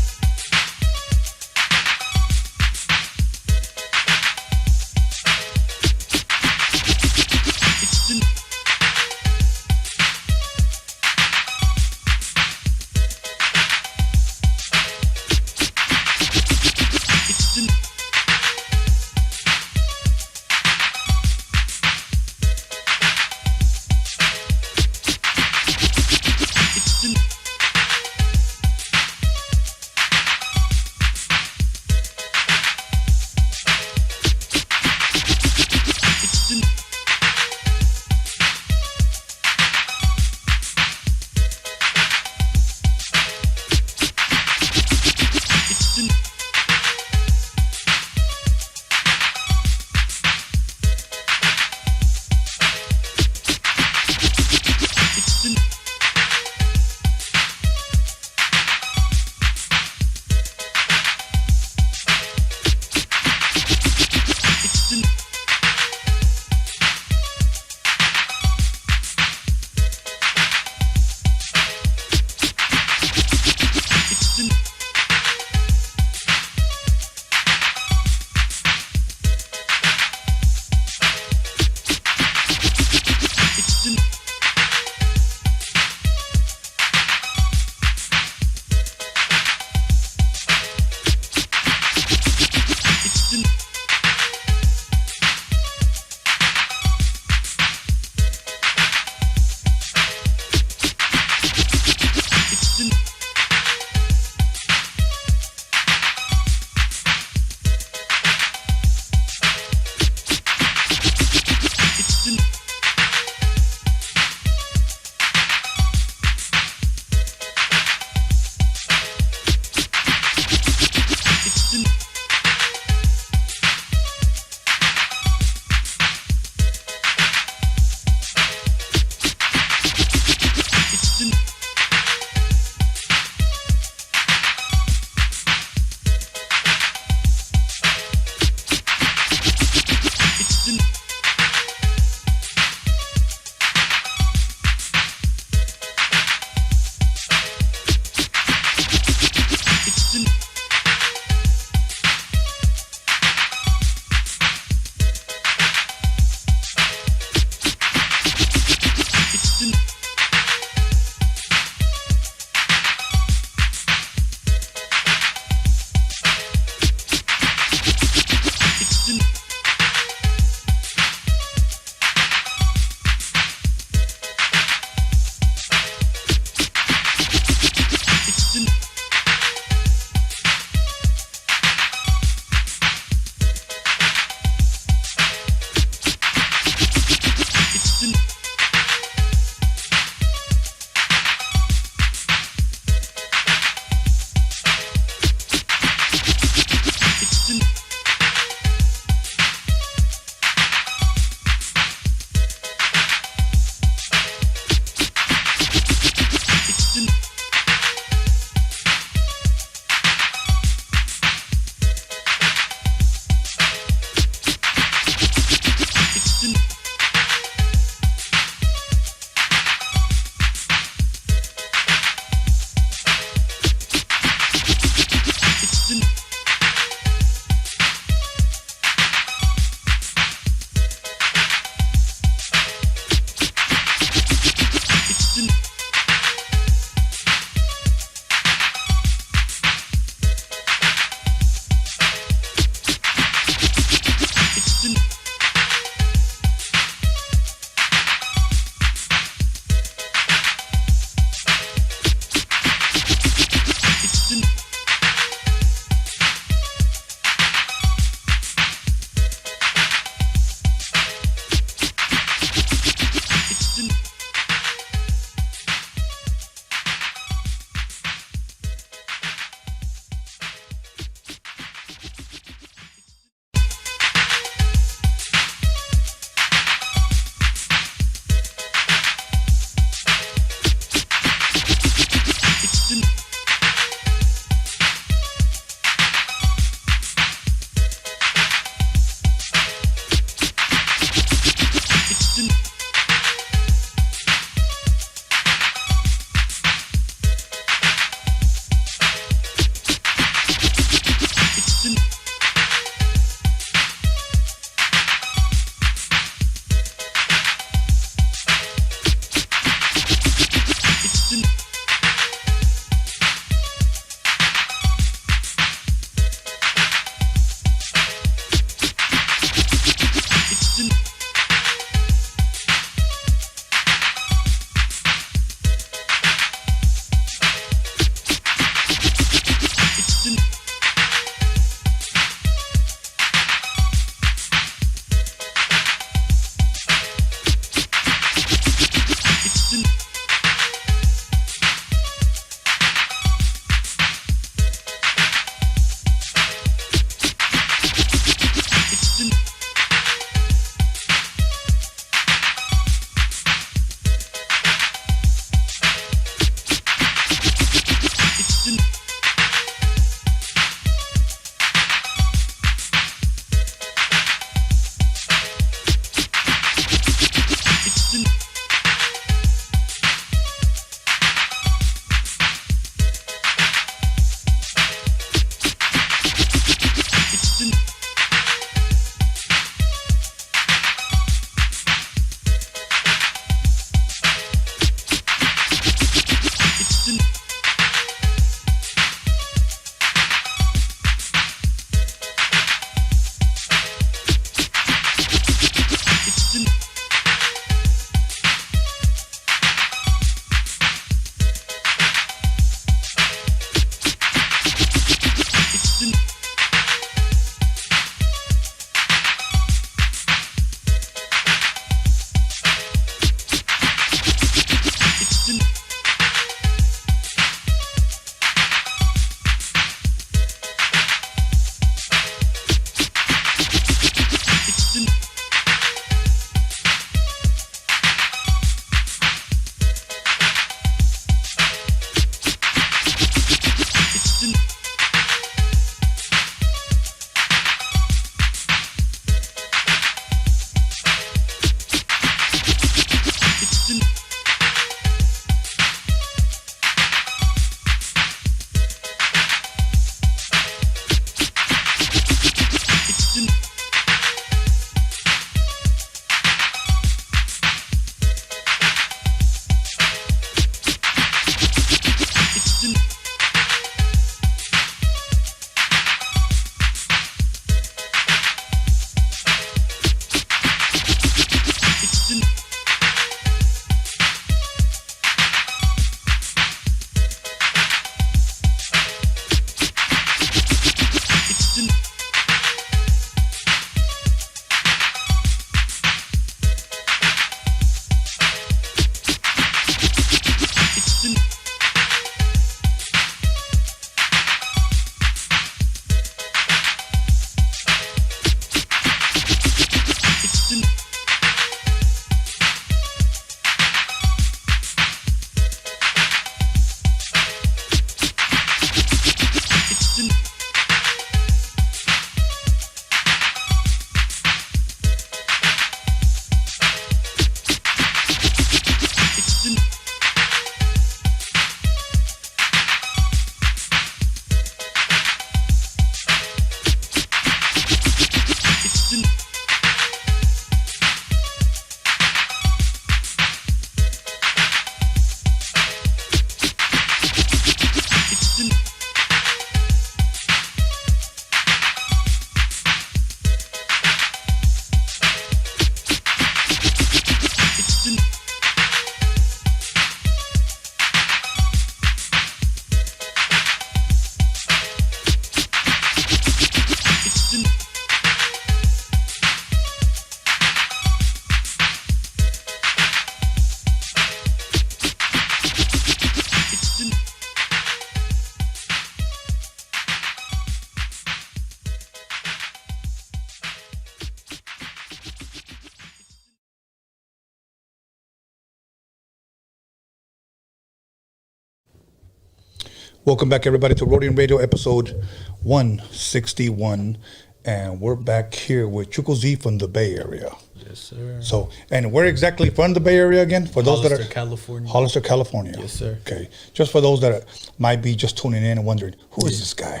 Welcome back, everybody, to Roadium Radio episode 161. And we're back here with ChucoZ from the Bay Area. Yes, sir. So, and where exactly from the Bay Area again? For those Hollister, that are California. Hollister, California. Yes, sir. Okay. Just for those that might be just tuning in and wondering, who is this guy?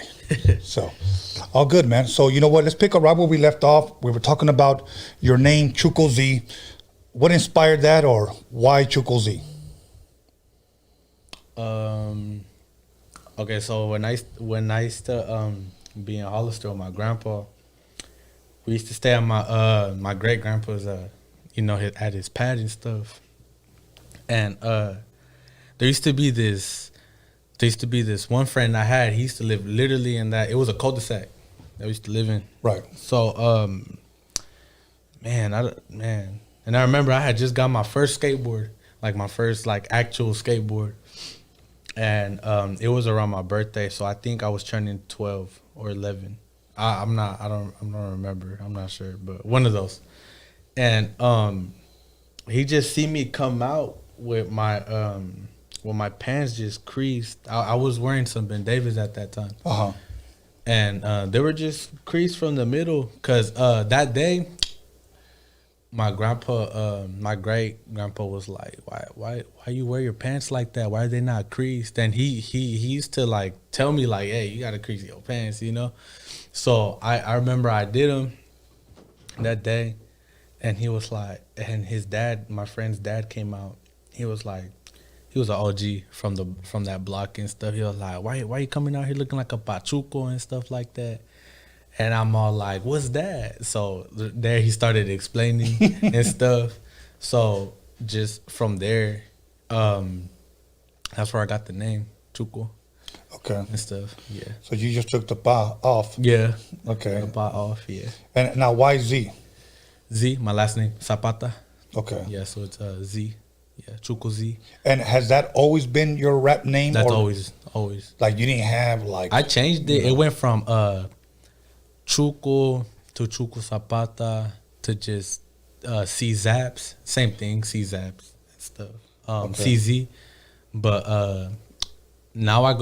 So, all good, man. So, you know what? Let's pick up right where we left off. We were talking about your name, ChucoZ. What inspired that, or why ChucoZ? Okay, so when I used to be in Hollister with my grandpa, we used to stay at my great grandpa's at his pad and stuff. And there used to be this one friend I had. He used to live literally in that. It was a cul-de-sac that we used to live in. Right. So and I remember I had just got my first skateboard, like my first actual skateboard. And it was around my birthday, so I think I was turning 12 or 11. I don't remember. I'm not sure, but one of those. And he just see me come out with my pants just creased. I was wearing some Ben Davis at that time. Uh-huh. And they were just creased from the middle, cause that day my grandpa, my great grandpa was like, why you wear your pants like that? Why are they not creased? And he used to tell me hey, you gotta crease your pants, you know? So I remember I did them that day, and he was like, and his dad, my friend's dad, came out. He was like, he was an OG from that block and stuff. He was like, why you coming out here looking like a pachuco and stuff like that? And I'm all like, what's that? So there he started explaining and stuff. So just from there, that's where I got the name, Chuco. Okay. And stuff, yeah. So you just took the pa off? Yeah. Okay. The pa off, yeah. And now why Z? Z, my last name, Zapata. Okay. Yeah, so it's Z. Yeah, ChucoZ. And has that always been your rap name? That's always. Like you didn't have I changed it. It went from Chuco to Chuco Zapata to just C Zaps. Same thing, C Zaps and stuff. CZ. But now I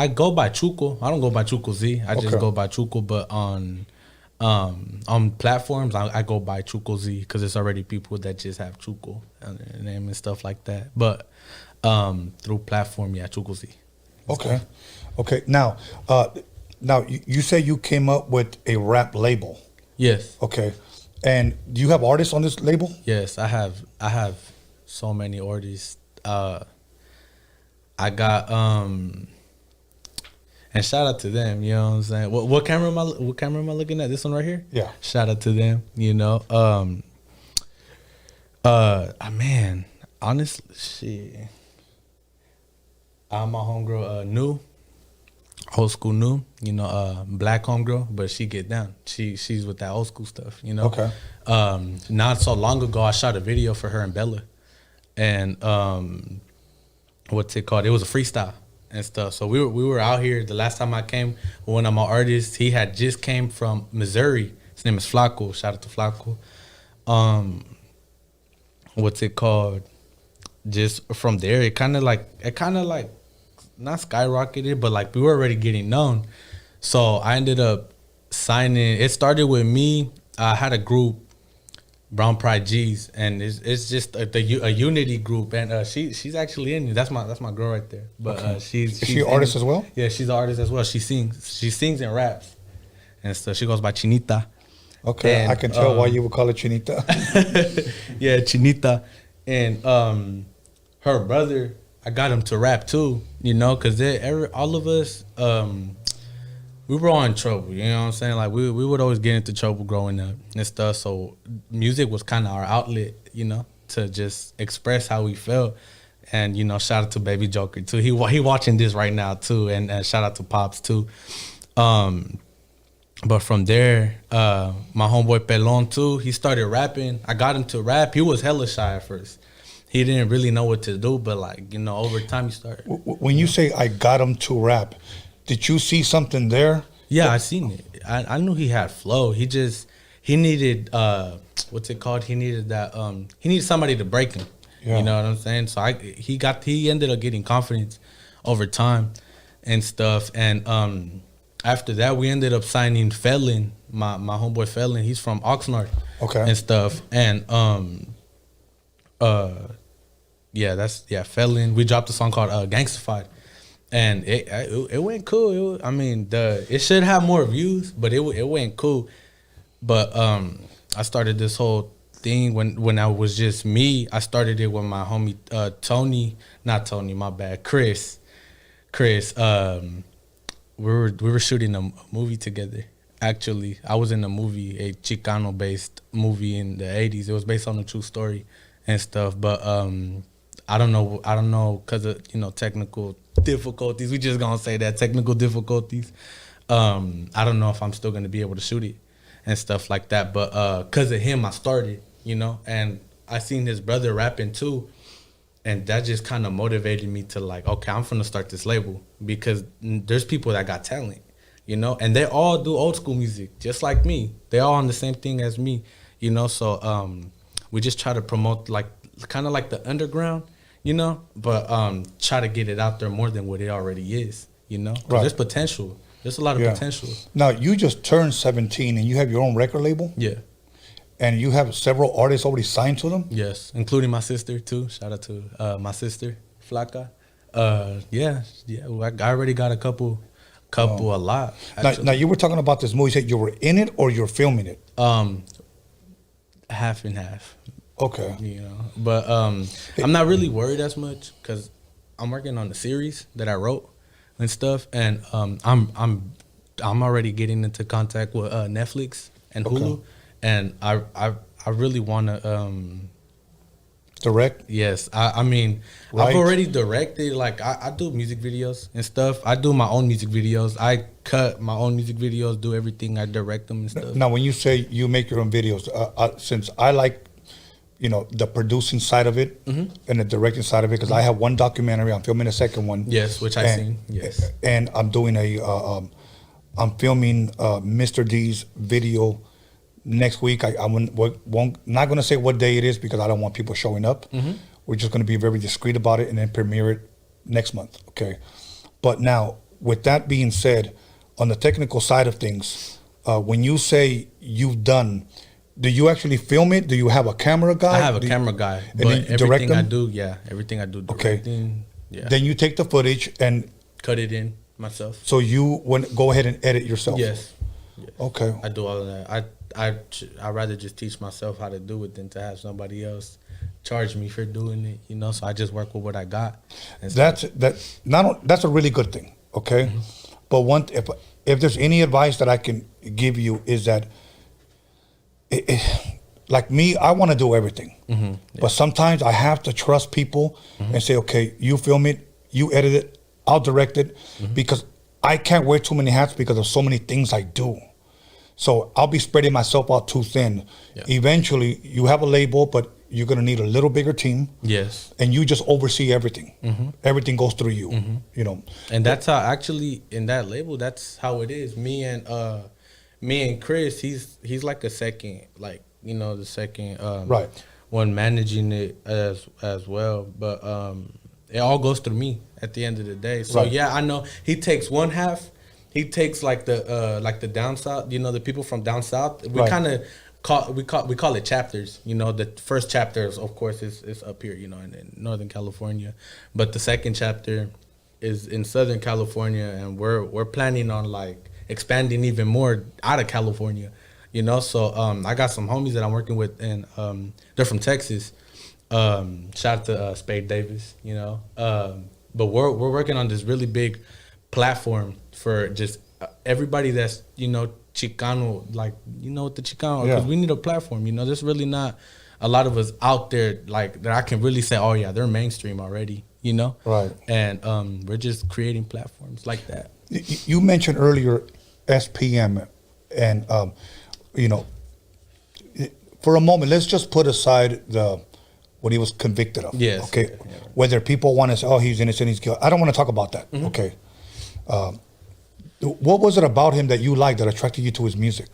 go by Chuco. I don't go by ChucoZ. I just go by Chuco. But on platforms I go by ChucoZ because it's already people that just have Chuco name and stuff like that. But through platform, yeah, ChucoZ. Okay. Okay. Now you say you came up with a rap label. Yes. Okay. And do you have artists on this label? Yes, I have so many artists. I got and shout out to them, you know what I'm saying? What camera am I looking at? This one right here? Yeah. Shout out to them, you know. Man, honestly, shit. My homegirl, New, old school New, you know, black homegirl, but she get down. She's with that old school stuff, you know. Okay. Not so long ago, I shot a video for her and Bella, and what's it called? It was a freestyle and stuff. So we were out here. The last time I came, one of my artists, he had just came from Missouri. His name is Flaco. Shout out to Flaco. What's it called? Just from there, it kind of like not skyrocketed, but we were already getting known. So I ended up signing. It started with me. I had a group, Brown Pride G's, and it's just a unity group, and she's actually in it. That's my girl right there. But she's Is she an artist as well? Yeah, she's an artist as well. She sings and raps, and so she goes by Chinita. Okay, and I can tell why you would call it Chinita. Yeah, Chinita, and her brother, I got him to rap too, you know, because all of us, we were all in trouble, you know what I'm saying? We would always get into trouble growing up and stuff, so music was kind of our outlet, you know, to just express how we felt. And, you know, shout out to Baby Joker too. He watching this right now too, and shout out to Pops too. But from there, my homeboy Pelon too, he started rapping. I got him to rap. He was hella shy at first. He didn't really know what to do, but like, you know, over time he started. When you say I got him to rap, did you see something there? Yeah, I seen it. I knew he had flow. He needed what's it called? He needed that he needed somebody to break him. Yeah. You know what I'm saying? So he ended up getting confidence over time and stuff. And after that we ended up signing Felon, my homeboy Felon. He's from Oxnard. Okay. And stuff. And Felon. We dropped a song called Gangstified. And it went cool. It should have more views, but it went cool. But I started this whole thing when I was just me. I started it with my homie Chris. We were shooting a movie together. Actually, I was in a movie, a Chicano based movie in the 80s. It was based on a true story and stuff. But I don't know because of, you know, technical difficulties. We just gonna say that technical difficulties. I don't know if I'm still gonna be able to shoot it and stuff like that. But because of him, I started, you know, and I seen his brother rapping too, and that just kind of motivated me to like, okay, I'm gonna start this label because there's people that got talent, you know, and they all do old school music just like me. They all on the same thing as me, you know. So we just try to promote like kind of like the underground, you know, but try to get it out there more than what it already is, you know. Right. There's potential. There's a lot of potential. Now, you just turned 17 and you have your own record label? Yeah. And you have several artists already signed to them? Yes, including my sister too. Shout out to my sister, Flaca. I already got a couple a lot. Now, you were talking about this movie. You said you were in it or you're filming it? Half and half. Okay. You know, but I'm not really worried as much because I'm working on the series that I wrote and stuff, and I'm already getting into contact with Netflix and Hulu, and I really want to direct. Yes, I mean, I've already directed. Like I do music videos and stuff. I do my own music videos. I cut my own music videos, do everything. I direct them and stuff. Now, when you say you make your own videos, since I like, you know, the producing side of it and the directing side of it, because I have one documentary. I'm filming a second one. Yes, which I've seen. Yes, and I'm doing I'm filming Mr. D's video next week. I'm not going to say what day it is because I don't want people showing up. We're just going to be very discreet about it and then premiere it next month. Okay, but now with that being said, on the technical side of things, when you say you've done. Do you actually film it? Do you have a camera guy? I have a camera guy, but everything I do, directing. Yeah. Then you take the footage and cut it in myself. So you go ahead and edit yourself? Yes. Okay. I do all of that. I'd rather just teach myself how to do it than to have somebody else charge me for doing it, you know. So I just work with what I got. That's a really good thing, okay? But if there's any advice that I can give you is that like me, I want to do everything, but sometimes I have to trust people and say, okay, you film it, you edit it, I'll direct it, because I can't wear too many hats because of so many things I do. So I'll be spreading myself out too thin. Yeah. Eventually, you have a label, but you're going to need a little bigger team. Yes. And you just oversee everything. Everything goes through you, you know. And that's how, actually, in that label, that's how it is. Me and Chris, he's like a second, like, you know, the second one managing it as well. But it all goes through me at the end of the day. So yeah, I know he takes one half. He takes like the down south, you know, the people from down south. We kind of call it chapters. You know, the first chapter, of course, is up here, you know, in Northern California. But the second chapter is in Southern California, and we're planning on like expanding even more out of California, you know. So I got some homies that I'm working with, and they're from Texas. Shout out to Spade Davis, you know. But we're working on this really big platform for just everybody that's, you know, Chicano, like, you know, the Chicano, because we need a platform, you know. There's really not a lot of us out there like that I can really say, oh yeah, they're mainstream already, you know. Right. And we're just creating platforms like that. You mentioned earlier SPM. And you know, for a moment, let's just put aside what he was convicted of. Yes. Okay. Yeah. Whether people want to say, "Oh, he's innocent, he's guilty," I don't want to talk about that. Mm-hmm. Okay. What was it about him that you liked that attracted you to his music?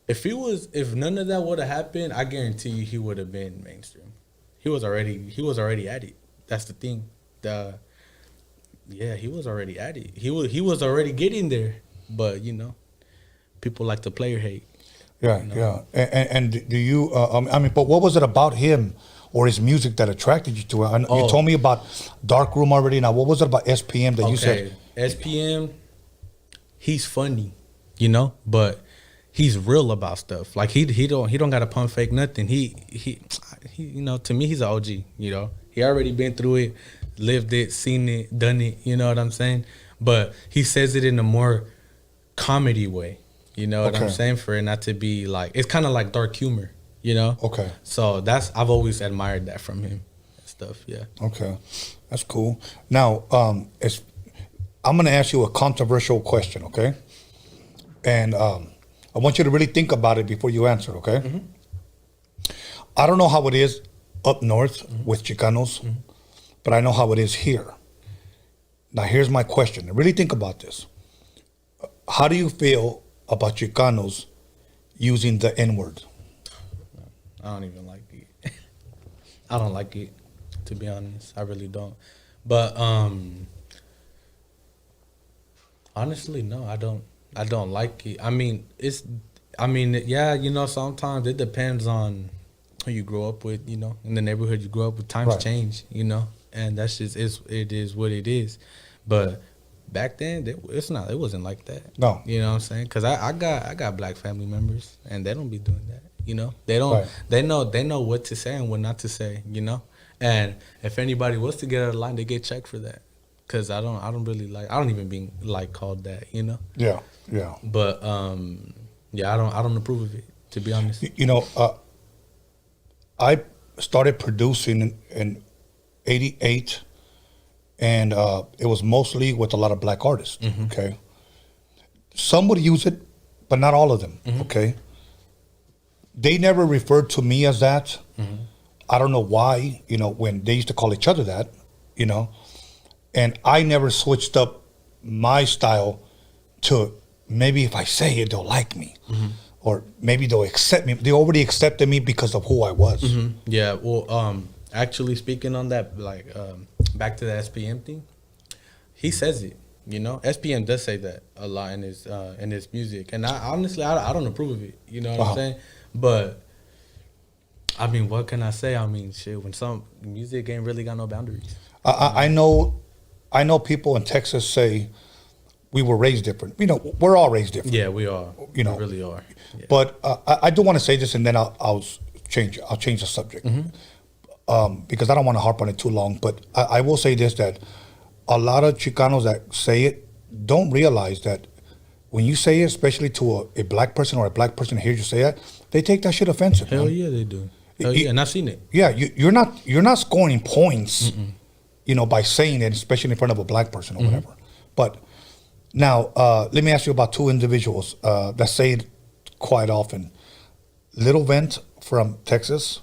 If none of that would have happened, I guarantee you he would have been mainstream. He was already at it. That's the thing. He was already at it. He was already getting there. But you know, people like to player hate. Yeah, you know? Yeah. And do you? But what was it about him or his music that attracted you to it? You told me about Dark Room already. Now, what was it about SPM that you said? SPM, he's funny, you know, but he's real about stuff. Like he don't got to pump fake nothing. He you know, to me he's an OG. You know, he already been through it, lived it, seen it, done it. You know what I'm saying? But he says it in a more comedy way. You know what I'm saying? For it not to be like, it's kind of like dark humor. You know? Okay. So I've always admired that from him and stuff. Yeah. Okay, that's cool. Now, I'm going to ask you a controversial question, okay? And I want you to really think about it before you answer, okay? Mm-hmm. I don't know how it is up north with Chicanos, but I know how it is here. Now, here's my question. Really think about this. How do you feel about Chicanos using the N-word? I don't even like it. I don't like it, to be honest. I really don't. But honestly, no, I don't like it. I mean, yeah, you know, sometimes it depends on who you grow up with, you know, in the neighborhood you grow up with. Times change, you know, and that's just it is what it is. But back then, it wasn't like that. No, you know what I'm saying? Because I got black family members, and they don't be doing that. You know, they don't. Right. They know what to say and what not to say. You know, and if anybody was to get out of line, they get checked for that. Cause I don't really like. I don't even be like called that. You know. Yeah. Yeah. But yeah, I don't approve of it, to be honest. You know, I started producing in '88, and it was mostly with a lot of black artists. Mm-hmm. Okay. Some would use it, but not all of them. Mm-hmm. Okay. They never referred to me as that. Mm-hmm. I don't know why. You know, when they used to call each other that. You know. And I never switched up my style to maybe if I say it, they'll like me. Mm-hmm. Or maybe they'll accept me. They already accepted me because of who I was. Mm-hmm. Yeah, well, actually speaking on that, like, back to the SPM thing, he says it, you know? SPM does say that a lot in his music. And I honestly don't approve of it, you know what I'm saying? But, I mean, what can I say? I mean, shit, when some music ain't really got no boundaries. I know people in Texas say we were raised different. You know, we're all raised different. Yeah, we are. You know, we really are. Yeah. But I do want to say this, and then I'll change the subject, because I don't want to harp on it too long. But I will say this, that a lot of Chicanos that say it don't realize that when you say it, especially to a black person or a black person hears you say it, they take that shit offensive. Hell yeah, they do. Hell yeah, and I've seen it. Yeah, you're not scoring points. Mm-mm. You know, by saying it, especially in front of a black person or whatever. But now, let me ask you about two individuals that say it quite often. Little Vent from Texas,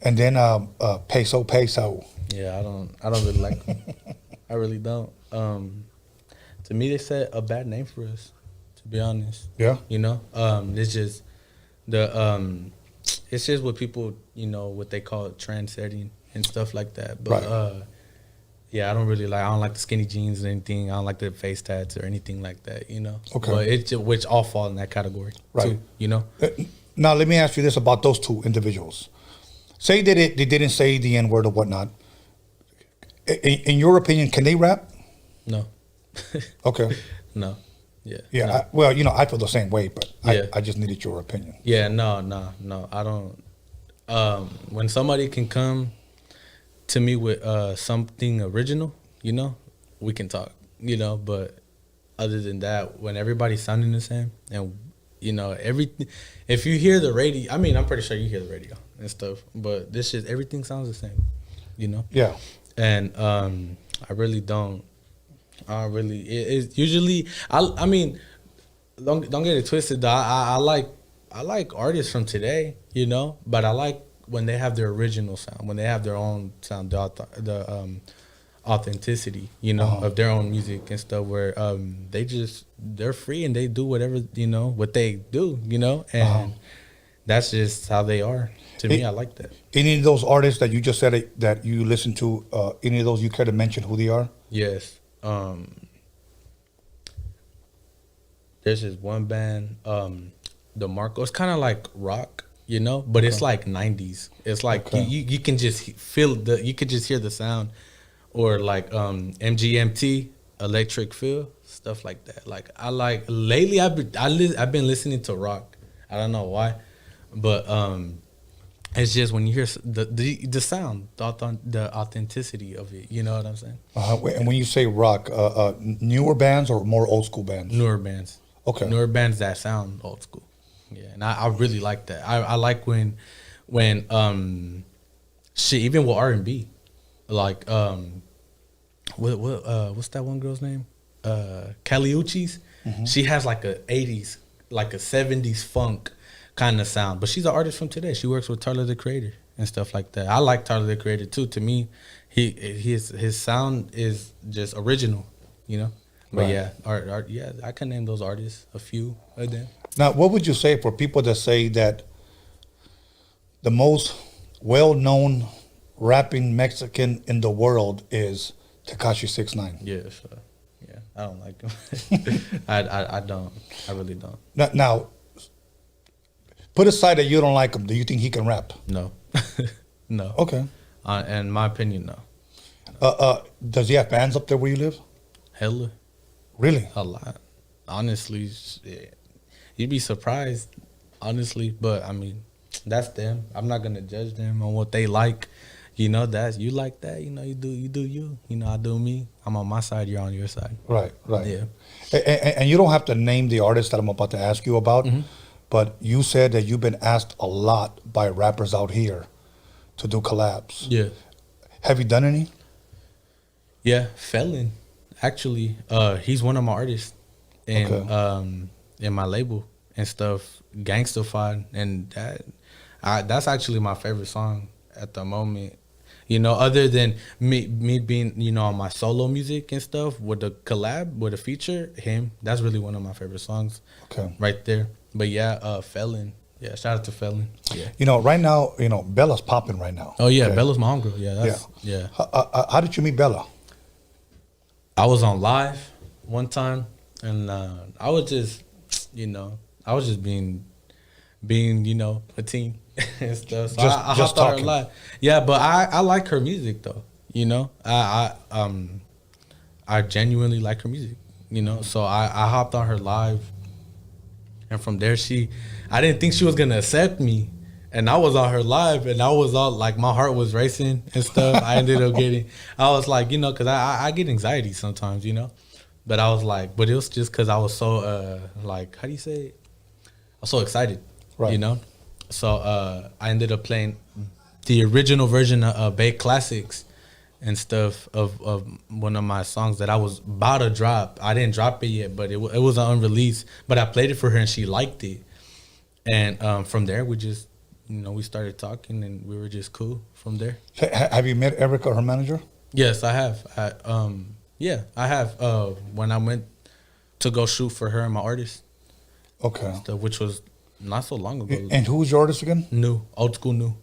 and then Peso. Yeah, I don't really like them. I really don't. To me, they set a bad name for us, to be honest. Yeah. You know, it's just it's just what people, you know, what they call trend setting and stuff like that. But yeah, I don't like the skinny jeans or anything. I don't like the face tats or anything like that, you know. Okay. But which all fall in that category, right? Too, you know. Now let me ask you this about those two individuals. Say that they didn't say the N-word or whatnot. In your opinion, can they rap? No. Okay. No. Yeah. Yeah. No. Well, you know, I feel the same way, but I just needed your opinion. Yeah. No. I don't. When somebody can come to me with something original, you know, we can talk, you know. But other than that, when everybody's sounding the same, and you know, if you hear the radio, I mean, I'm pretty sure you hear the radio and stuff, but everything sounds the same, you know. Yeah. And I really don't. It's usually I mean, don't get it twisted though. I like artists from today, you know, but I like when they have their original sound, when they have their own sound, the authenticity, you know, of their own music and stuff, where they're free and they do whatever, you know, what they do, you know, and that's just how they are. To me, I like that. Any of those artists that you just said that you listen to, any of those you care to mention who they are? Yes. There's this one band, the Marco. It's kind of like rock, you know, but it's like 90s. It's like you can just feel you can just hear the sound, or like MGMT, Electric Feel, stuff like that. Like I like lately I've been listening to rock. I don't know why, but it's just when you hear the sound, the authenticity of it. You know what I'm saying? And when you say rock, newer bands or more old school bands? Newer bands. Okay. Newer bands that sound old school. Yeah, and I really like that. I like when shit, even with R&B, like what's that one girl's name? CALI. She has like a 80s, like a 70s funk kind of sound, but she's an artist from today. She works with Tyler the Creator and stuff like that. I like Tyler the Creator too. To me, his sound is just original, you know. But yeah, art, yeah, I can name those artists, a few of them. Now, what would you say for people that say that the most well-known rapping Mexican in the world is Tekashi 6ix9ine? Yeah, sure. Yeah, I don't like him. I don't. I really don't. Now, put aside that you don't like him. Do you think he can rap? No. No. Okay. In my opinion, no. Does he have fans up there where you live? Hella. Really? A lot. Honestly, you'd be surprised, honestly. But, I mean, that's them. I'm not going to judge them on what they like. You know, you like that. You know, you do you. You know, I do me. I'm on my side. You're on your side. Right, right. Yeah. And you don't have to name the artist that I'm about to ask you about, but you said that you've been asked a lot by rappers out here to do collabs. Yeah. Have you done any? Yeah, Felon. Actually, he's one of my artists in my label and stuff, Gangstafied, and that's actually my favorite song at the moment. You know, other than me being, you know, on my solo music and stuff, with the collab, with a feature, him, that's really one of my favorite songs. Okay. Right there. But yeah, Felon. Yeah, shout out to Felon. Yeah. You know, right now, you know, Bella's popping right now. Oh yeah, Bella's my homegirl. Yeah, yeah. How did you meet Bella? I was on live one time, and I was just, you know, being, you know, a teen and stuff. So I hopped on her live. Yeah, but I like her music though. You know, I genuinely like her music. You know, so I hopped on her live, and from there I didn't think she was gonna accept me. And I was on her live, and I was all like, my heart was racing and stuff. I ended up I was like, you know, because I get anxiety sometimes, you know. But I was like, but it was just because I was so, like, how do you say it? I was so excited, you know. So I ended up playing the original version of A.DA Classics and stuff of one of my songs that I was about to drop. I didn't drop it yet, but it was unreleased. But I played it for her, and she liked it. And from there, we just, you know, we started talking, and we were just cool from there. Have you met Erica, her manager? Yes, I have. Yeah, I have. When I went to go shoot for her and my artist. Okay. Which was not so long ago. And who's your artist again? New. Old School New.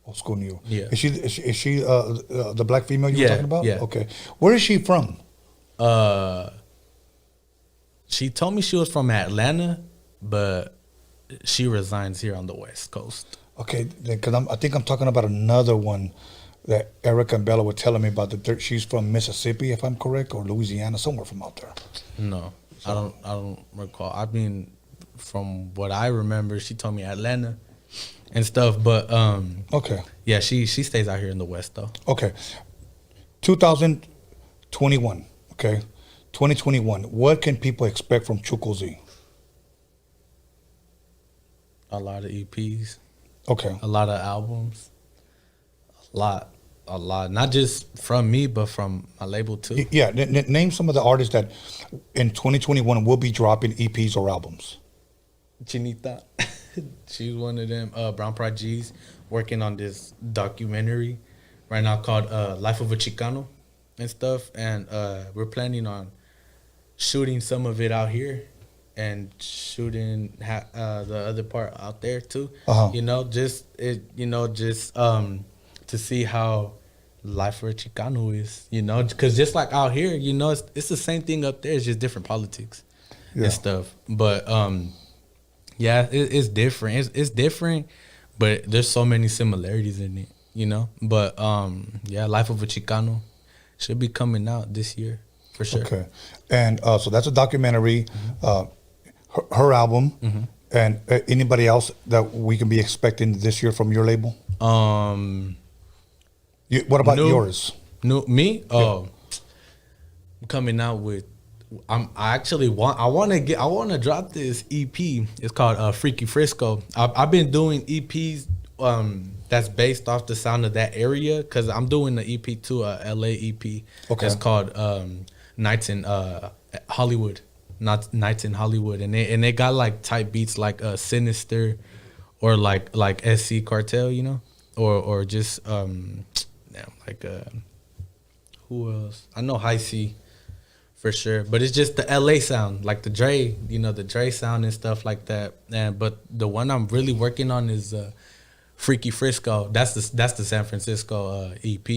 Old School New. Yeah. Is she the black female you were talking about? Yeah. Okay. Where is she from? She told me she was from Atlanta, but she resides here on the West Coast. Okay, because I think I'm talking about another one that Erica and Bella were telling me about. She's from Mississippi, if I'm correct, or Louisiana, somewhere from out there. No, so. I don't recall. I mean, from what I remember, she told me Atlanta and stuff. But okay, yeah, she stays out here in the West though. Okay, 2021. Okay, 2021. What can people expect from ChucoZ? A lot of EPs. Okay. A lot of albums. A lot. a lot, not just from me, but from my label too. Yeah, name some of the artists that in 2021 will be dropping EPs or albums. Chinita, she's one of them. Brown Pride G's working on this documentary right now called Life of a Chicano and stuff, and we're planning on shooting some of it out here and shooting the other part out there too. You know, just to see how life for a Chicano is, you know, because just like out here, you know, it's the same thing up there. It's just different politics and stuff. But yeah, it's different. It's different, but there's so many similarities in it, you know. But yeah, Life of a Chicano should be coming out this year for sure. Okay, and so that's a documentary. Her album, and anybody else that we can be expecting this year from your label? What about yours? Me? Oh, I'm coming out with. I want to drop this EP. It's called Freaky Frisco. I've been doing EPs that's based off the sound of that area, because I'm doing the EP too, LA EP. Okay. It's called Nights in Hollywood. Not Nights in Hollywood, and they got like type beats like Sinister, or like SC Cartel, you know, or just like who else? I know High C for sure, but it's just the LA sound, like the Dre, you know, the Dre sound and stuff like that. And but the one I'm really working on is Freaky Frisco. That's the San Francisco EP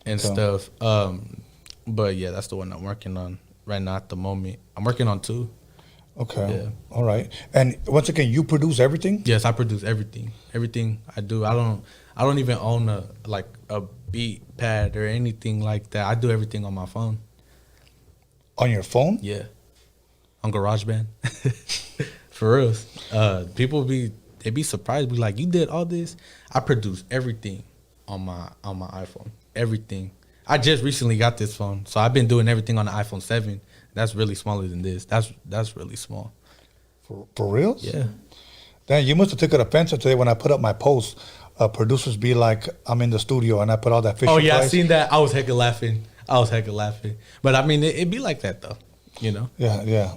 and stuff. But yeah, that's the one I'm working on right now at the moment. I'm working on 2. Okay. Yeah. All right. And once again, you produce everything? Yes, I produce everything. Everything I do. I don't even own a beat pad or anything like that. I do everything on my phone. On your phone? Yeah. On GarageBand. For real. People be surprised, be like, you did all this? I produce everything on my iPhone. Everything. I just recently got this phone, so I've been doing everything on the iPhone 7. That's really smaller than this. That's really small. For real? Yeah. Then you must have taken offense today when I put up my post. Producers be like, I'm in the studio, and I put all that fish. Oh yeah, I seen that. I was hecka laughing. But I mean, it be like that though, you know. Yeah.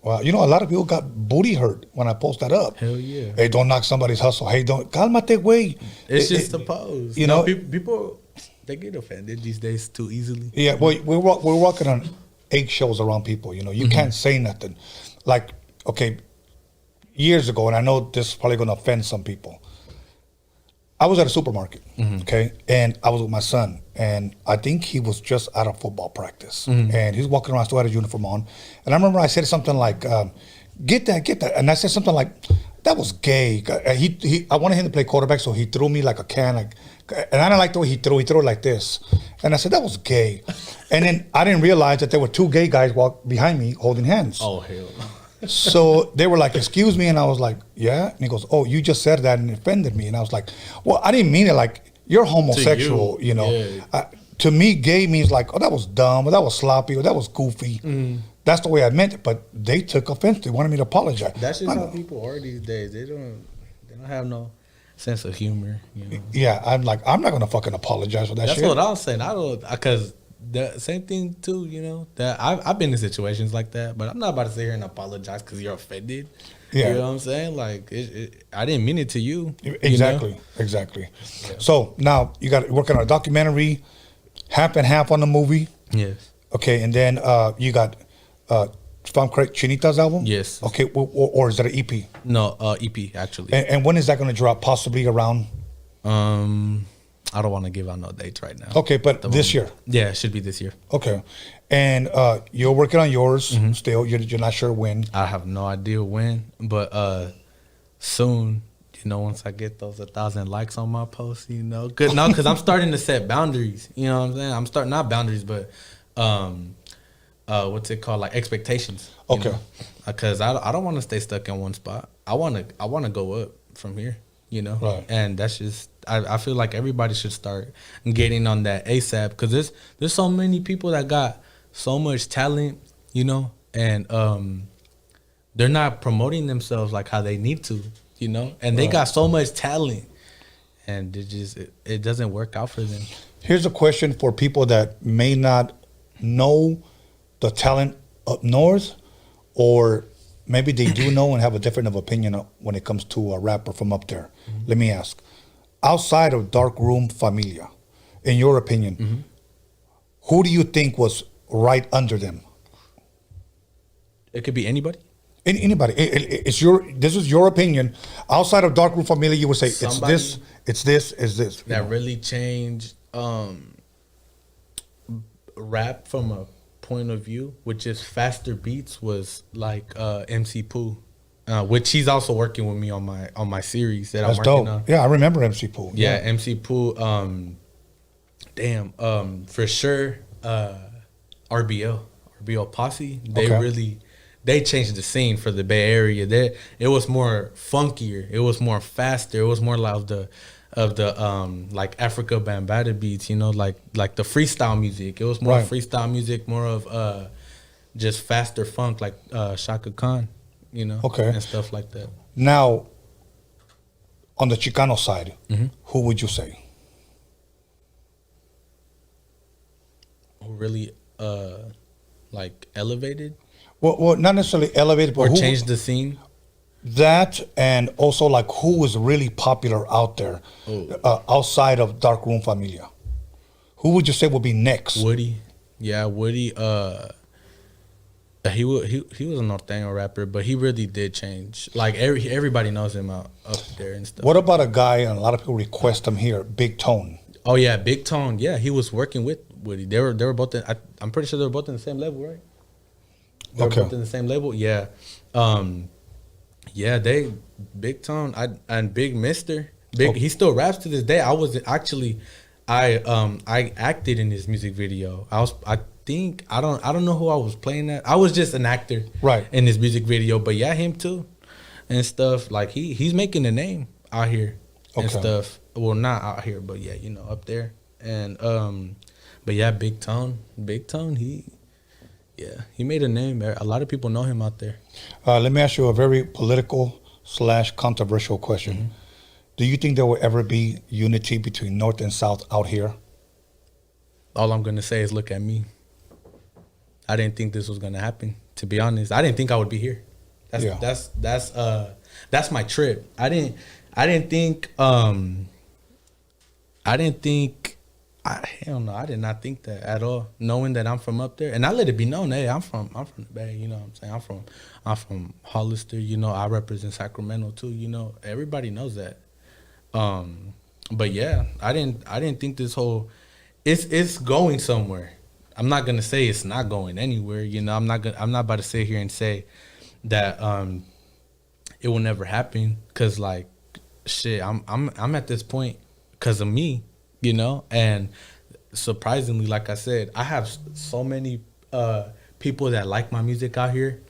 Well, you know, a lot of people got booty hurt when I post that up. Hell yeah. Hey, don't knock somebody's hustle. Hey, don't cálmate, güey. It's just supposed. You know, people they get offended these days too easily. Yeah, well, we're walking on eggshells around people. You know, you can't say nothing. Like, okay, years ago, and I know this is probably going to offend some people. I was at a supermarket, okay, and I was with my son, and I think he was just out of football practice, and he's walking around, still had his uniform on, and I remember I said something like, get that, and I said something like, that was gay. I wanted him to play quarterback, so he threw me like a can, and I didn't like the way he threw it like this, and I said, that was gay, and then I didn't realize that there were 2 gay guys walk behind me holding hands. Oh, hell no. So they were like, excuse me, and I was like, yeah, and he goes, oh, you just said that and it offended me, and I was like, well, I didn't mean it like you're homosexual, you know. Yeah. To me, gay means like, oh, that was dumb, or that was sloppy, or that was goofy. That's the way I meant it, but they took offense. They wanted me to apologize. That's just how people are these days. They don't have no sense of humor, you know. Yeah, I'm like, I'm not gonna fucking apologize for that shit. That's what I'm saying. I don't, because the same thing too, you know, that I've been in situations like that, but I'm not about to sit here and apologize because you're offended. Yeah. You know what I'm saying? Like, I didn't mean it to you. Exactly, you know? Exactly. Yeah. So now you got working on a documentary, half and half on the movie. Yes. Okay, and then you got, if I'm correct, Chinita's album? Yes. Okay, or is that an EP? No, EP actually. And when is that going to drop? Possibly around? I don't want to give out no dates right now. Okay, but this year? Yeah, it should be this year. Okay. And you're working on yours still. You're not sure when? I have no idea when, but soon, you know, once I get those 1,000 likes on my post, you know. No, because I'm starting to set boundaries. You know what I'm saying? I'm starting, not boundaries, but what's it called? Like expectations. Okay. Because I don't want to stay stuck in one spot. I want to go up from here, you know. Right. And that's just, I feel like everybody should start getting on that ASAP, because there's so many people that got so much talent, you know, and they're not promoting themselves like how they need to, you know, and they got so much talent, and it doesn't work out for them. Here's a question for people that may not know the talent up north, or maybe they do know and have a different of opinion when it comes to a rapper from up there. Let me ask, outside of Darkroom Familia, in your opinion, who do you think was right under them? It could be anybody. Anybody. This is your opinion. Outside of Darkroom Familia, you would say Somebody it's this. That really changed rap from a point of view, which is faster beats, was like MC Pooh, which he's also working with me on my series that I'm working on. Yeah, I remember MC Pooh. Yeah, MC Pooh. For sure. RBL Posse. They changed the scene for the Bay Area. It was more funkier. It was more faster. It was more like like Africa Bambaataa beats, you know, like the freestyle music. It was more freestyle music, more of just faster funk, like Shaka Khan, you know, and stuff like that. Now, on the Chicano side, who would you say? Who really like elevated? Well, not necessarily elevated, but or changed the scene. That, and also like who was really popular out there, outside of Darkroom Familia. Who would you say would be next? Woody, yeah, Woody. He was a norteño rapper, but he really did change. Like everybody knows him up there and stuff. What about a guy, and a lot of people request him here, Big Tone? Oh yeah, Big Tone. Yeah, he was working with Woody. They were both. I'm pretty sure they were both in the same level, right? They were both in the same label. Yeah. Yeah, Big Tone and Big Mister. He still raps to this day. I acted in his music video. I don't know who I was playing at. I was just an actor in his music video, but yeah, him too and stuff. Like he's making a name out here and stuff. Well, not out here, but yeah, you know, up there. And but yeah, Big Tone, he made a name. A lot of people know him out there. Let me ask you a very political / controversial question. Do you think there will ever be unity between North and South out here? All I'm going to say is look at me. I didn't think this was going to happen, to be honest. I didn't think I would be here. That's my trip. I didn't think hell no, I did not think that at all. Knowing that I'm from up there, and I let it be known, hey, I'm from the Bay. You know what I'm saying? I'm from Hollister. You know, I represent Sacramento too. You know, everybody knows that. But yeah, I didn't think this whole it's going somewhere. I'm not gonna say it's not going anywhere. You know, I'm not about to sit here and say that it will never happen. Cause like shit, I'm at this point because of me. You know, and surprisingly, like I said, I have so many people that like my music out here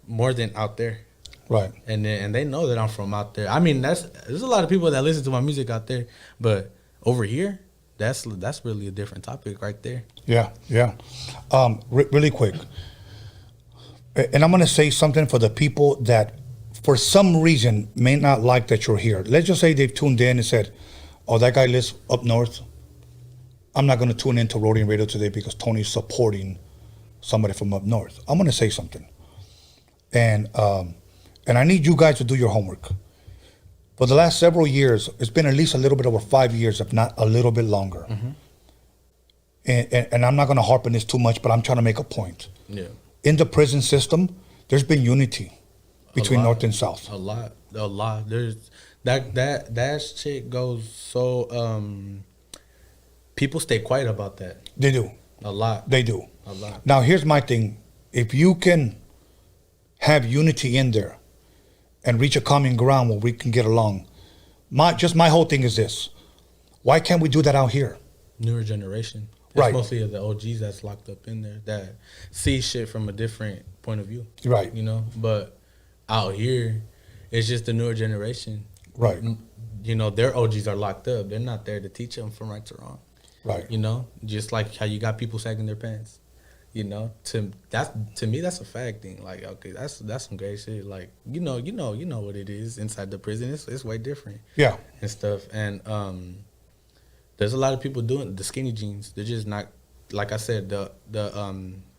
more than out there. Right. And they know that I'm from out there. I mean, there's a lot of people that listen to my music out there, but over here, that's really a different topic right there. Yeah. Really quick, and I'm gonna say something for the people that, for some reason, may not like that you're here. Let's just say they've tuned in and said, "Oh, that guy lives up north. I'm not going to tune into Roadium Radio today because Tony's supporting somebody from up north." I'm going to say something, and I need you guys to do your homework. For the last several years, it's been at least a little bit over 5 years, if not a little bit longer. And I'm not going to harp on this too much, but I'm trying to make a point. Yeah. In the prison system, there's been unity between North and South. A lot. There's that shit goes so. People stay quiet about that. They do. A lot. They do. A lot. Now, here's my thing. If you can have unity in there and reach a common ground where we can get along, my whole thing is this. Why can't we do that out here? Newer generation. It's mostly the OGs that's locked up in there that see shit from a different point of view. Right. You know, but out here, it's just the newer generation. Right. You know, their OGs are locked up. They're not there to teach them from right to wrong. Right. You know, just like how you got people sagging their pants. You know, to me that's a fact thing. Like, okay, that's some great shit. Like, you know what it is inside the prison. It's way different. Yeah. And stuff. And There's a lot of people doing the skinny jeans. They're just not, like I said, the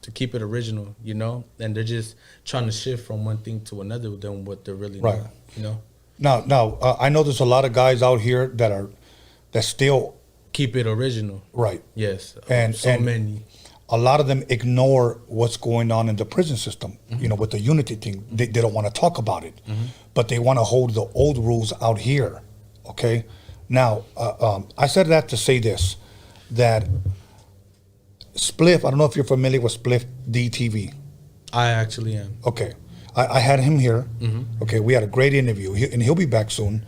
to keep it original, you know, and they're just trying to shift from one thing to another than what they're really right. not, you know. Now, I know there's a lot of guys out here that still keep it original, right? Yes, and many. A lot of them ignore what's going on in the prison system. You know, with the unity thing, they don't want to talk about it, but they want to hold the old rules out here. Okay, now I said that to say this, that Spliff, I don't know if you're familiar with Spliff DTV. I actually am. Okay. I had him here. Okay, we had a great interview, and he'll be back soon.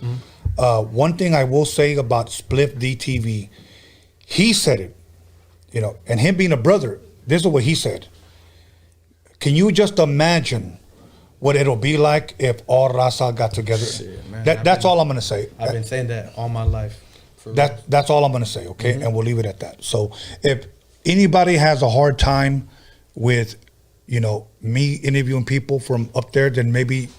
One thing I will say about Spliff DTV, he said it, you know, and him being a brother, this is what he said. Can you just imagine what it'll be like if all Raza got together? Shit, man, that's all I'm going to say. I've been saying that all my life. That's all I'm going to say, okay? And we'll leave it at that. So if anybody has a hard time with, you know, me interviewing people from up there, then maybe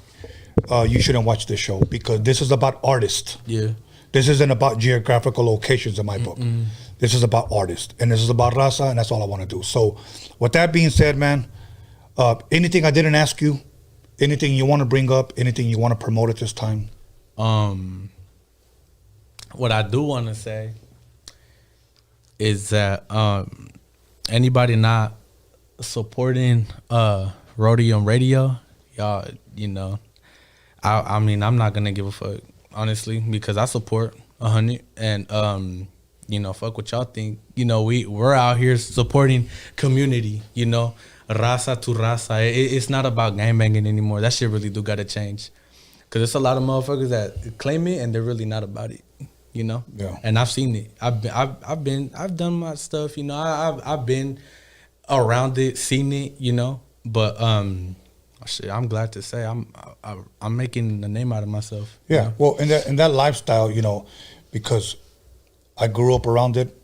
you shouldn't watch this show, because this is about artists. Yeah. This isn't about geographical locations in my book. This is about artists, and this is about Raza, and that's all I want to do. So with that being said, man, anything I didn't ask you, anything you want to bring up, anything you want to promote at this time? What I do want to say is that anybody not supporting Roadium Radio, y'all, you know, I mean, I'm not gonna give a fuck, honestly, because I support 100, and you know, fuck what y'all think. You know, we're out here supporting community, you know, Raza to Raza. It's not about gangbanging anymore. That shit really do gotta change, because there's a lot of motherfuckers that claim it and they're really not about it, you know. Yeah. And I've seen it. I've done my stuff, you know. I've been around it, seen it, you know. But shit, I'm glad to say I'm making a name out of myself. Yeah. You know? Well, in that lifestyle, you know, because I grew up around it.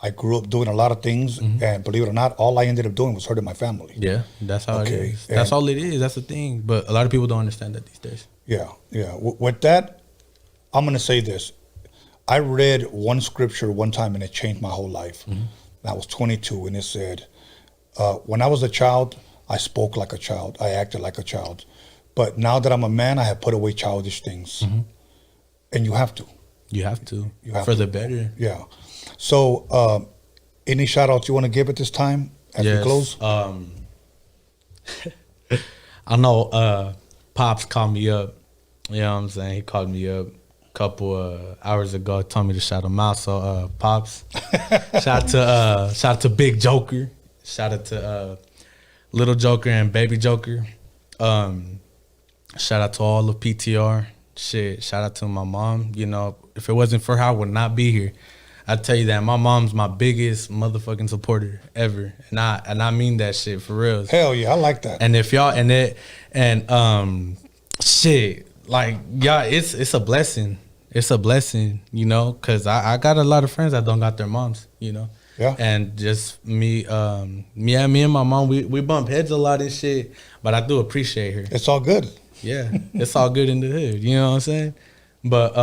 I grew up doing a lot of things, and believe it or not, all I ended up doing was hurting my family. Yeah, that's how it is. That's all it is. That's the thing. But a lot of people don't understand that these days. Yeah, yeah. With that, I'm gonna say this. I read one scripture one time, and it changed my whole life. I was 22, and it said, when I was a child, I spoke like a child. I acted like a child. But now that I'm a man, I have put away childish things. And you have to. You have to. You have for to. the better. Yeah. So, any shout outs you want to give at this time as we close? I know Pops called me up. You know what I'm saying? He called me up a couple hours ago, told me to shout him out. So Pops, shout out to Big Joker. Shout out to Little Joker and Baby Joker. Shout out to all of PTR. Shit, shout out to my mom. You know, if it wasn't for her, I would not be here. I tell you that my mom's my biggest motherfucking supporter ever, and I mean that shit for real. Hell yeah, I like that. And if y'all shit, like y'all, it's a blessing. It's a blessing, you know, cause I got a lot of friends that don't got their moms, you know. Yeah. And just me and my mom, we bump heads a lot and shit, but I do appreciate her. It's all good. Yeah, it's all good in the hood. You know what I'm saying? But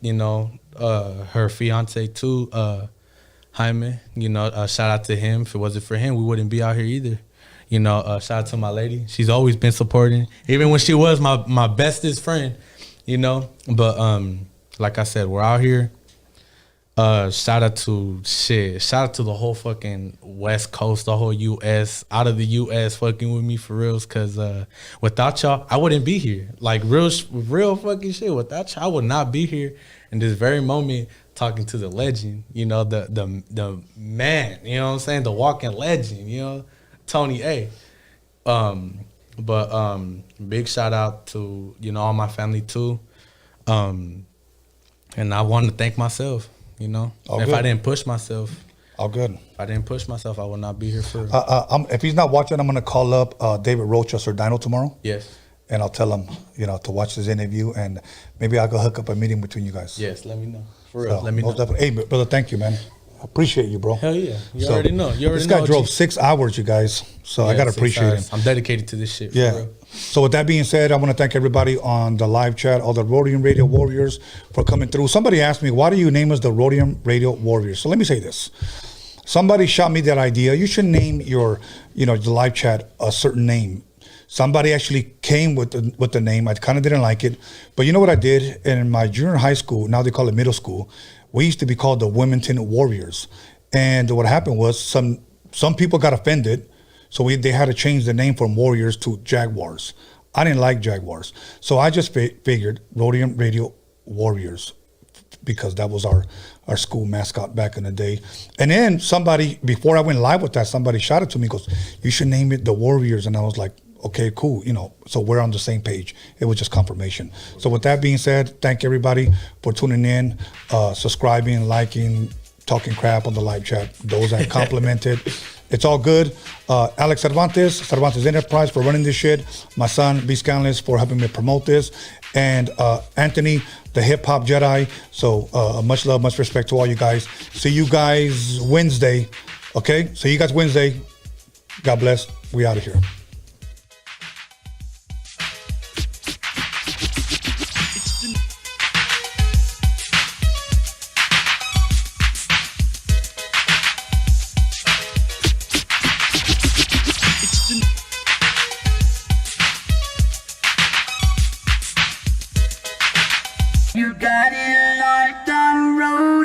you know, her fiance too, Jaime. You know, shout out to him. If it wasn't for him, we wouldn't be out here either. You know, shout out to my lady. She's always been supporting, even when she was my bestest friend. You know, but like I said, we're out here. Shout out to the whole fucking West Coast, the whole US, out of the US fucking with me for reals, cause without y'all, I wouldn't be here. Like real fucking shit. Without y'all, I would not be here in this very moment talking to the legend, you know, the man, you know what I'm saying? The walking legend, you know, Tony A. But big shout out to, you know, all my family too. And I want to thank myself. You know, if I didn't push myself, all good. If I didn't push myself, I would not be here for. If he's not watching, I'm gonna call up David Rochester Dino tomorrow. Yes. And I'll tell him, you know, to watch this interview, and maybe I'll go hook up a meeting between you guys. Yes, let me know. For real, let me know. Hey, brother, thank you, man. I appreciate you, bro. Hell yeah, you already know. This guy drove 6 hours, you guys. So I gotta appreciate him. I'm dedicated to this shit. Yeah. For real. So with that being said, I want to thank everybody on the live chat, all the Roadium Radio Warriors for coming through. Somebody asked me, why do you name us the Roadium Radio Warriors? So let me say this. Somebody shot me that idea. You should name your, the live chat a certain name. Somebody actually came with the name. I kind of didn't like it. But you know what I did? In my junior high school, now they call it middle school, we used to be called the Wilmington Warriors. And what happened was some people got offended. So they had to change the name from Warriors to Jaguars. I didn't like Jaguars. So I just figured Roadium Radio Warriors, because that was our school mascot back in the day. And then somebody, before I went live with that, somebody shouted to me, goes, you should name it the Warriors. And I was like, okay, cool. So we're on the same page. It was just confirmation. So with that being said, thank everybody for tuning in, subscribing, liking, talking crap on the live chat. Those that complimented. It's all good. Alex Cervantes Enterprise for running this shit. My son, B. Scanless, for helping me promote this. And Anthony, the Hip Hop Jedi. So much love, much respect to all you guys. See you guys Wednesday. Okay? See you guys Wednesday. God bless. We out of here. You got it like the road.